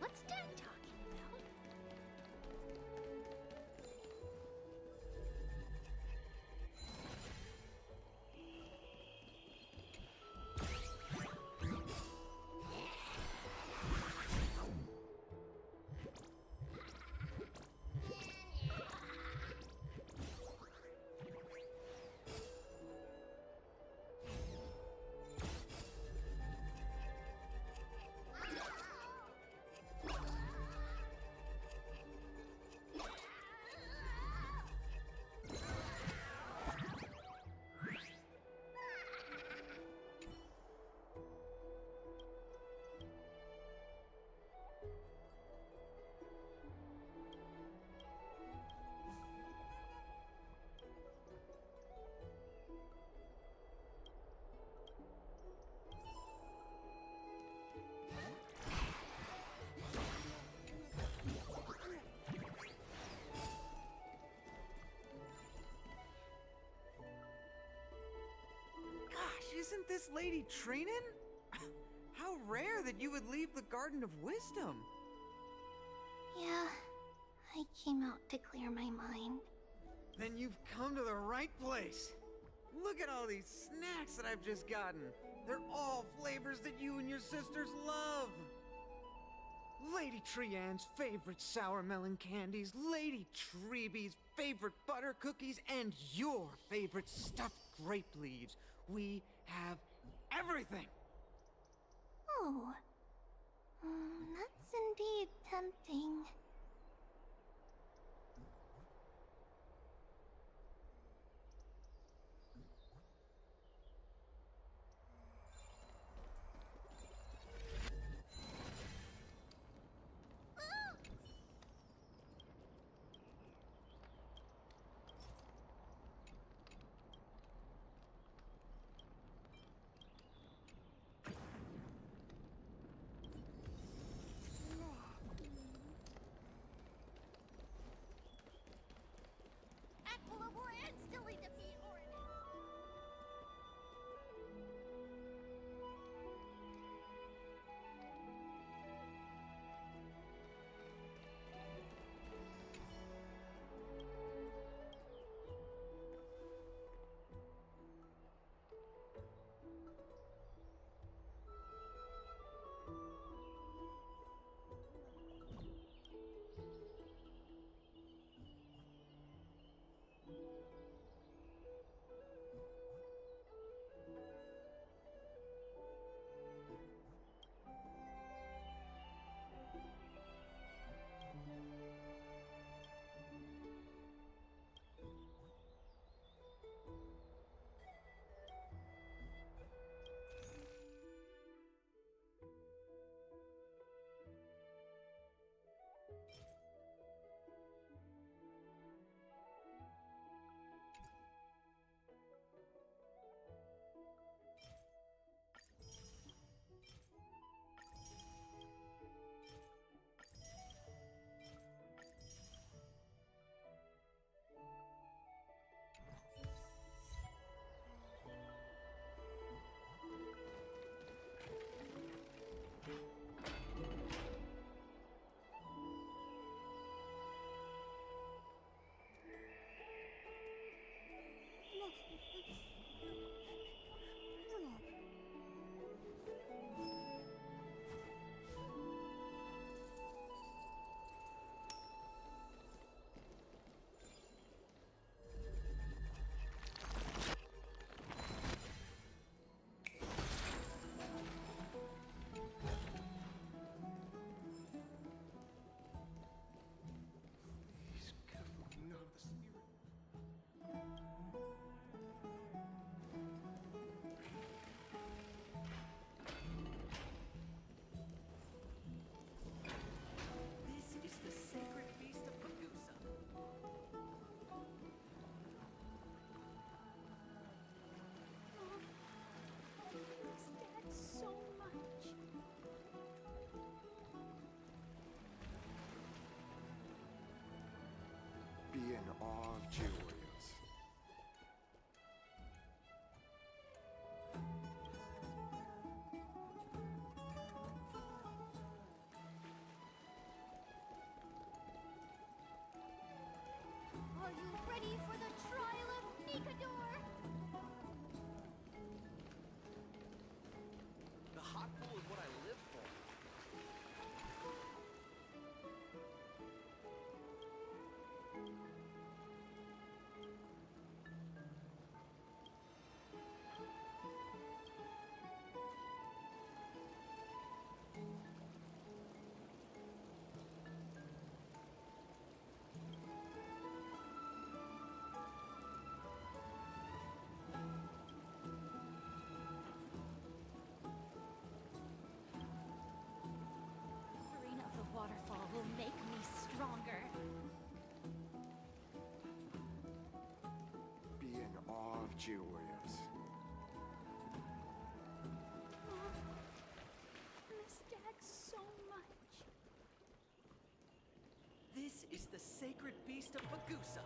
Speaker 3: What's Dad talking about?
Speaker 6: Gosh, isn't this Lady Treenan? How rare that you would leave the Garden of Wisdom.
Speaker 3: Yeah, I came out to clear my mind.
Speaker 6: Then you've come to the right place. Look at all these snacks that I've just gotten. They're all flavors that you and your sisters love. Lady Trianne's favorite sour melon candies, Lady Treebee's favorite butter cookies, and your favorite stuffed grape leaves. We have everything.
Speaker 3: Oh, that's indeed tempting.
Speaker 10: Cheerios.
Speaker 3: Are you ready for the trial of Nikador?
Speaker 22: The hot pool is what I live for.
Speaker 3: The green of the waterfall will make me stronger.
Speaker 10: Be in awe of Cheerios.
Speaker 3: Miss Dag so much.
Speaker 22: This is the sacred beast of Fagusa.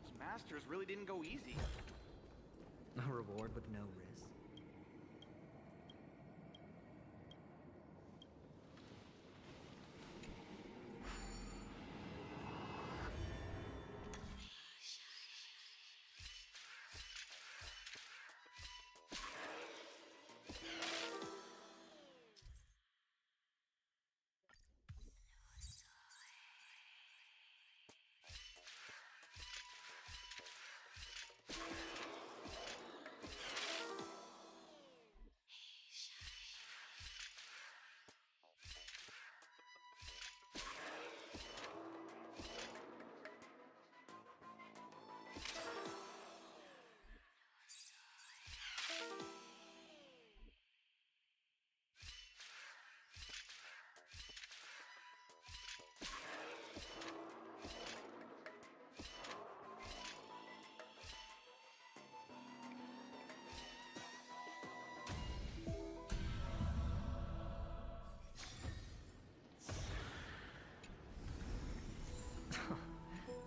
Speaker 6: Those masters really didn't go easy.
Speaker 2: A reward with no risk.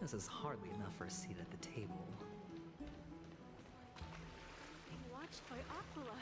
Speaker 2: This is hardly enough for a seat at the table.
Speaker 15: Being watched by Aquila.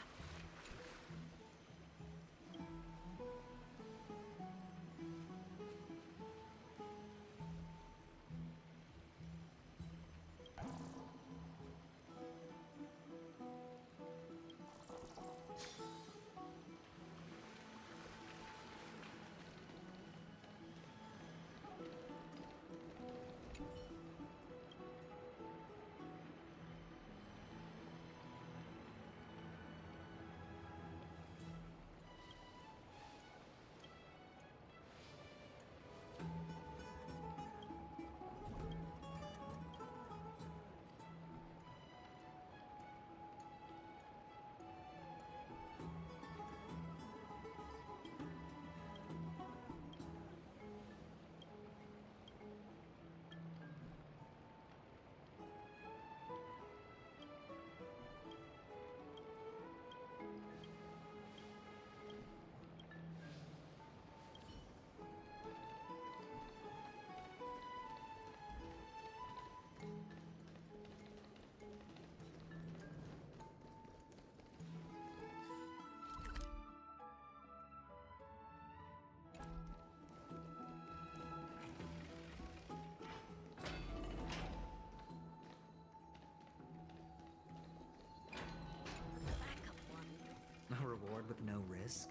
Speaker 2: A reward with no risk?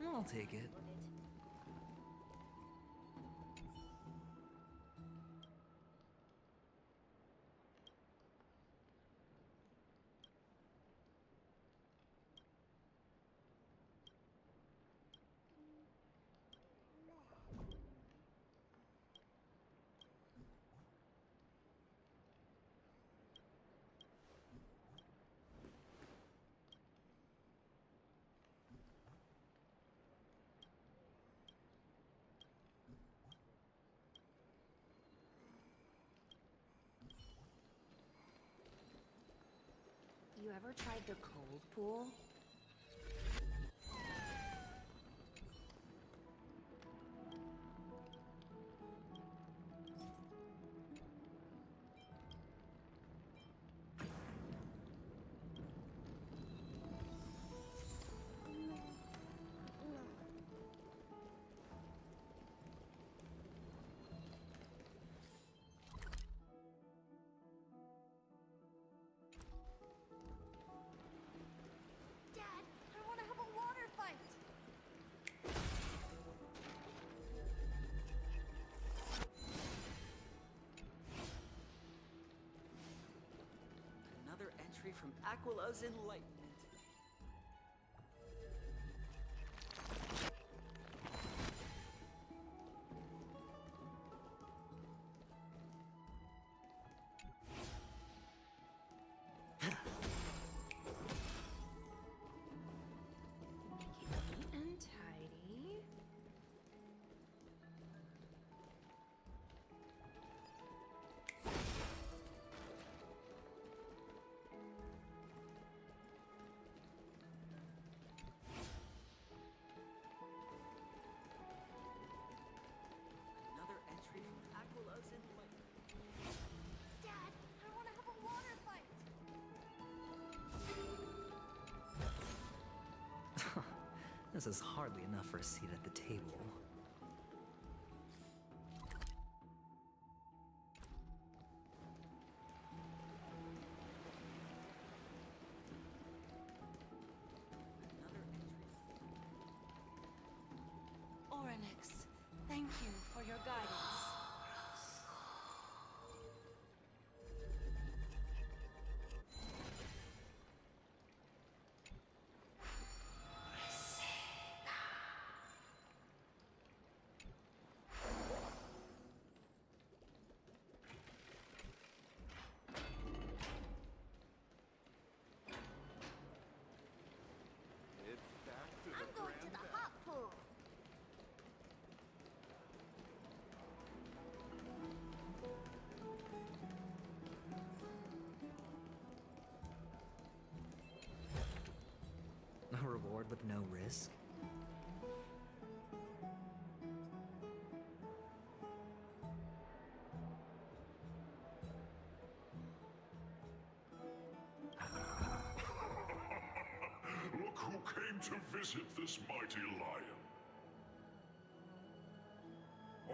Speaker 2: I'll take it.
Speaker 11: you ever tried the cold pool?
Speaker 15: Dad, I want to have a water fight.
Speaker 22: Another entry from Aquila's Enlightenment.
Speaker 24: Neat and tidy.
Speaker 22: Another entry from Aquila's Enlightenment.
Speaker 15: Dad, I want to have a water fight.
Speaker 2: This is hardly enough for a seat at the table.
Speaker 11: Orynyx, thank you for your guidance.
Speaker 23: It's back to the
Speaker 1: I'm going to the hot pool.
Speaker 2: A reward with no risk?
Speaker 4: Look who came to visit this mighty lion.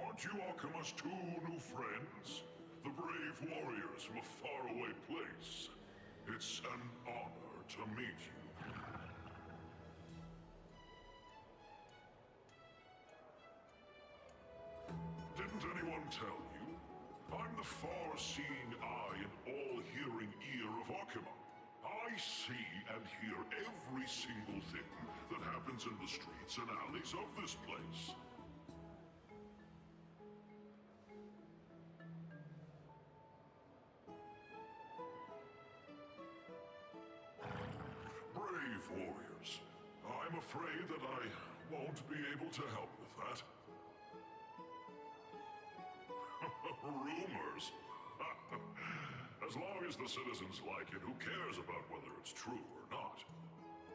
Speaker 4: Aren't you Akima's two new friends? The brave warriors from a faraway place. It's an honor to meet you. Didn't anyone tell you? I'm the far-seeing eye and all-hearing ear of Akima. I see and hear every single thing that happens in the streets and alleys of this place. Brave warriors. I'm afraid that I won't be able to help with that. Rumors? As long as the citizens like it, who cares about whether it's true or not?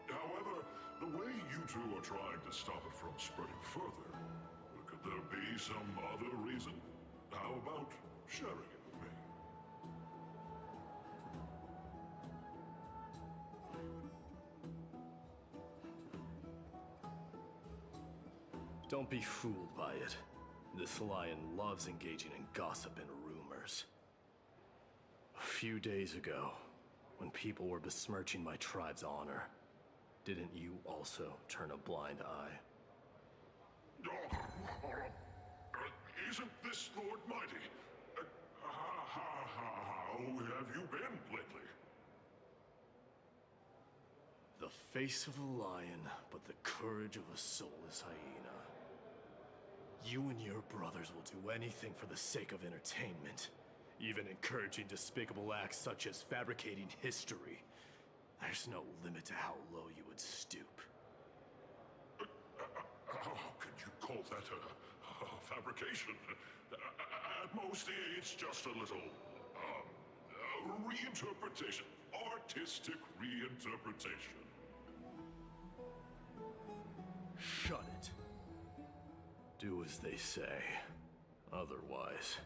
Speaker 4: However, the way you two are trying to stop it from spreading further, could there be some other reason? How about sharing it with me?
Speaker 16: Don't be fooled by it. This lion loves engaging in gossip and rumors. A few days ago, when people were besmirching my tribe's honor, didn't you also turn a blind eye?
Speaker 4: Isn't this Lord Mighty? How have you been lately?
Speaker 16: The face of a lion, but the courage of a soulless hyena. You and your brothers will do anything for the sake of entertainment, even encouraging despicable acts such as fabricating history. There's no limit to how low you would stoop.
Speaker 4: How could you call that a fabrication? At most, it's just a little, Reinterpretation. Artistic reinterpretation.
Speaker 16: Shut it. Do as they say. Otherwise,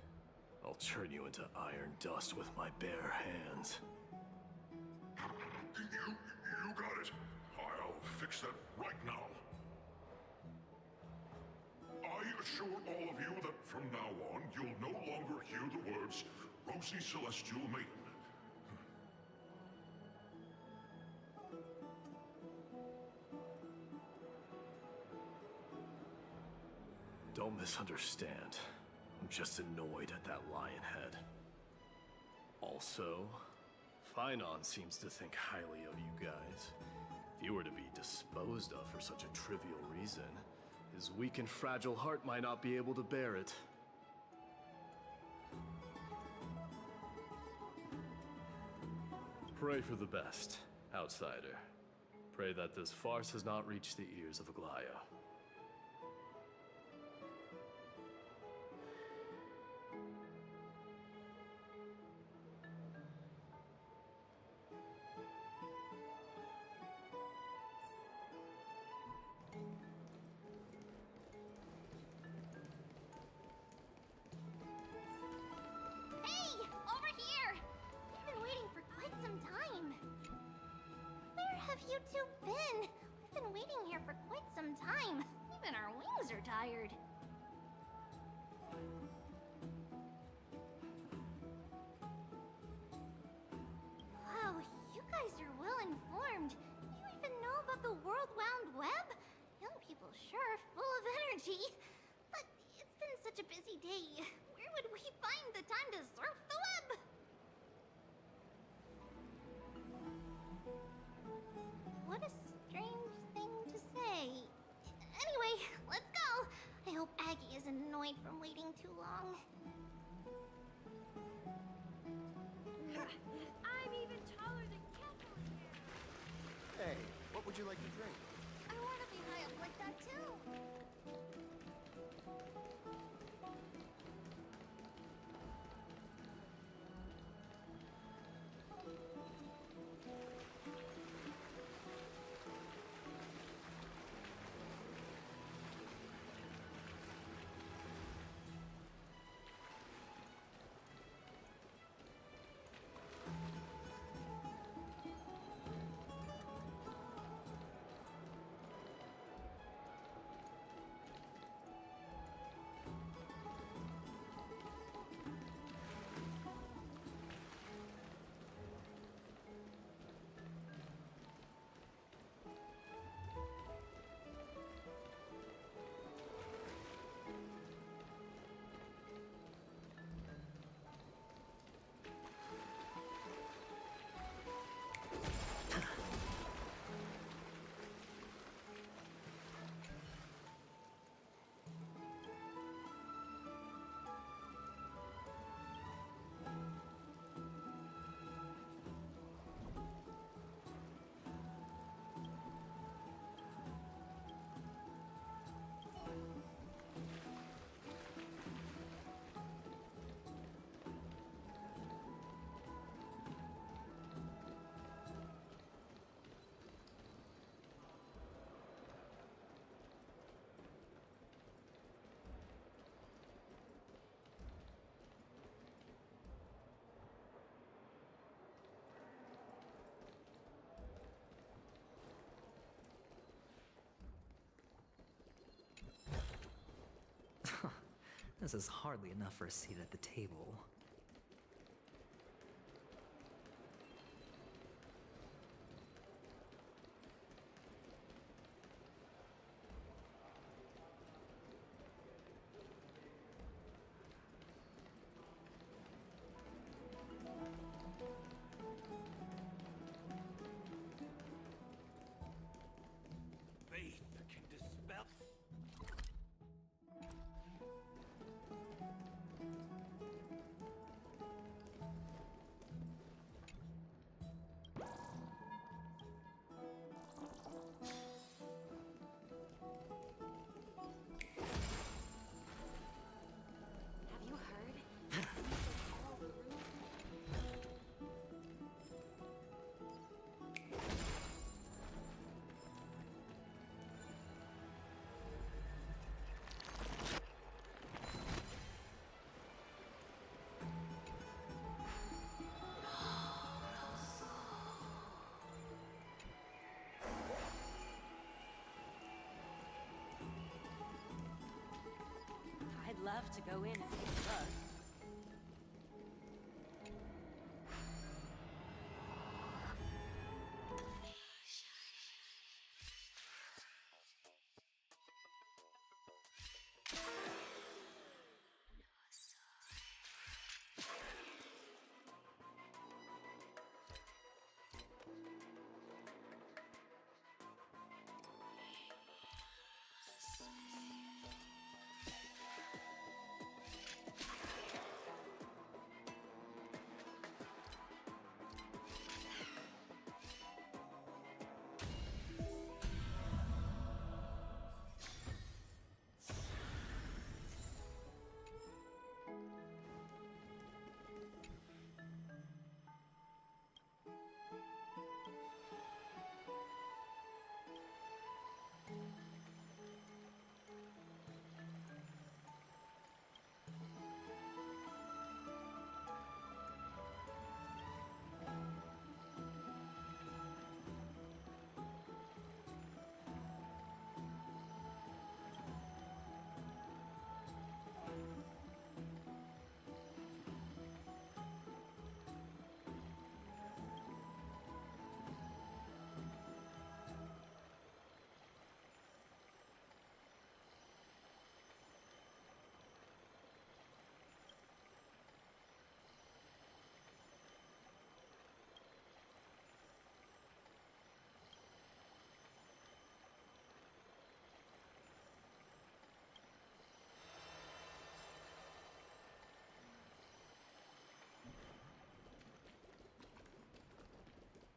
Speaker 16: I'll turn you into iron dust with my bare hands.
Speaker 4: You got it. I'll fix that right now. I assure all of you that from now on, you'll no longer hear the words Rosy Celestial Maiden.
Speaker 16: Don't misunderstand. I'm just annoyed at that lion head. Also, Finon seems to think highly of you guys. If you were to be disposed of for such a trivial reason, his weak and fragile heart might not be able to bear it. Pray for the best, outsider. Pray that this farce has not reached the ears of Aglaya.
Speaker 3: Hey! Over here! We've been waiting for quite some time. Where have you two been? We've been waiting here for quite some time. Even our wings are tired. Wow, you guys are well informed. You even know about the World Wound Web? Young people sure are full of energy. But it's been such a busy day. Where would we find the time to surf the web? What a strange thing to say. Anyway, let's go. I hope Aggie isn't annoyed from waiting too long.
Speaker 11: I'm even taller than Kevin.
Speaker 10: Hey, what would you like to drink?
Speaker 3: I want to be high up like that too.
Speaker 2: This is hardly enough for a seat at the table.
Speaker 9: Faith can dispel.
Speaker 19: love to go in and take a look.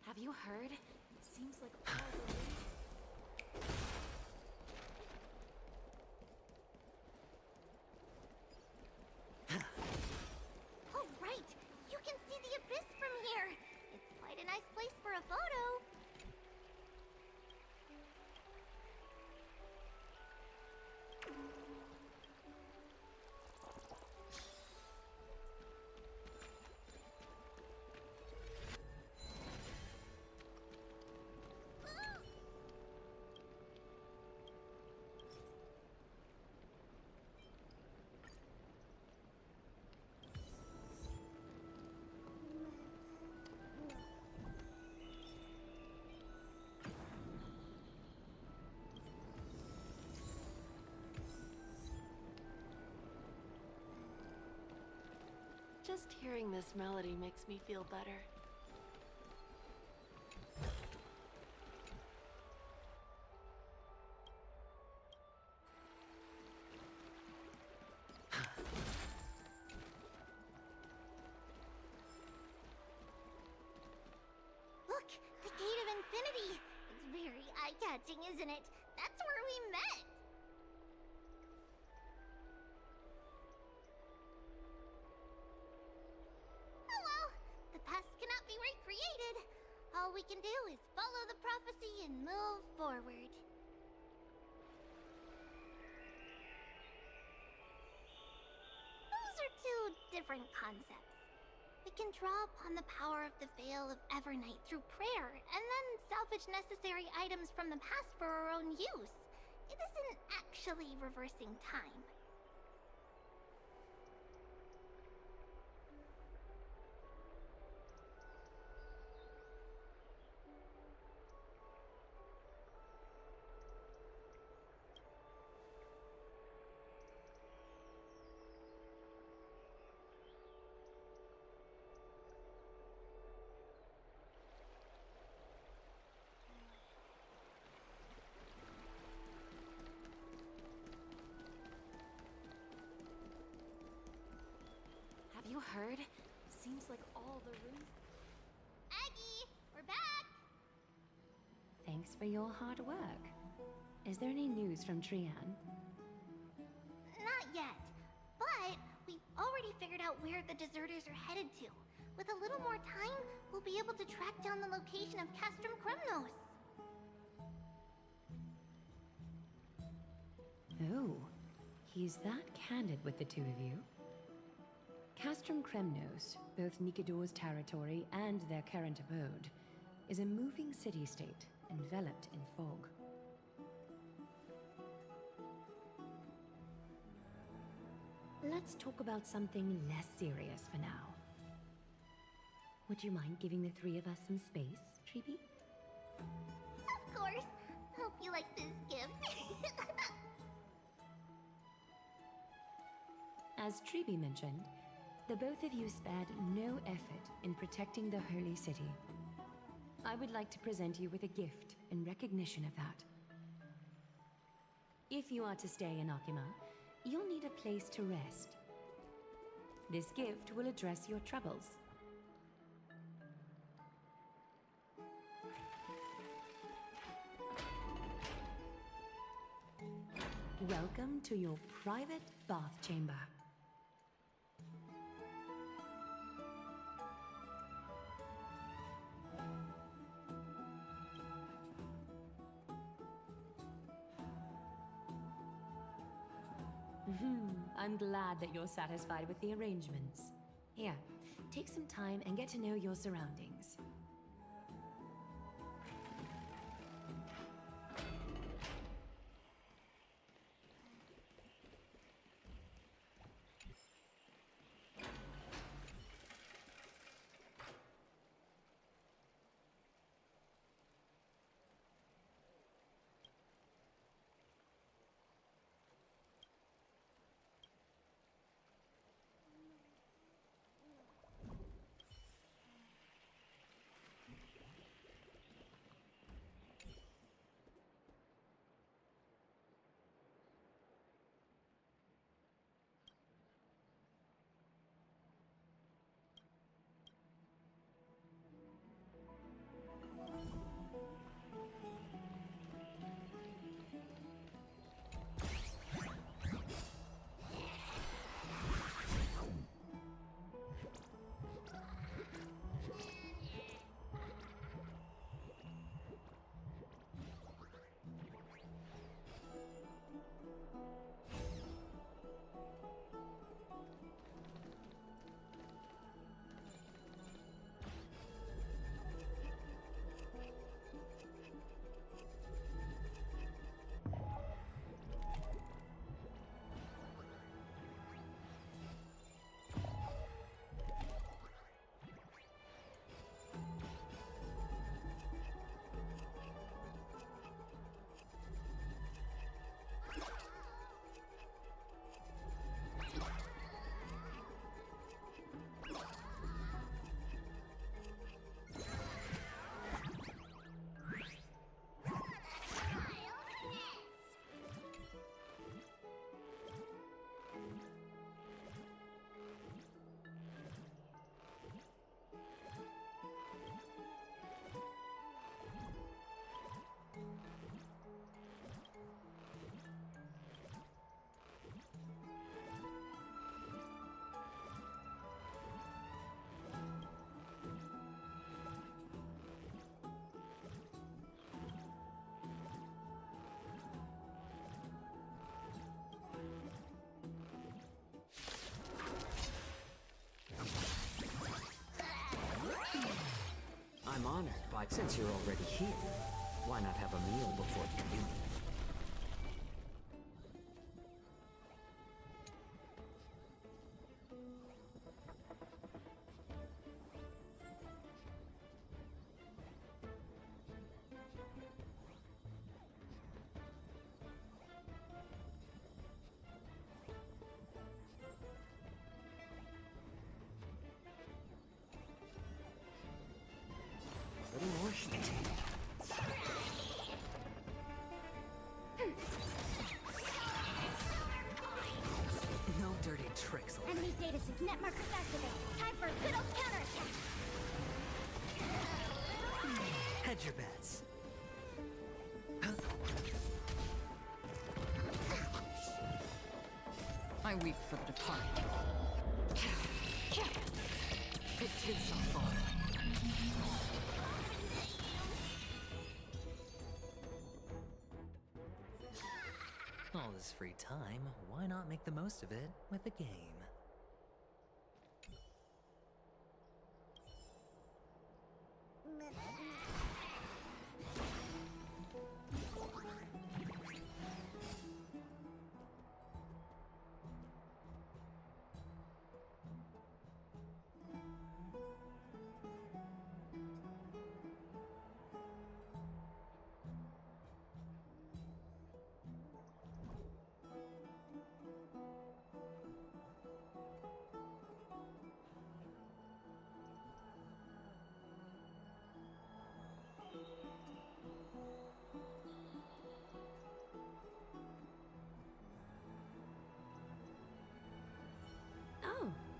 Speaker 24: Have you heard? Seems like all the way.
Speaker 3: Oh, right! You can see the abyss from here! It's quite a nice place for a photo!
Speaker 15: Just hearing this melody makes me feel better.
Speaker 3: Look! The Gate of Infinity! It's very eye-catching, isn't it? That's where we met! Oh well, the past cannot be recreated. All we can do is follow the prophecy and move forward. Those are two different concepts. We can draw upon the power of the Veil of Evernight through prayer, and then salvage necessary items from the past for our own use. It isn't actually reversing time.
Speaker 24: Have you heard? Seems like all the rooms.
Speaker 3: Aggie, we're back!
Speaker 7: Thanks for your hard work. Is there any news from Trian?
Speaker 3: Not yet, but we've already figured out where the deserters are headed to. With a little more time, we'll be able to track down the location of Castrum Kremnos.
Speaker 7: Oh, he's that candid with the two of you? Castrum Kremnos, both Nikidor's territory and their current abode, is a moving city-state enveloped in fog. let's talk about something less serious for now. Would you mind giving the three of us some space, Treeby?
Speaker 3: Of course. Hope you like this gift.
Speaker 7: As Treeby mentioned, the both of you spared no effort in protecting the Holy City. I would like to present you with a gift in recognition of that. If you are to stay in Akima, you'll need a place to rest. This gift will address your troubles. Welcome to your private bath chamber. I'm glad that you're satisfied with the arrangements. Here, take some time and get to know your surroundings.
Speaker 2: I'm honored, but since you're already here, why not have a meal before you leave? A little more heat. No dirty tricks.
Speaker 3: Enemy data sync net markers activated. Time for a good old counterattack.
Speaker 2: Hedge your bets.
Speaker 19: I weep for the departed. It takes our fall.
Speaker 2: All this free time, why not make the most of it with a game?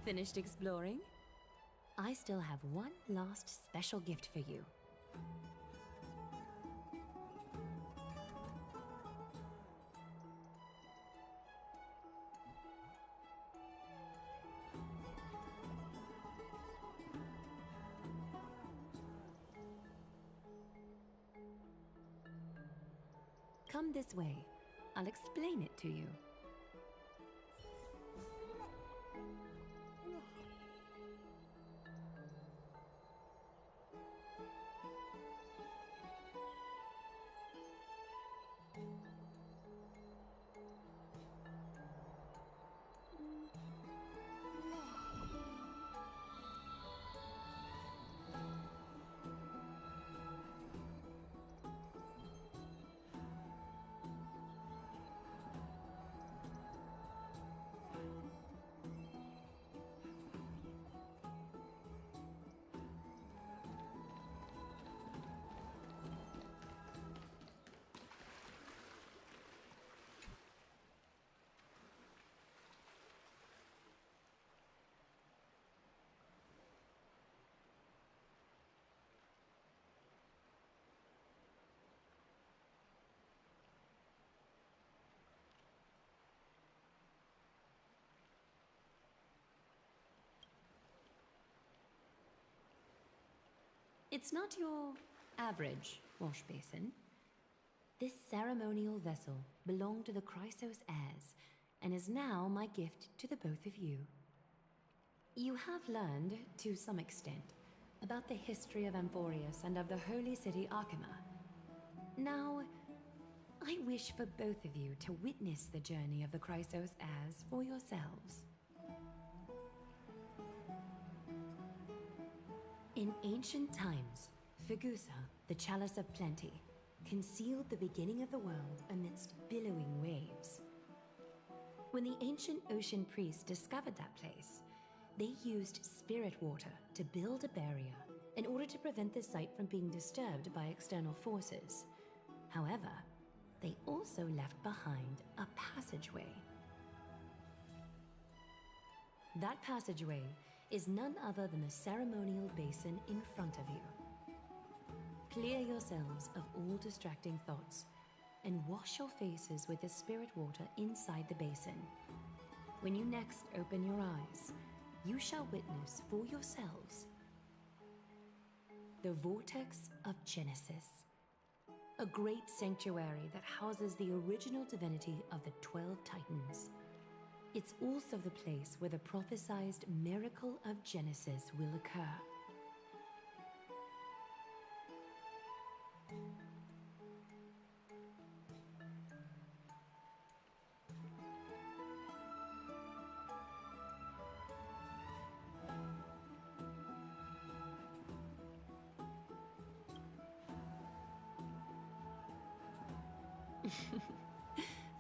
Speaker 7: Finished exploring? I still have one last special gift for you. Come this way. I'll explain it to you. It's not your average wash basin. This ceremonial vessel belonged to the Chrysos heirs and is now my gift to the both of you. You have learned, to some extent, about the history of Amphorius and of the holy city Arkema. Now, I wish for both of you to witness the journey of the Chrysos heirs for yourselves. In ancient times, Fegusa, the Chalice of Plenty, concealed the beginning of the world amidst billowing waves. When the ancient ocean priests discovered that place, they used spirit water to build a barrier in order to prevent the site from being disturbed by external forces. However, they also left behind a passageway. That passageway is none other than the ceremonial basin in front of you. Clear yourselves of all distracting thoughts and wash your faces with the spirit water inside the basin. When you next open your eyes, you shall witness for yourselves the Vortex of Genesis, a great sanctuary that houses the original divinity of the 12 Titans. It's also the place where the prophesied miracle of Genesis will occur.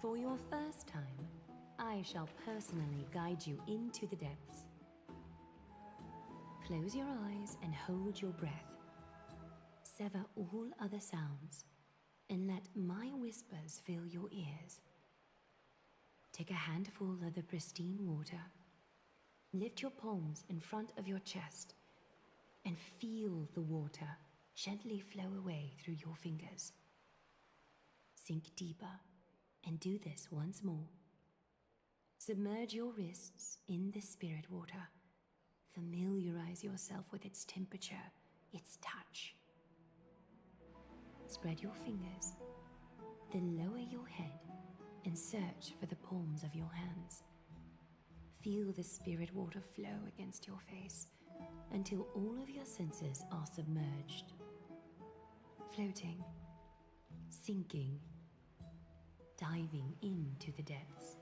Speaker 7: For your first time, I shall personally guide you into the depths. Close your eyes and hold your breath. Sever all other sounds and let my whispers fill your ears. Take a handful of the pristine water. Lift your palms in front of your chest and feel the water gently flow away through your fingers. Sink deeper and do this once more. Submerge your wrists in the spirit water. Familiarize yourself with its temperature, its touch. Spread your fingers, then lower your head and search for the palms of your hands. Feel the spirit water flow against your face until all of your senses are submerged. Floating, sinking, diving into the depths.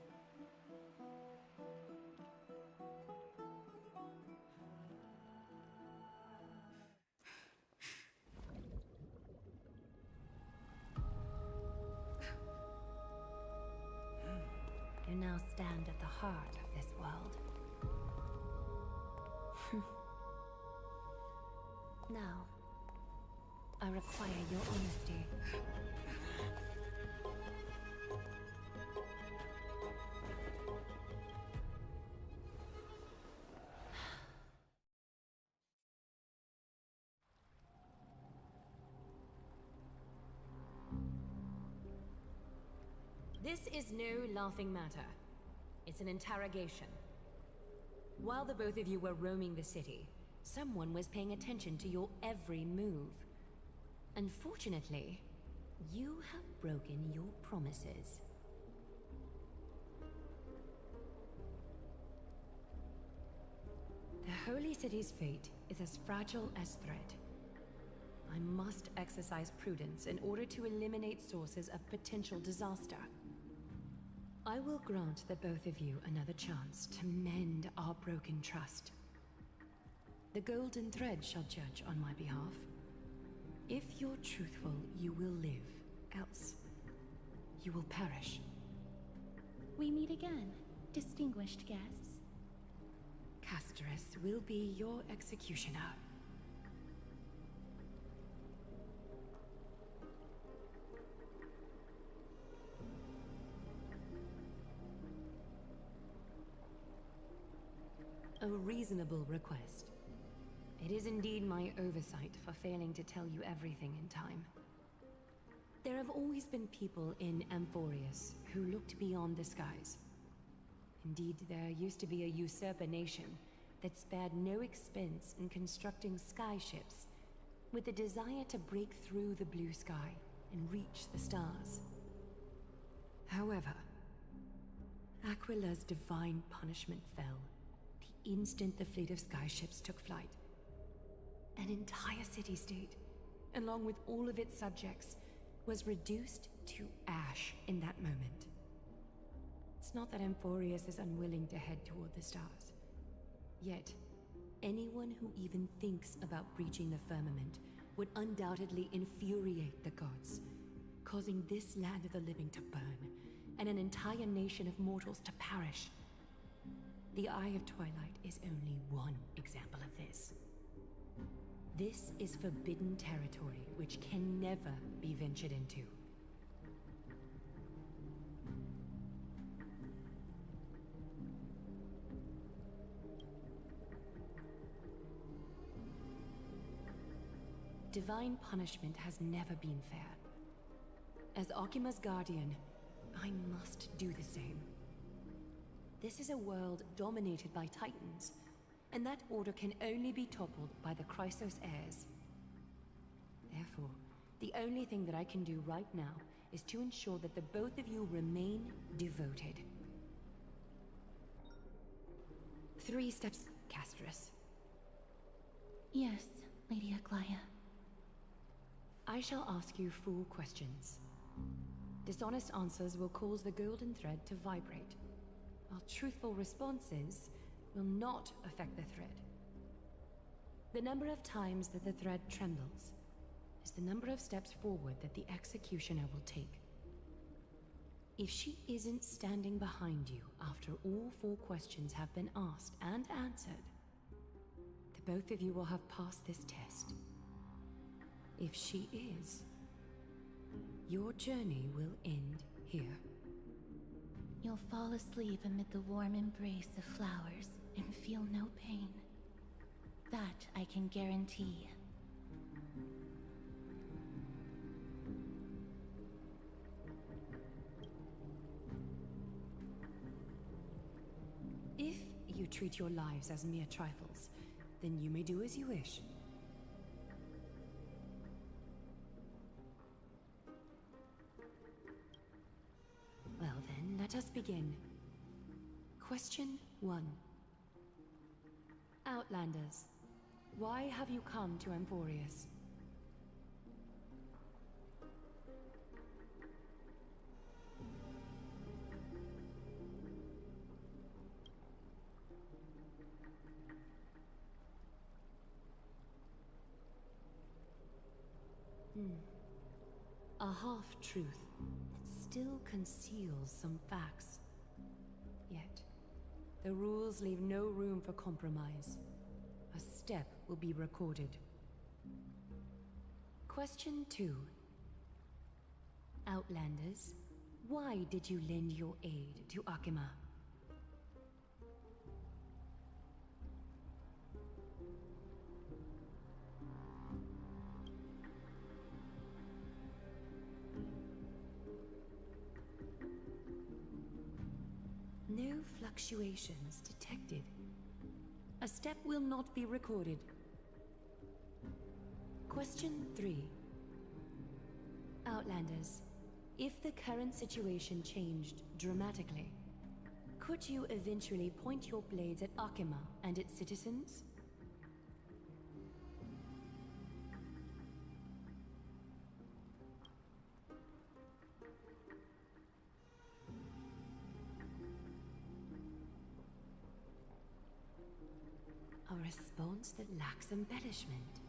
Speaker 7: You now stand at the heart of this world. Now, I require your honesty. This is no laughing matter. It's an interrogation. While the both of you were roaming the city, someone was paying attention to your every move. Unfortunately, you have broken your promises. The Holy City's fate is as fragile as thread. I must exercise prudence in order to eliminate sources of potential disaster. I will grant the both of you another chance to mend our broken trust. The golden thread shall judge on my behalf. If you're truthful, you will live. Else, you will perish.
Speaker 12: We meet again, distinguished guests.
Speaker 7: Castorus will be your executioner. A reasonable request. It is indeed my oversight for failing to tell you everything in time. There have always been people in Amphorius who looked beyond the skies. Indeed, there used to be a usurper nation that spared no expense in constructing skyships with the desire to break through the blue sky and reach the stars. However, Aquila's divine punishment fell the instant the fleet of skyships took flight. An entire city-state, along with all of its subjects, was reduced to ash in that moment. It's not that Amphorius is unwilling to head toward the stars. Yet, anyone who even thinks about breaching the firmament would undoubtedly infuriate the gods, causing this land of the living to burn, and an entire nation of mortals to perish. The Eye of Twilight is only one example of this. This is forbidden territory which can never be ventured into. Divine punishment has never been fair. As Okima's guardian, I must do the same. This is a world dominated by Titans, and that order can only be toppled by the Chrysos heirs. Therefore, the only thing that I can do right now is to ensure that the both of you remain devoted. 3 steps, Castorus.
Speaker 12: Yes, Lady Aglaia.
Speaker 7: I shall ask you 4 questions. Dishonest answers will cause the golden thread to vibrate, while truthful responses will not affect the thread. The number of times that the thread trembles is the number of steps forward that the executioner will take. If she isn't standing behind you after all 4 questions have been asked and answered, the both of you will have passed this test. If she is, your journey will end here.
Speaker 12: You'll fall asleep amid the warm embrace of flowers and feel no pain. That I can guarantee.
Speaker 7: If you treat your lives as mere trifles, then you may do as you wish. Well then, let us begin. Question 1. Outlanders, why have you come to Amphorius? A half-truth that still conceals some facts. Yet, the rules leave no room for compromise. A step will be recorded. Question 2. Outlanders, why did you lend your aid to Akima? Fluctuations detected. A step will not be recorded. Question 3. Outlanders, if the current situation changed dramatically, could you eventually point your blades at Akima and its citizens? A response that lacks embellishment.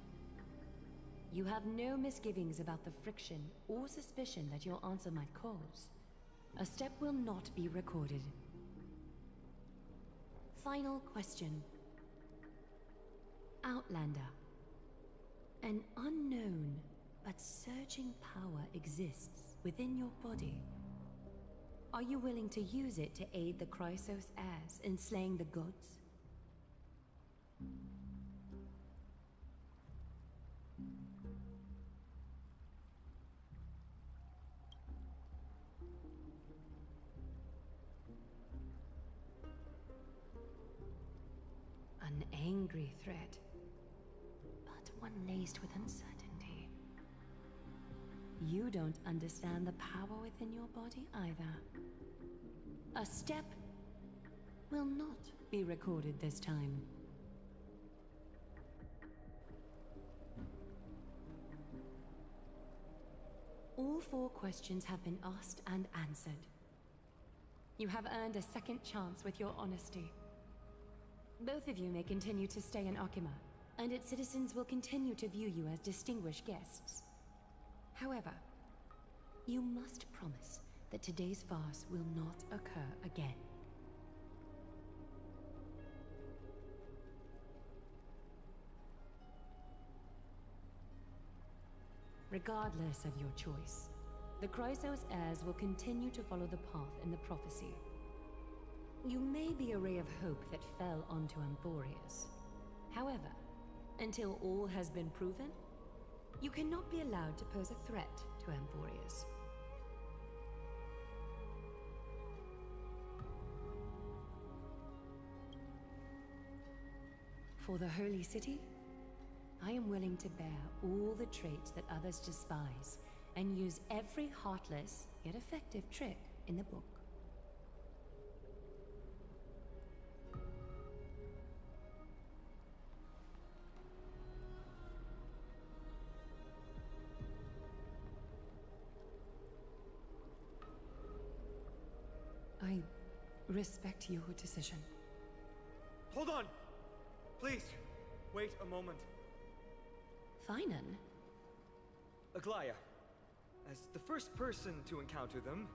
Speaker 7: You have no misgivings about the friction or suspicion that your answer might cause. A step will not be recorded. Final question. Outlander. An unknown but surging power exists within your body. Are you willing to use it to aid the Chrysos heirs in slaying the gods? An angry threat, but one laced with uncertainty. You don't understand the power within your body either. A step will not be recorded this time. All 4 questions have been asked and answered. You have earned a second chance with your honesty. Both of you may continue to stay in Akima, and its citizens will continue to view you as distinguished guests. However, you must promise that today's farce will not occur again. Regardless of your choice, the Chrysos heirs will continue to follow the path in the prophecy. You may be a ray of hope that fell onto Amphorius. However, until all has been proven, you cannot be allowed to pose a threat to Amphorius. For the Holy City, I am willing to bear all the traits that others despise and use every heartless yet effective trick in the book. I respect your decision.
Speaker 8: Hold on! Please, wait a moment.
Speaker 7: Finan?
Speaker 8: Aglaya, as the first person to encounter them,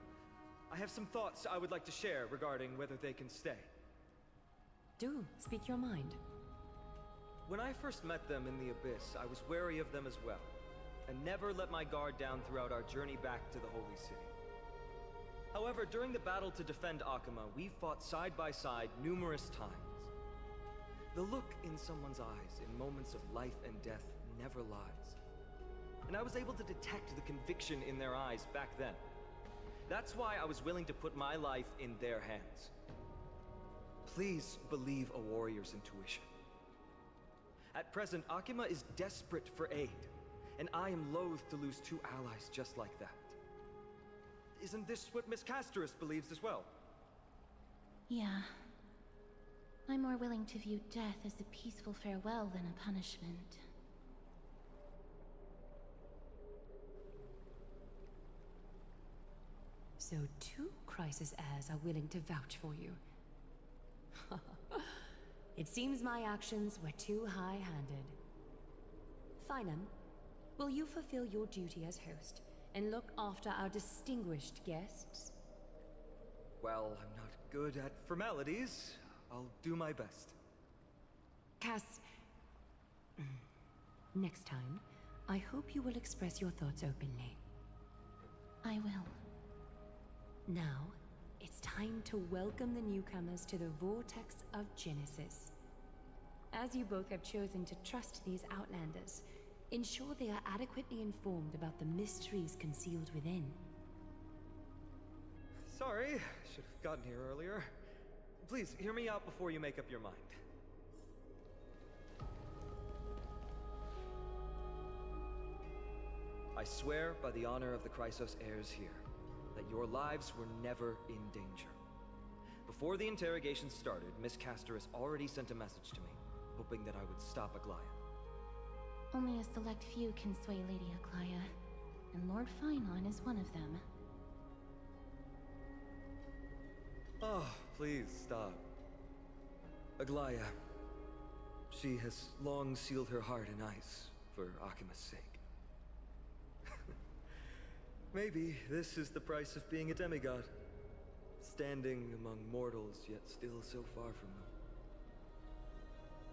Speaker 8: I have some thoughts I would like to share regarding whether they can stay.
Speaker 7: Do speak your mind.
Speaker 8: When I first met them in the Abyss, I was wary of them as well, and never let my guard down throughout our journey back to the Holy City. However, during the battle to defend Akima, we fought side by side numerous times. The look in someone's eyes in moments of life and death never lies. And I was able to detect the conviction in their eyes back then. That's why I was willing to put my life in their hands. Please believe a warrior's intuition. At present, Akima is desperate for aid, and I am loath to lose 2 allies just like that. Isn't this what Miss Casterus believes as well?
Speaker 12: Yeah. I'm more willing to view death as a peaceful farewell than a punishment.
Speaker 7: So 2 Chrysos heirs are willing to vouch for you. It seems my actions were too high-handed. Finan, will you fulfill your duty as host and look after our distinguished guests?
Speaker 8: Well, I'm not good at formalities. I'll do my best.
Speaker 7: Cass... Next time, I hope you will express your thoughts openly.
Speaker 12: I will.
Speaker 7: Now, it's time to welcome the newcomers to the Vortex of Genesis. As you both have chosen to trust these Outlanders, ensure they are adequately informed about the mysteries concealed within.
Speaker 8: Sorry, should have gotten here earlier. Please, hear me out before you make up your mind. I swear by the honor of the Chrysos heirs here, that your lives were never in danger. Before the interrogation started, Miss Castor has already sent a message to me, hoping that I would stop Aglaya.
Speaker 12: Only a select few can sway Lady Aglaya, and Lord Finon is one of them.
Speaker 8: Oh, please stop. Aglaya, she has long sealed her heart in ice for Akima's sake. Maybe this is the price of being a demigod. Standing among mortals, yet still so far from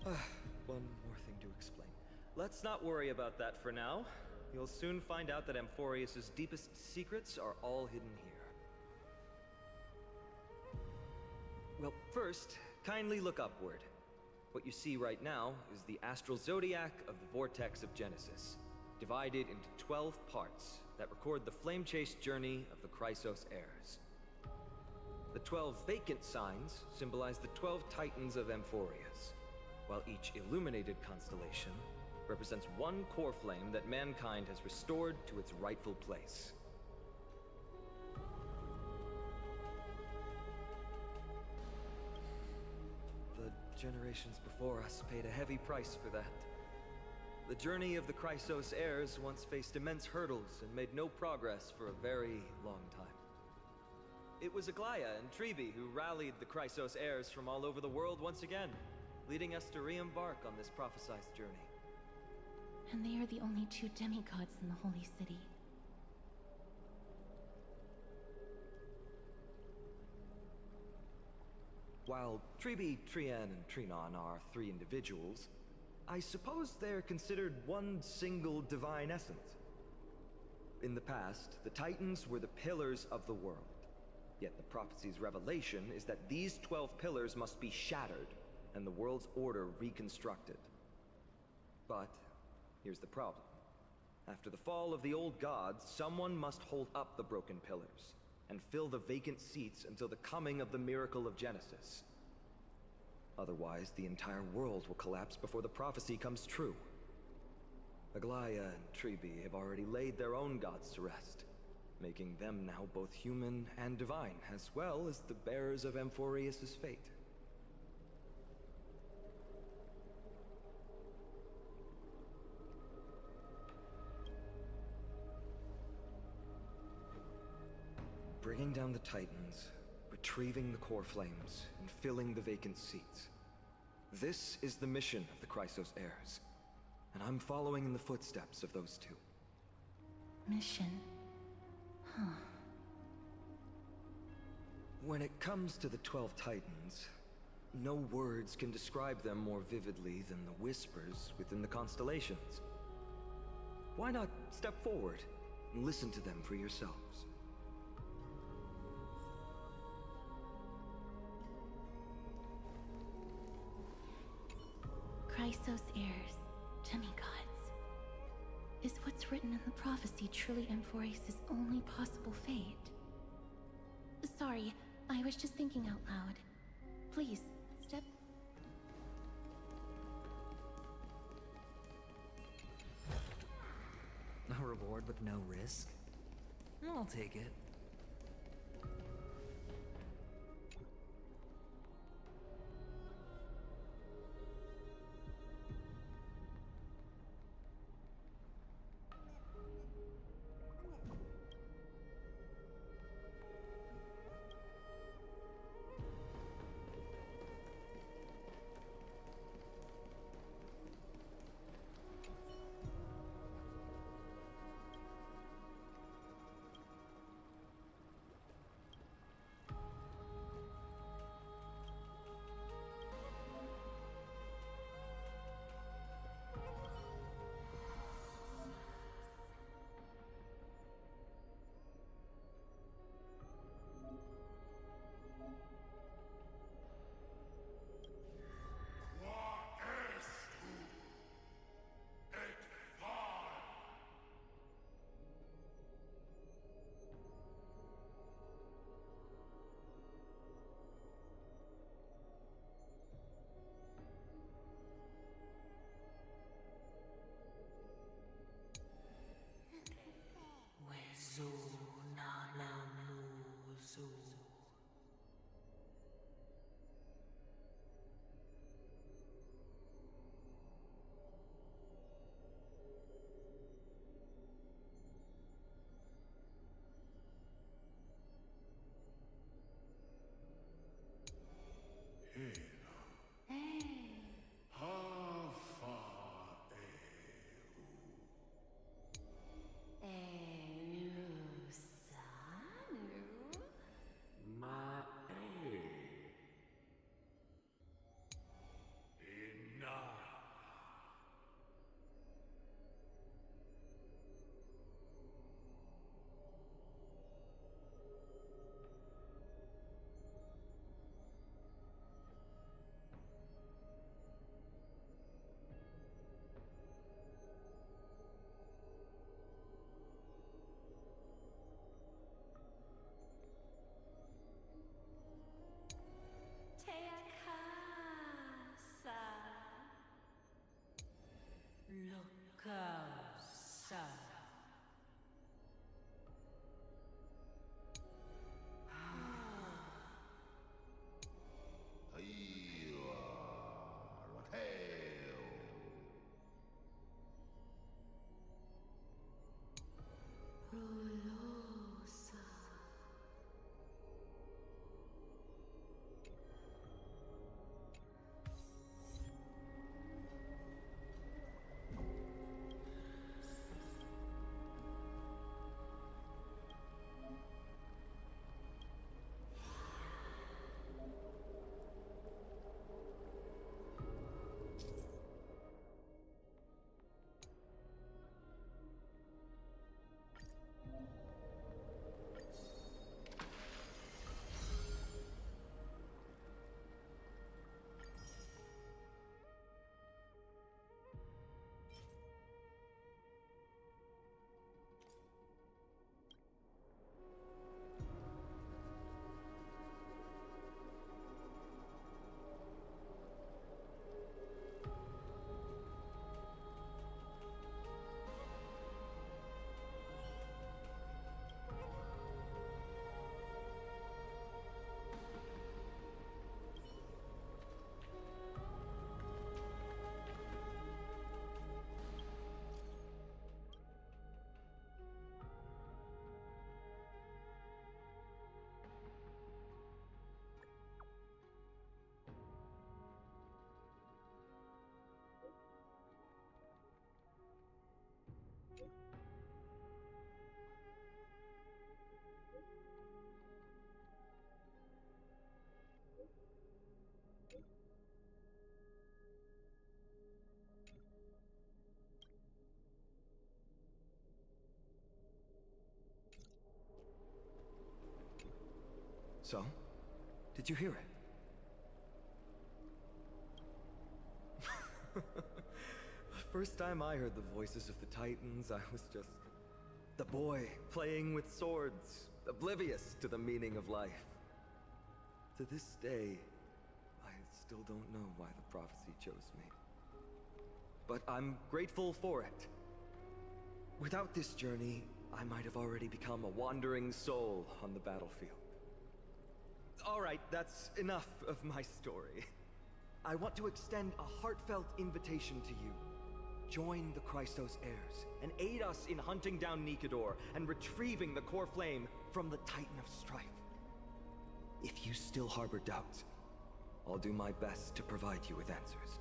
Speaker 8: them. One more thing to explain. Let's not worry about that for now. You'll soon find out that Amphorius' deepest secrets are all hidden here. Well, first, kindly look upward. What you see right now is the astral zodiac of the Vortex of Genesis, divided into 12 parts that record the flame-chased journey of the Chrysos heirs. The 12 vacant signs symbolize the 12 titans of Amphorius, while each illuminated constellation represents one core flame that mankind has restored to its rightful place. The generations before us paid a heavy price for that. The journey of the Chrysos heirs once faced immense hurdles and made no progress for a very long time. It was Aglaya and Tribi who rallied the Chrysos heirs from all over the world once again, leading us to re-embark on this prophesized journey.
Speaker 12: And they are the only two demigods in the Holy City.
Speaker 8: While Tribi, Trian, and Trinon are 3 individuals, I suppose they're considered one single divine essence. In the past, the Titans were the pillars of the world. Yet the prophecy's revelation is that these 12 pillars must be shattered, and the world's order reconstructed. But here's the problem. After the fall of the old gods, someone must hold up the broken pillars, and fill the vacant seats until the coming of the miracle of Genesis. Otherwise, the entire world will collapse before the prophecy comes true. Aglaya and Tribi have already laid their own gods to rest, making them now both human and divine, as well as the bearers of Amphorius' fate. Bringing down the Titans, retrieving the core flames, and filling the vacant seats. This is the mission of the Chrysos heirs, and I'm following in the footsteps of those two.
Speaker 12: Mission? Huh.
Speaker 8: When it comes to the 12 Titans, no words can describe them more vividly than the whispers within the constellations. Why not step forward and listen to them for yourselves?
Speaker 12: Chrysos heirs, demigods. Is what's written in the prophecy truly Amphorius' only possible fate? Sorry, I was just thinking out loud. Please, step...
Speaker 2: A reward with no risk? I'll take it.
Speaker 8: So? Did you hear it? The first time I heard the voices of the Titans, I was just the boy playing with swords, oblivious to the meaning of life. To this day, I still don't know why the prophecy chose me. But I'm grateful for it. Without this journey, I might have already become a wandering soul on the battlefield. All right, that's enough of my story. I want to extend a heartfelt invitation to you. Join the Christos heirs and aid us in hunting down Nikedor and retrieving the core flame from the Titan of Strife. If you still harbor doubts, I'll do my best to provide you with answers.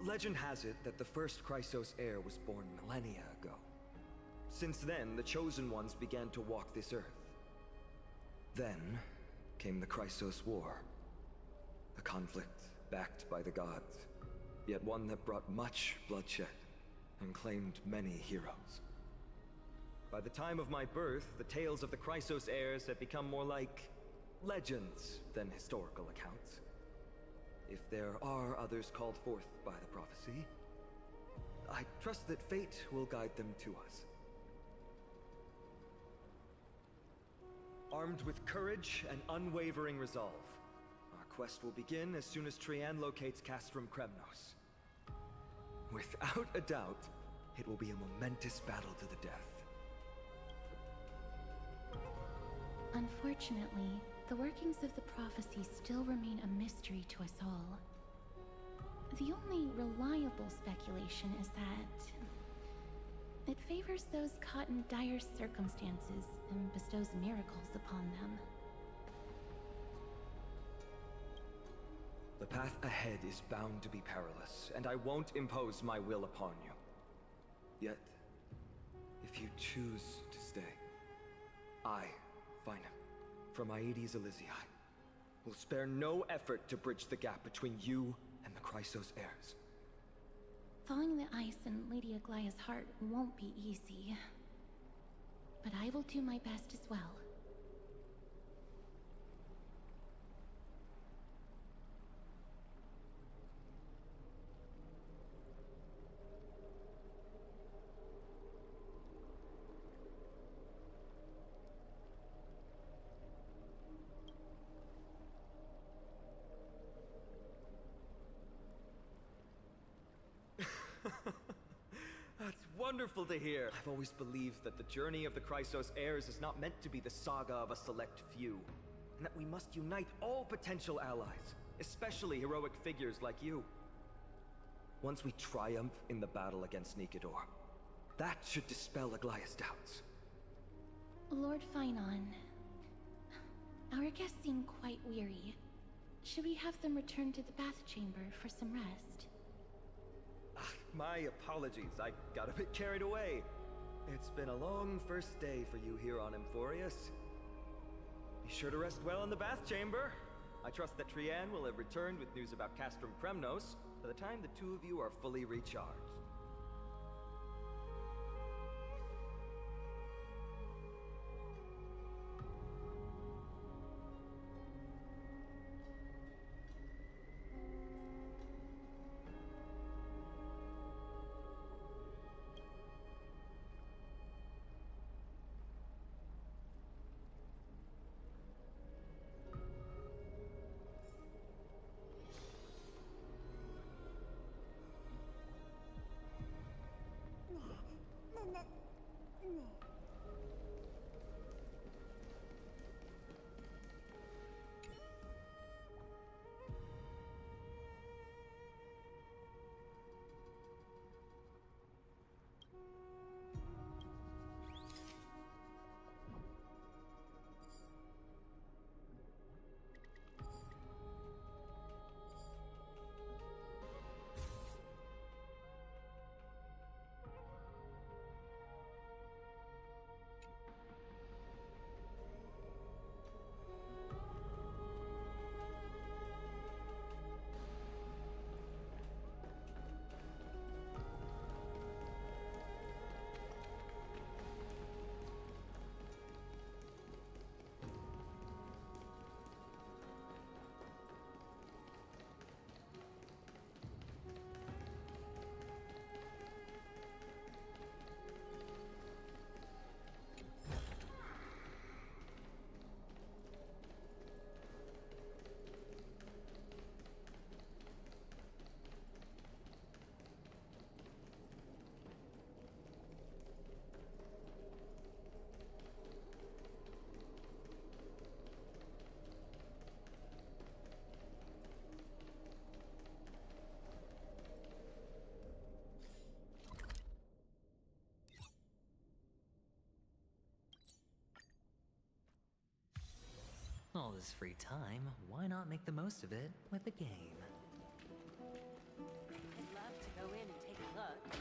Speaker 8: Legend has it that the first Christos heir was born millennia ago. Since then, the Chosen Ones began to walk this earth. Then came the Christos War. A conflict backed by the gods, yet one that brought much bloodshed and claimed many heroes. By the time of my birth, the tales of the Christos heirs had become more like legends than historical accounts. If there are others called forth by the prophecy, I trust that fate will guide them to us. Armed with courage and unwavering resolve, our quest will begin as soon as Trian locates Castrum Kremnos. Without a doubt, it will be a momentous battle to the death.
Speaker 12: Unfortunately, the workings of the prophecy still remain a mystery to us all. The only reliable speculation is that it favors those caught in dire circumstances and bestows miracles upon them.
Speaker 8: The path ahead is bound to be perilous, and I won't impose my will upon you. Yet, if you choose to stay, I, Finam, from Aedes Elysiae, will spare no effort to bridge the gap between you and the Christos heirs.
Speaker 12: Thawing the ice in Lady Aglaya's heart won't be easy, but I will do my best as well.
Speaker 8: That's wonderful to hear. I've always believed that the journey of the Christos heirs is not meant to be the saga of a select few, and that we must unite all potential allies, especially heroic figures like you. Once we triumph in the battle against Nikedor, that should dispel Aglaya's doubts.
Speaker 12: Lord Finon, our guests seem quite weary. Should we have them return to the bath chamber for some rest?
Speaker 8: My apologies, I got a bit carried away. It's been a long first day for you here on Emphorius. Be sure to rest well in the bath chamber. I trust that Trian will have returned with news about Castrum Kremnos by the time the two of you are fully recharged.
Speaker 2: this free time, why not make the most of it with a game?
Speaker 22: I'd love to go in and take a look.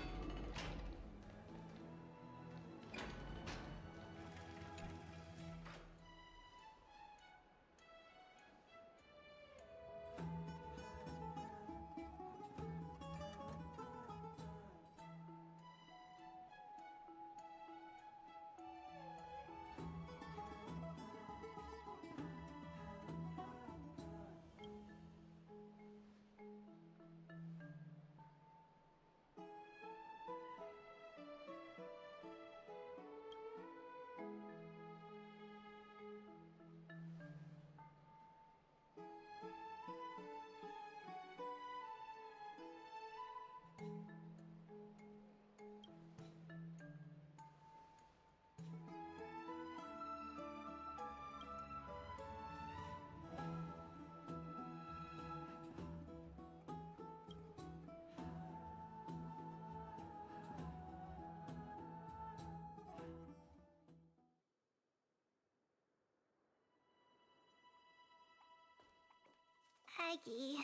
Speaker 3: Aggie,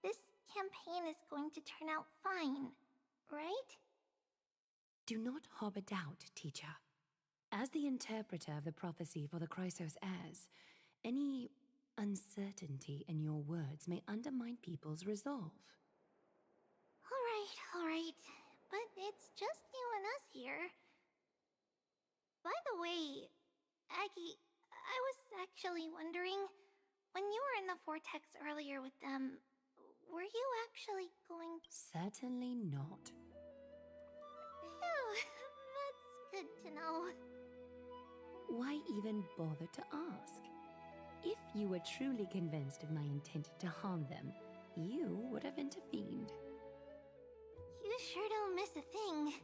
Speaker 3: this campaign is going to turn out fine, right?
Speaker 7: Do not harbor doubt, teacher. As the interpreter of the prophecy for the Chrysos heirs, any uncertainty in your words may undermine people's resolve.
Speaker 3: All right. But it's just you and us here. By the way, Aggie, I was actually wondering, when you were in the vortex earlier with them, were you actually going...
Speaker 7: Certainly not.
Speaker 3: Phew, that's good to know.
Speaker 7: Why even bother to ask? If you were truly convinced of my intent to harm them, you would have intervened.
Speaker 3: You sure don't miss a thing.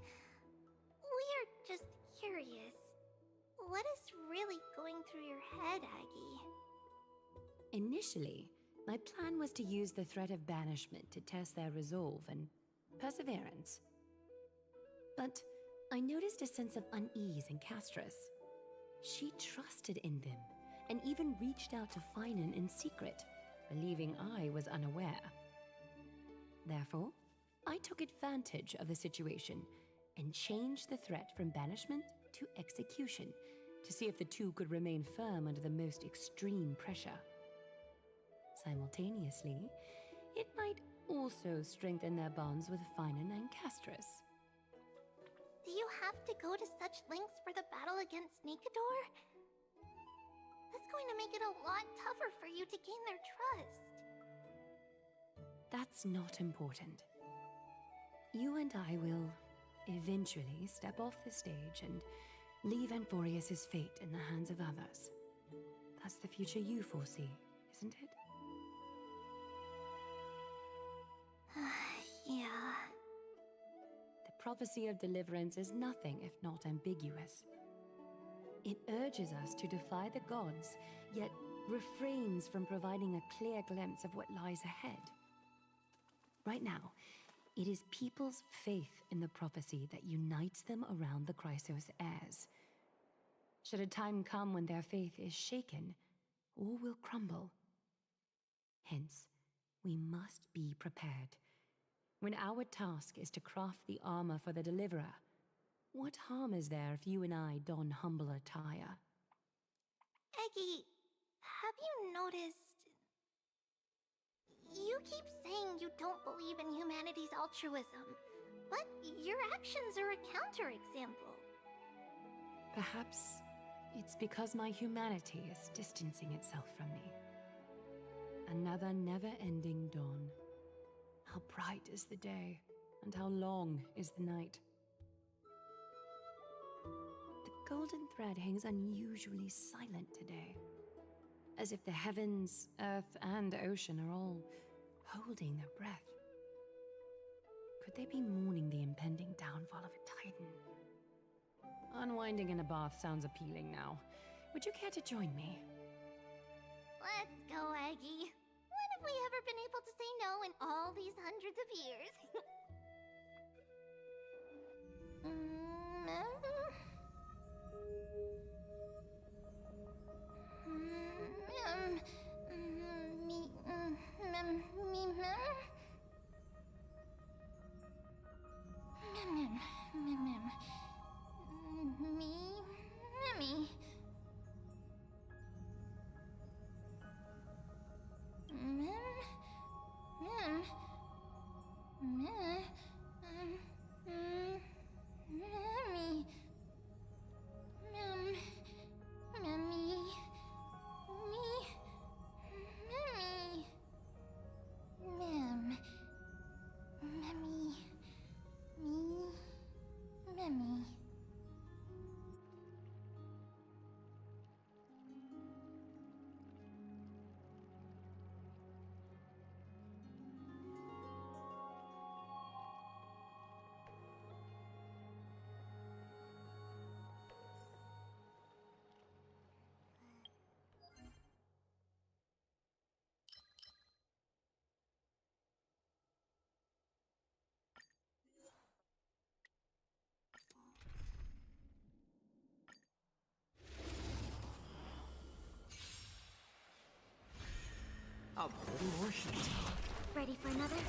Speaker 3: We're just curious. What is really going through your head, Aggie?
Speaker 7: Initially, my plan was to use the threat of banishment to test their resolve and perseverance. But I noticed a sense of unease in Castris. She trusted in them, and even reached out to Finan in secret, believing I was unaware. Therefore, I took advantage of the situation and changed the threat from banishment to execution to see if the two could remain firm under the most extreme pressure. Simultaneously, it might also strengthen their bonds with Finan and Castris.
Speaker 3: Do you have to go to such lengths for the battle against Nikador? That's going to make it a lot tougher for you to gain their trust.
Speaker 7: That's not important. You and I will eventually step off the stage and leave Amphorius' fate in the hands of others. That's the future you foresee, isn't it?
Speaker 3: Yeah.
Speaker 7: The prophecy of deliverance is nothing if not ambiguous. It urges us to defy the gods, yet refrains from providing a clear glimpse of what lies ahead. Right now, it is people's faith in the prophecy that unites them around the Chrysos heirs. Should a time come when their faith is shaken, all will crumble. Hence, we must be prepared. When our task is to craft the armor for the deliverer, what harm is there if you and I don humble attire?
Speaker 3: Aggie, have you noticed... You keep saying you don't believe in humanity's altruism, but your actions are a counterexample.
Speaker 7: Perhaps it's because my humanity is distancing itself from me. Another never-ending dawn. How bright is the day, and how long is the night. The golden thread hangs unusually silent today, as if the heavens, earth, and ocean are all holding their breath. Could they be mourning the impending downfall of a titan? Unwinding in a bath sounds appealing now. Would you care to join me?
Speaker 3: Let's go, Aggie. When have we ever been able to say no in all these hundreds of years?
Speaker 2: A little more heat.
Speaker 3: Ready for another?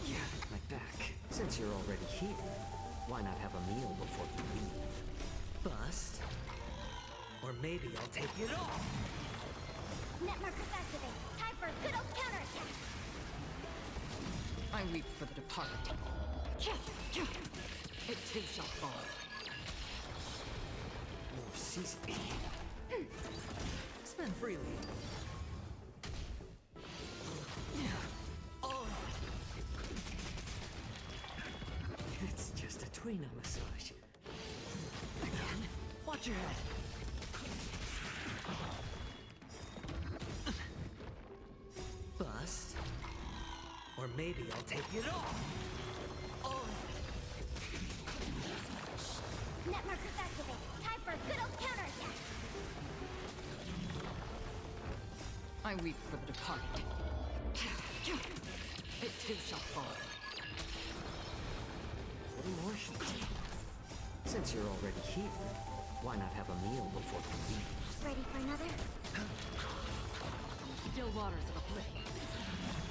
Speaker 2: Yeah, like back. Since you're already here, why not have a meal before you leave? Bust. Or maybe I'll take it off.
Speaker 3: Net markers activate. Time for a good old counterattack.
Speaker 19: I weep for the departed. It too shall fall.
Speaker 2: More seasoning. Spend freely. Oh. It's just a tweener massage. Again. Watch your head. Bust. Or maybe I'll take it off. Oh.
Speaker 3: Net markers activate. Time for a good old counterattack.
Speaker 19: I weep for the departed. It too shall fall.
Speaker 2: A little more heat. Since you're already here, why not have a meal before you leave?
Speaker 3: Ready for another?
Speaker 19: Still waters of oblivion.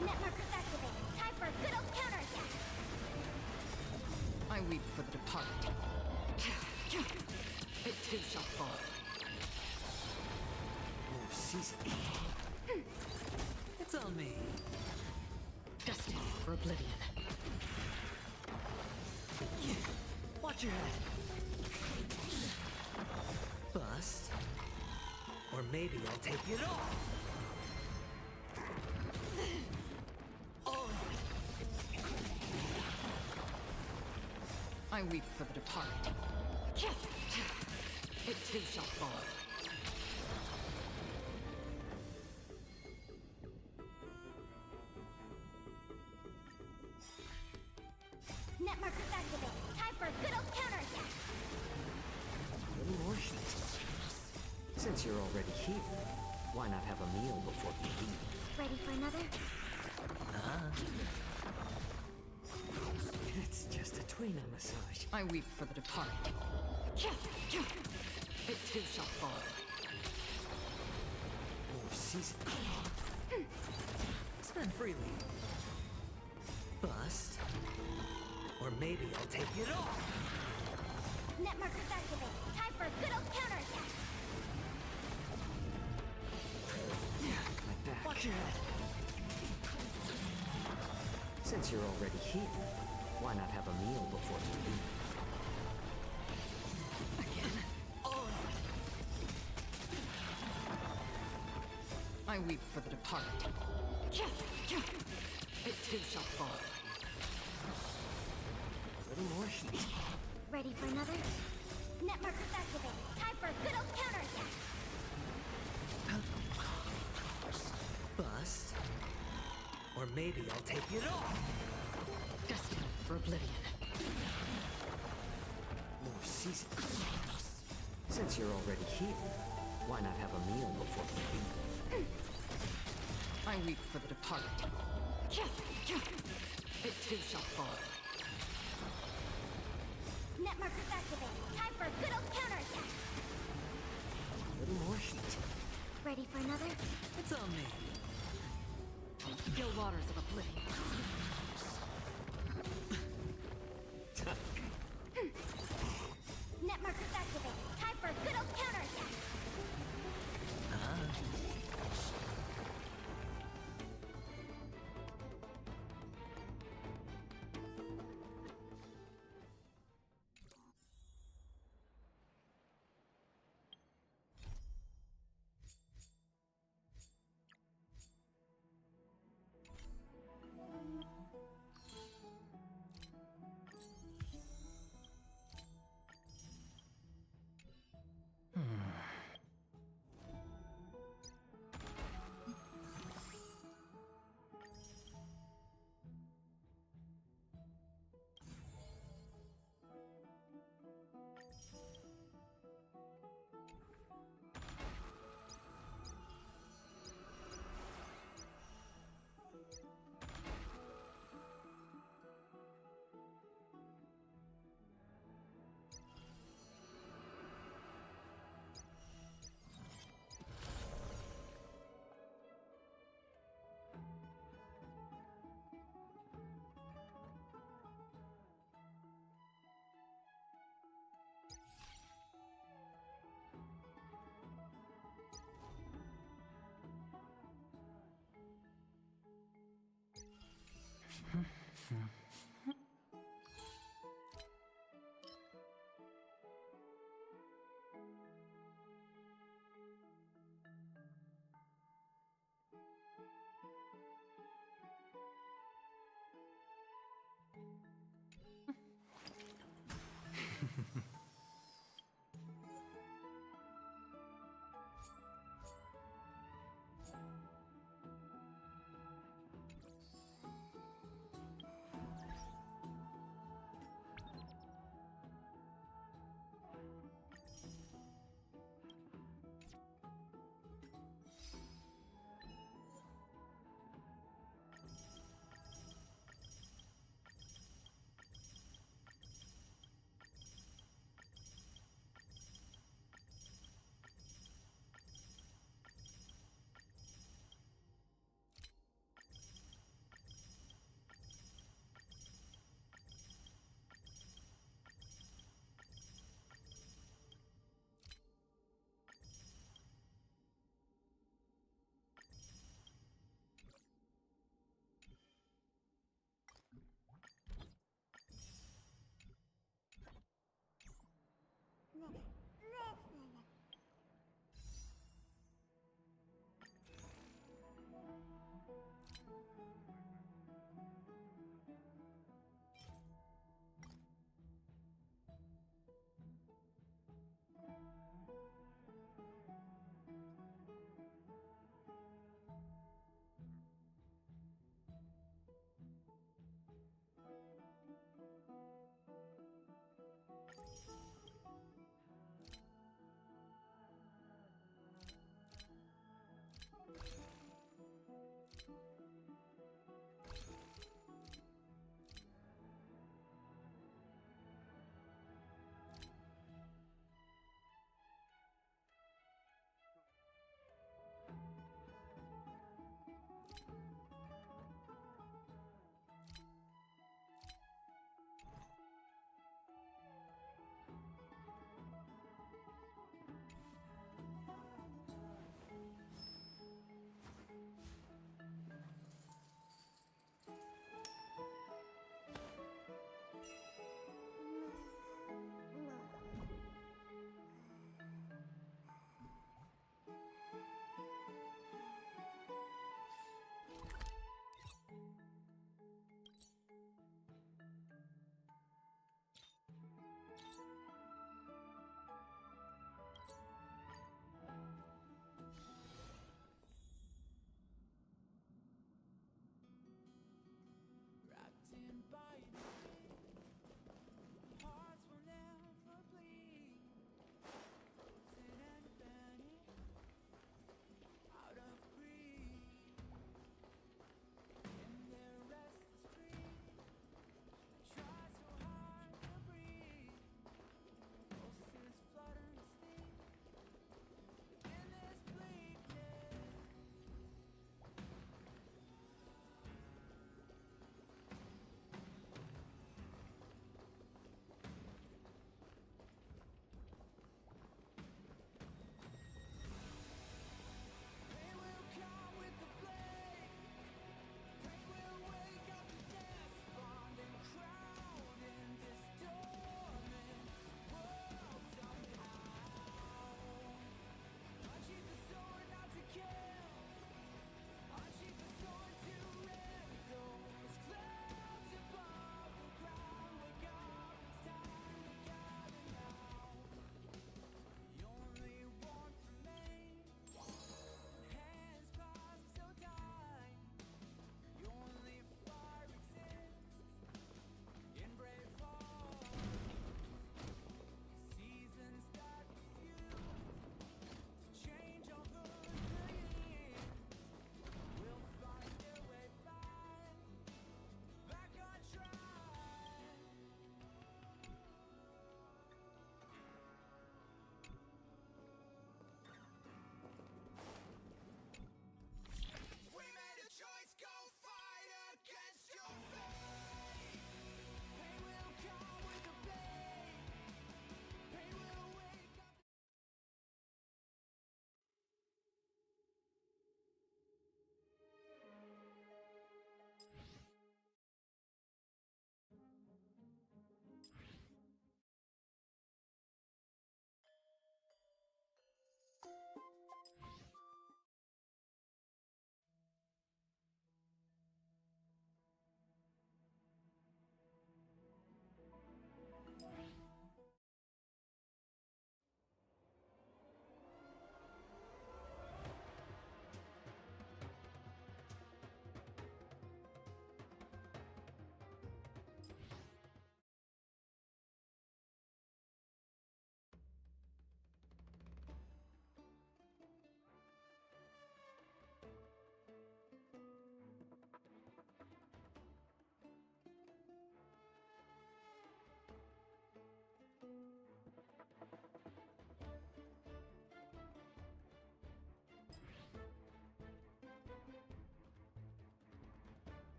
Speaker 3: Net markers activate. Time for a good old counterattack.
Speaker 19: I weep for the departed. It too shall fall.
Speaker 2: More seasoning. It's on me.
Speaker 19: Destined for oblivion.
Speaker 2: Watch your head. Bust. Or maybe I'll take it off. Oh.
Speaker 19: I weep for the departed. It too shall fall.
Speaker 3: Net markers activate. Time for a good old counterattack.
Speaker 2: A little more heat. Since you're already here, why not have a meal before you leave?
Speaker 3: Ready for another?
Speaker 2: It's just a tweener massage.
Speaker 19: I weep for the departed. It too shall fall.
Speaker 2: More seasoning. Spend freely. Bust. Or maybe I'll take it off.
Speaker 3: Net markers activate. Time for a good old counterattack.
Speaker 2: Like that. Watch your head. Since you're already here, why not have a meal before you leave?
Speaker 19: Again.
Speaker 2: Oh.
Speaker 19: I weep for the departed. It too shall fall.
Speaker 2: A little more heat.
Speaker 3: Ready for another? Net markers activate. Time for a good old counterattack.
Speaker 2: Bust. Or maybe I'll take it off.
Speaker 19: Destined for oblivion.
Speaker 2: More seasoning. Since you're already here, why not have a meal before you leave?
Speaker 19: I weep for the departed. It too shall fall.
Speaker 3: Net markers activate. Time for a good old counterattack.
Speaker 2: A little more heat.
Speaker 3: Ready for another?
Speaker 2: It's on me.
Speaker 19: Still waters of oblivion.